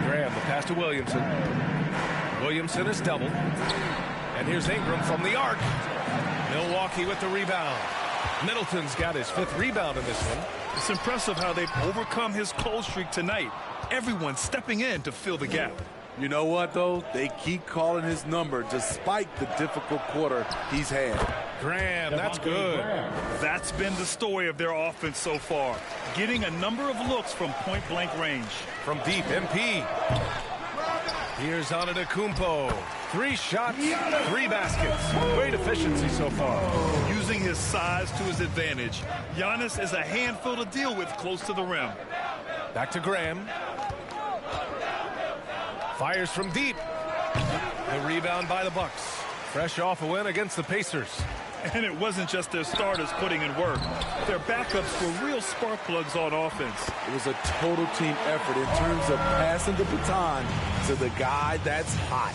Graham, the pass to Williamson. Williamson is doubled. And here's Ingram from the arc. Milwaukee with the rebound. Middleton's got his 5th rebound in this one. It's impressive how they've overcome his cold streak tonight. Everyone stepping in to fill the gap. You know what, though? They keep calling his number despite the difficult quarter he's had. Graham, that's good. That's been the story of their offense so far. Getting a number of looks from point-blank range. From deep, MP. Here's Antetokounmpo. 3 shots, 3 baskets. Great efficiency so far. Using his size to his advantage. Giannis is a handful to deal with close to the rim. Back to Graham. Fires from deep. The rebound by the Bucks. Fresh off a win against the Pacers. And it wasn't just their starters putting in work. Their backups were real spark plugs on offense. It was a total team effort in terms of passing the baton to the guy that's hot.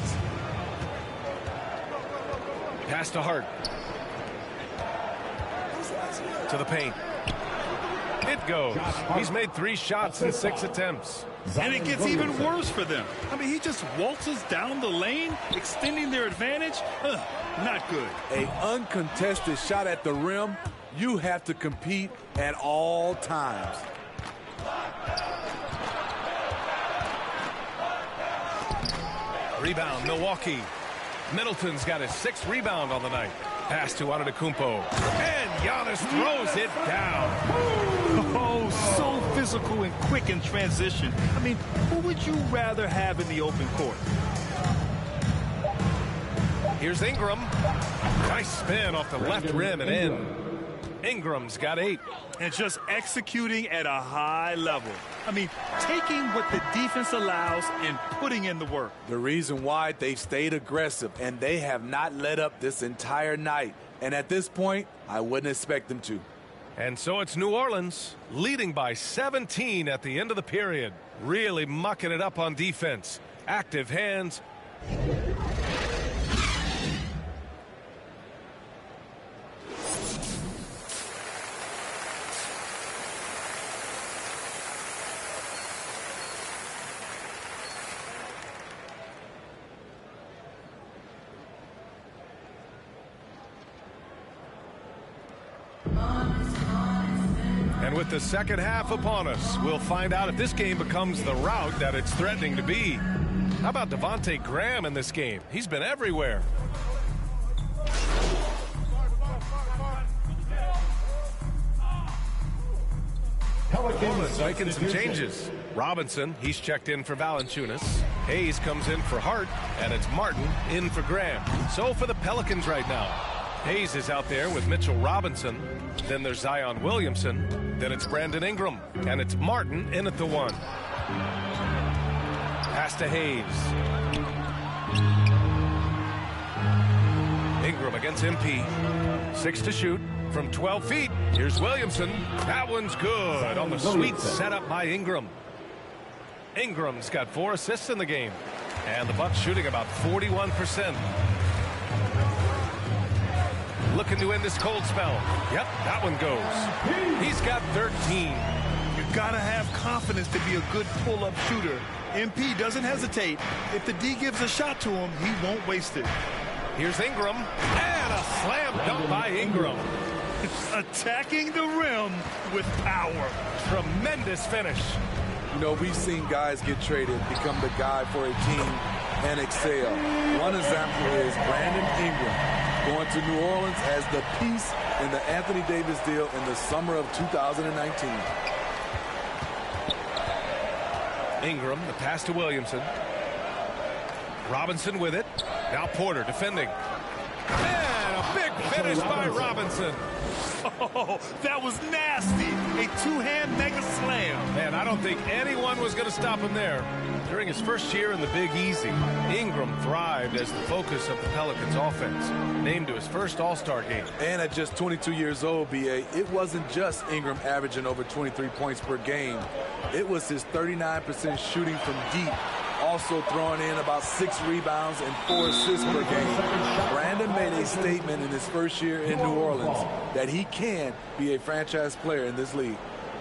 Pass to Hart. To the paint. It goes. He's made 3 shots in 6 attempts. And it gets even worse for them. I mean, he just waltzes down the lane, extending their advantage. Not good. An uncontested shot at the rim, you have to compete at all times. Rebound, Milwaukee. Middleton's got his 6th rebound on the night. Pass to Antetokounmpo. And Giannis throws it down. Oh, so physical and quick in transition. I mean, who would you rather have in the open court? Here's Ingram. Nice spin off the left rim and in. Ingram's got 8. And just executing at a high level. I mean, taking what the defense allows and putting in the work. The reason why they stayed aggressive, and they have not let up this entire night. And at this point, I wouldn't expect them to. And so it's New Orleans leading by 17 at the end of the period. Really mucking it up on defense. Active hands. And with the second half upon us, we'll find out if this game becomes the rout that it's threatening to be. How about Devontae Graham in this game? He's been everywhere. Pelicans making some changes. Robinson, he's checked in for Valanciunas. Hayes comes in for Hart, and it's Martin in for Graham. So for the Pelicans right now, Hayes is out there with Mitchell Robinson. Then there's Zion Williamson. Then it's Brandon Ingram. And it's Martin in at the 1. Pass to Hayes. Ingram against MP. 6 to shoot from 12 feet. Here's Williamson. That one's good on the sweet setup by Ingram. Ingram's got 4 assists in the game. And the Bucks shooting about 41%. Looking to end this cold spell. Yep, that one goes. He's got 13. You gotta have confidence to be a good pull-up shooter. MP doesn't hesitate. If the D gives a shot to him, he won't waste it. Here's Ingram. And a slam dunk by Ingram. Attacking the rim with power. Tremendous finish. You know, we've seen guys get traded, become the guy for a team, and excel. One example is Brandon Ingram going to New Orleans as the piece in the Anthony Davis deal in the summer of 2019. Ingram, the pass to Williamson. Robinson with it. Now Porter defending. And a big finish by Robinson. Oh, that was nasty. A two-hand mega slam. Man, I don't think anyone was going to stop him there. During his first year in the Big Easy, Ingram thrived as the focus of the Pelicans offense, named to his first All-Star game. And at just 22 years old, B.A., it wasn't just Ingram averaging over 23 points per game. It was his 39% shooting from deep, also throwing in about 6 rebounds and 4 assists per game. Brandon made a statement in his first year in New Orleans that he can be a franchise player in this league.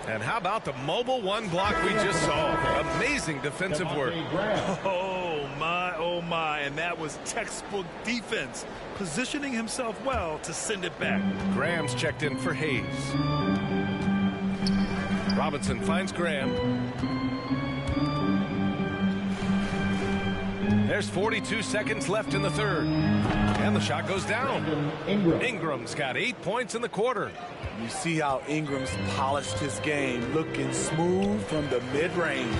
And how about the mobile one block we just saw? Amazing defensive work. Oh, my. And that was textbook defense, positioning himself well to send it back. Graham's checked in for Hayes. Robinson finds Graham. There's 42 seconds left in the third. And the shot goes down. Ingram's got 8 points in the quarter. You see how Ingram's polished his game, looking smooth from the mid-range.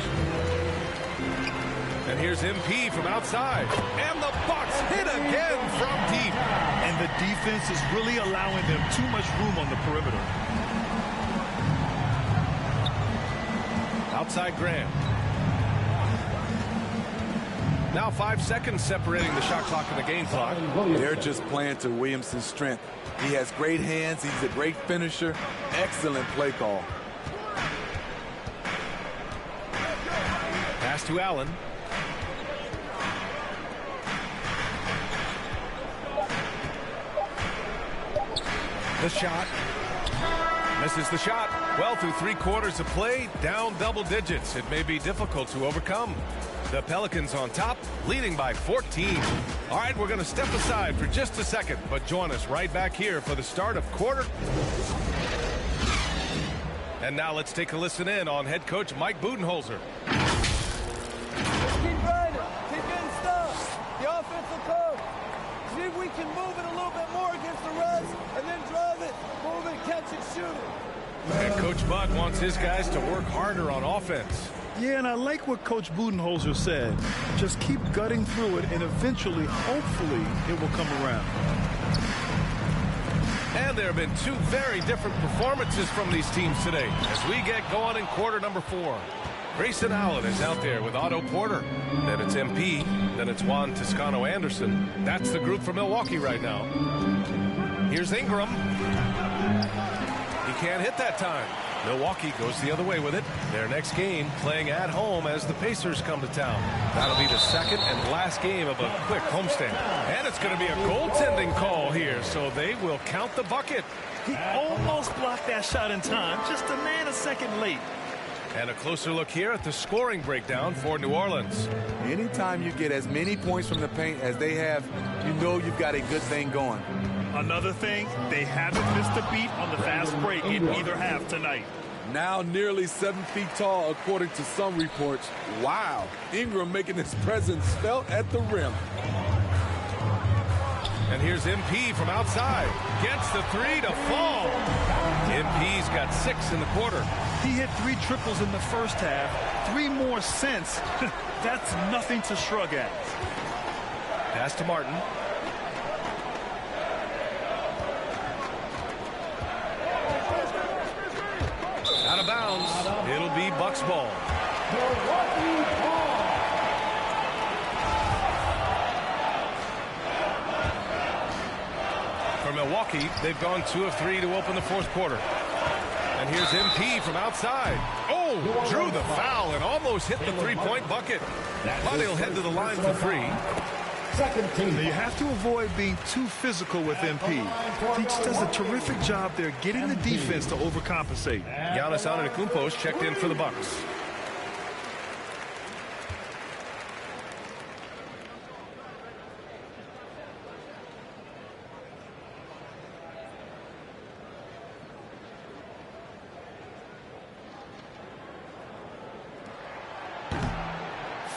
And here's MP from outside. And the Bucks hit again from deep. And the defense is really allowing them too much room on the perimeter. Outside Graham. Now 5 seconds separating the shot clock and the game clock. They're just playing to Williamson's strength. He has great hands. He's a great finisher. Excellent play call. Pass to Allen. The shot. Misses the shot. Well, through 3 quarters of play, down double digits. It may be difficult to overcome. The Pelicans on top, leading by 14. All right, we're going to step aside for just a second, but join us right back here for the start of quarter. And now let's take a listen in on head coach Mike Budenholzer. Let's keep grinding. Keep getting stuff. The offensive code. See if we can move it a little bit more against the Reds and then drive it, move it, catch it, shoot it. And Coach Bud wants his guys to work harder on offense. Yeah, and I like what Coach Budenholzer said. Just keep gutting through it, and eventually, hopefully, it will come around. And there have been 2 very different performances from these teams today as we get going in quarter number 4. Grayson Allen is out there with Otto Porter. Then it's MP. Then it's Juan Toscano-Anderson. That's the group for Milwaukee right now. Here's Ingram. He can't hit that time. Milwaukee goes the other way with it. Their next game playing at home as the Pacers come to town. That'll be the second and last game of a quick homestand. And it's going to be a goaltending call here, so they will count the bucket. He almost blocked that shot in time, just a nanosecond late. And a closer look here at the scoring breakdown for New Orleans. Anytime you get as many points from the paint as they have, you know you've got a good thing going. Another thing, they haven't missed a beat on the fast break in either half tonight. Now nearly 7 feet tall, according to some reports. Wow. Ingram making his presence felt at the rim. And here's MP from outside. Gets the 3 to fall. MP's got 6 in the quarter. He hit 3 triples in the first half. 3 more since. That's nothing to shrug at. Pass to Martin. Out of bounds. It'll be Bucks ball. For Milwaukee, they've gone 2 of 3 to open the 4th quarter. And here's MP from outside. Oh, drew the foul and almost hit the 3-point bucket. But he'll head to the line for 3. Second team. You have to avoid being too physical with MP. He does a terrific job there getting the defense to overcompensate. Giannis Antetokounmpo's checked in for the Bucks.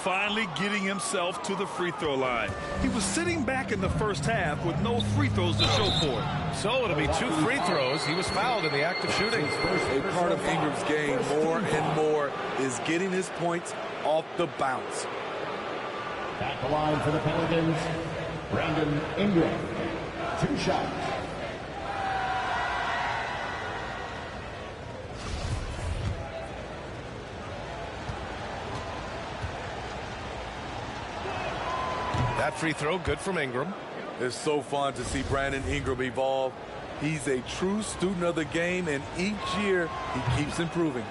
finally getting himself to the free throw line. He was sitting back in the first half with no free throws to show for it. So it'll be 2 free throws. He was fouled in the act of shooting. A part of Ingram's game more and more is getting his points off the bounce. At the line for the Pelicans, Brandon Ingram. 2 shots. That free throw, good from Ingram. It's so fun to see Brandon Ingram evolve. He's a true student of the game, and each year he keeps improving.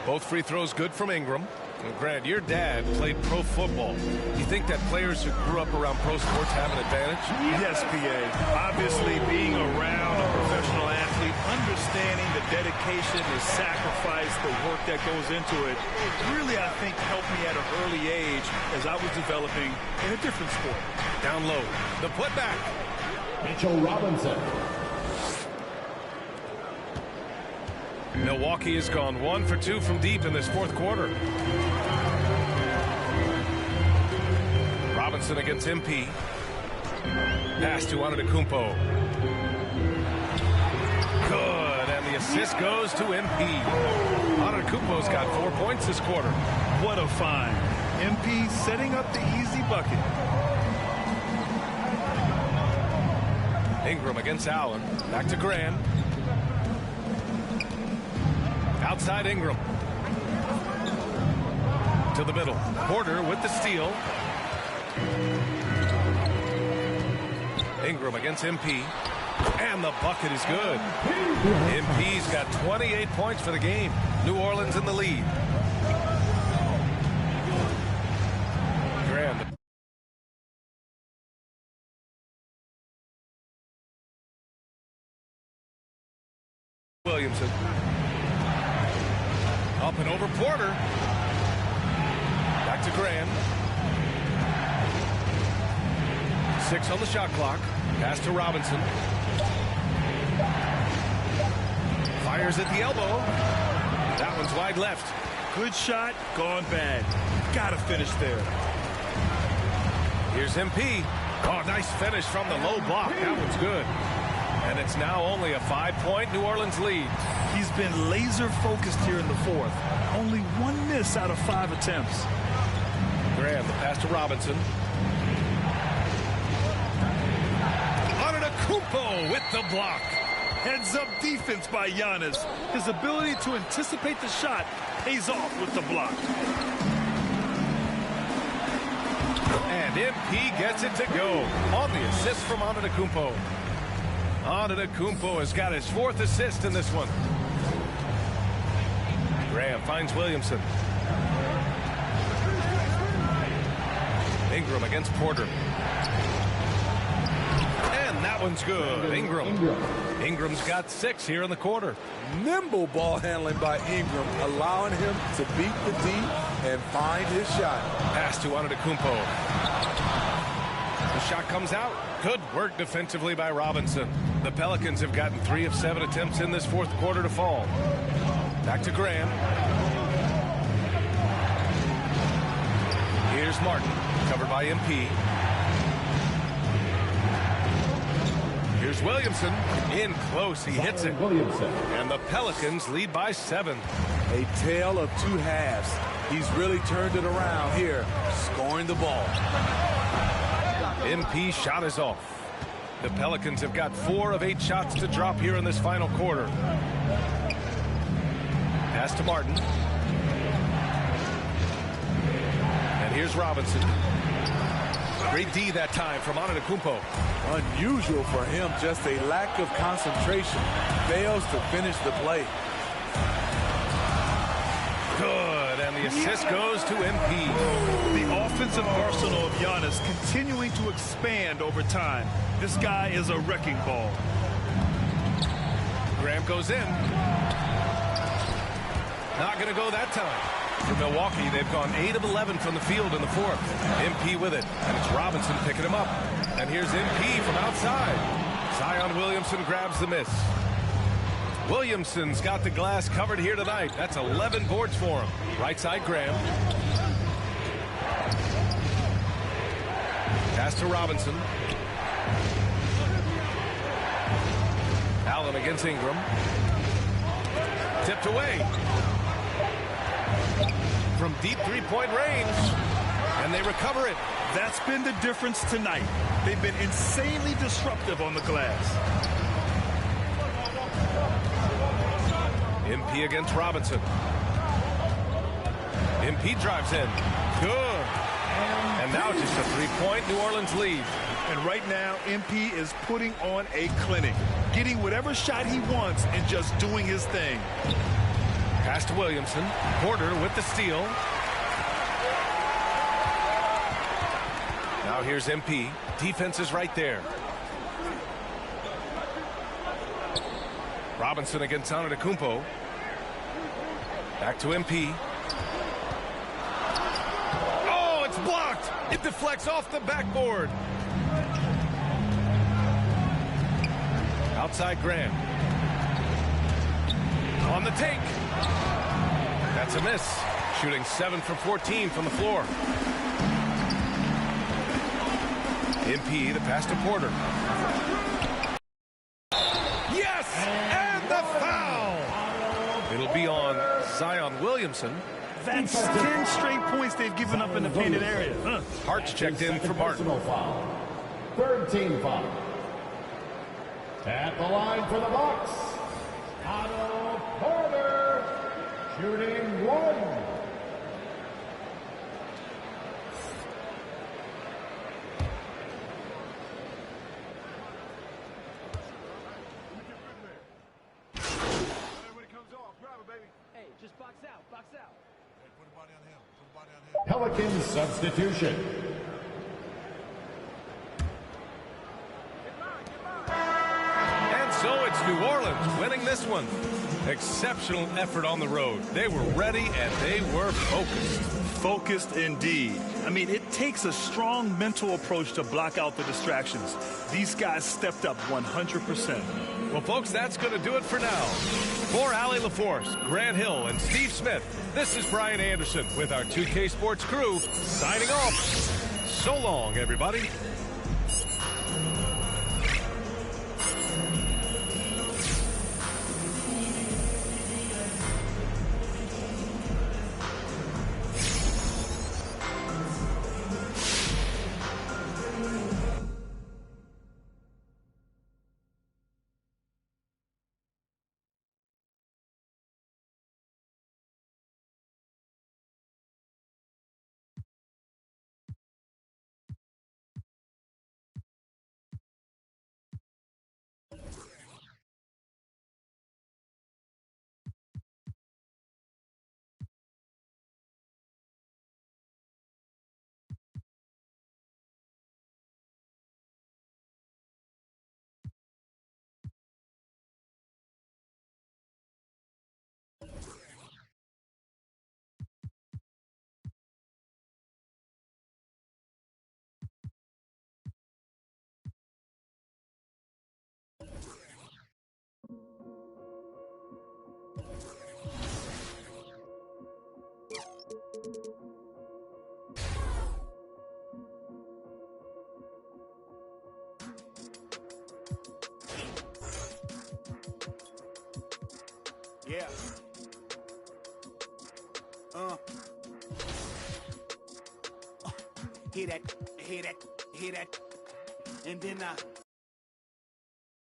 Both free throws good from Ingram. And Grant, your dad played pro football. You think that players who grew up around pro sports have an advantage? Yes, PA. Obviously, being around a professional athlete, understanding the dedication, the sacrifice, the work that goes into it, really, I think, helped me at an early age as I was developing in a different sport. Down low. The putback. Mitchell Robinson. Milwaukee has gone 1 for 2 from deep in this 4th quarter. Robinson against MP. Pass to Antetokounmpo. Good, and the assist goes to MP. Antetokounmpo's got 4 points this quarter. What a find. MP setting up the easy bucket. Ingram against Allen. Back to Graham. Outside Ingram. To the middle. Porter with the steal. Ingram against MP. And the bucket is good. MP's got 28 points for the game. New Orleans in the lead. Graham. Williamson. Up and over Porter. Back to Graham. 6 on the shot clock. Pass to Robinson. Fires at the elbow. That one's wide left. Good shot, gone bad. Gotta finish there. Here's MP. Oh, nice finish from the low block. That one's good. And it's now only a 5-point New Orleans lead. He's been laser focused here in the 4th. Only 1 miss out of 5 attempts. Graham, the pass to Robinson. Antetokounmpo with the block. Heads up defense by Giannis. His ability to anticipate the shot pays off with the block. And MP gets it to go on the assist from Antetokounmpo. Antetokounmpo has got his 4th assist in this one. Graham finds Williamson. Ingram against Porter. And that one's good. Ingram's got 6 here in the quarter. Nimble ball handling by Ingram, allowing him to beat the D and find his shot. Pass to Antetokounmpo. The shot comes out. Good work defensively by Robinson. The Pelicans have gotten 3 of 7 attempts in this 4th quarter to fall. Back to Graham. Here's Martin, covered by MP. Here's Williamson. In close, he hits it. And the Pelicans lead by 7. A tale of 2 halves. He's really turned it around here, scoring the ball. MP shot is off. The Pelicans have got 4 of 8 shots to drop here in this final quarter. Pass to Martin. And here's Robinson. Great D that time from Antetokounmpo. Unusual for him, just a lack of concentration. Fails to finish the play. Good, and the assist goes to MP. The offensive arsenal of Giannis continuing to expand over time. This guy is a wrecking ball. Graham goes in. Not going to go that time. For Milwaukee, they've gone 8 of 11 from the field in the 4th. MP with it, and it's Robinson picking him up. And here's MP from outside. Zion Williamson grabs the miss. Williamson's got the glass covered here tonight. That's 11 boards for him. Right side, Graham. Pass to Robinson. Allen against Ingram. Tipped away. From deep three-point range. And they recover it. That's been the difference tonight. They've been insanely disruptive on the glass. MP against Robinson. MP drives in. Good. And now just a three-point New Orleans lead. And right now, MP is putting on a clinic, getting whatever shot he wants and just doing his thing. Pass to Williamson. Porter with the steal. Now here's MP. Defense is right there. Robinson against Antetokounmpo. Back to MP. Oh, it's blocked. It deflects off the backboard. Outside Grant. On the take. That's a miss. Shooting 7 for 14 from the floor. MP, the pass to Porter. Yes! And the foul! It'll be on Zion Williamson. That's 10 straight points they've given up in the painted area. Hart's checked in for Martin. Foul. Third team foul. At the line for the Bucks, Otto Porter, shooting 1. Pelicans substitution. And so it's New Orleans winning this one. Exceptional effort on the road. They were ready and they were focused. Focused indeed. I mean, it takes a strong mental approach to block out the distractions. These guys stepped up 100%. Well, folks, that's going to do it for now. For Allie LaForce, Grant Hill, and Steve Smith, this is Brian Anderson with our 2K Sports crew signing off. So long, everybody. Yeah. Hear that, and then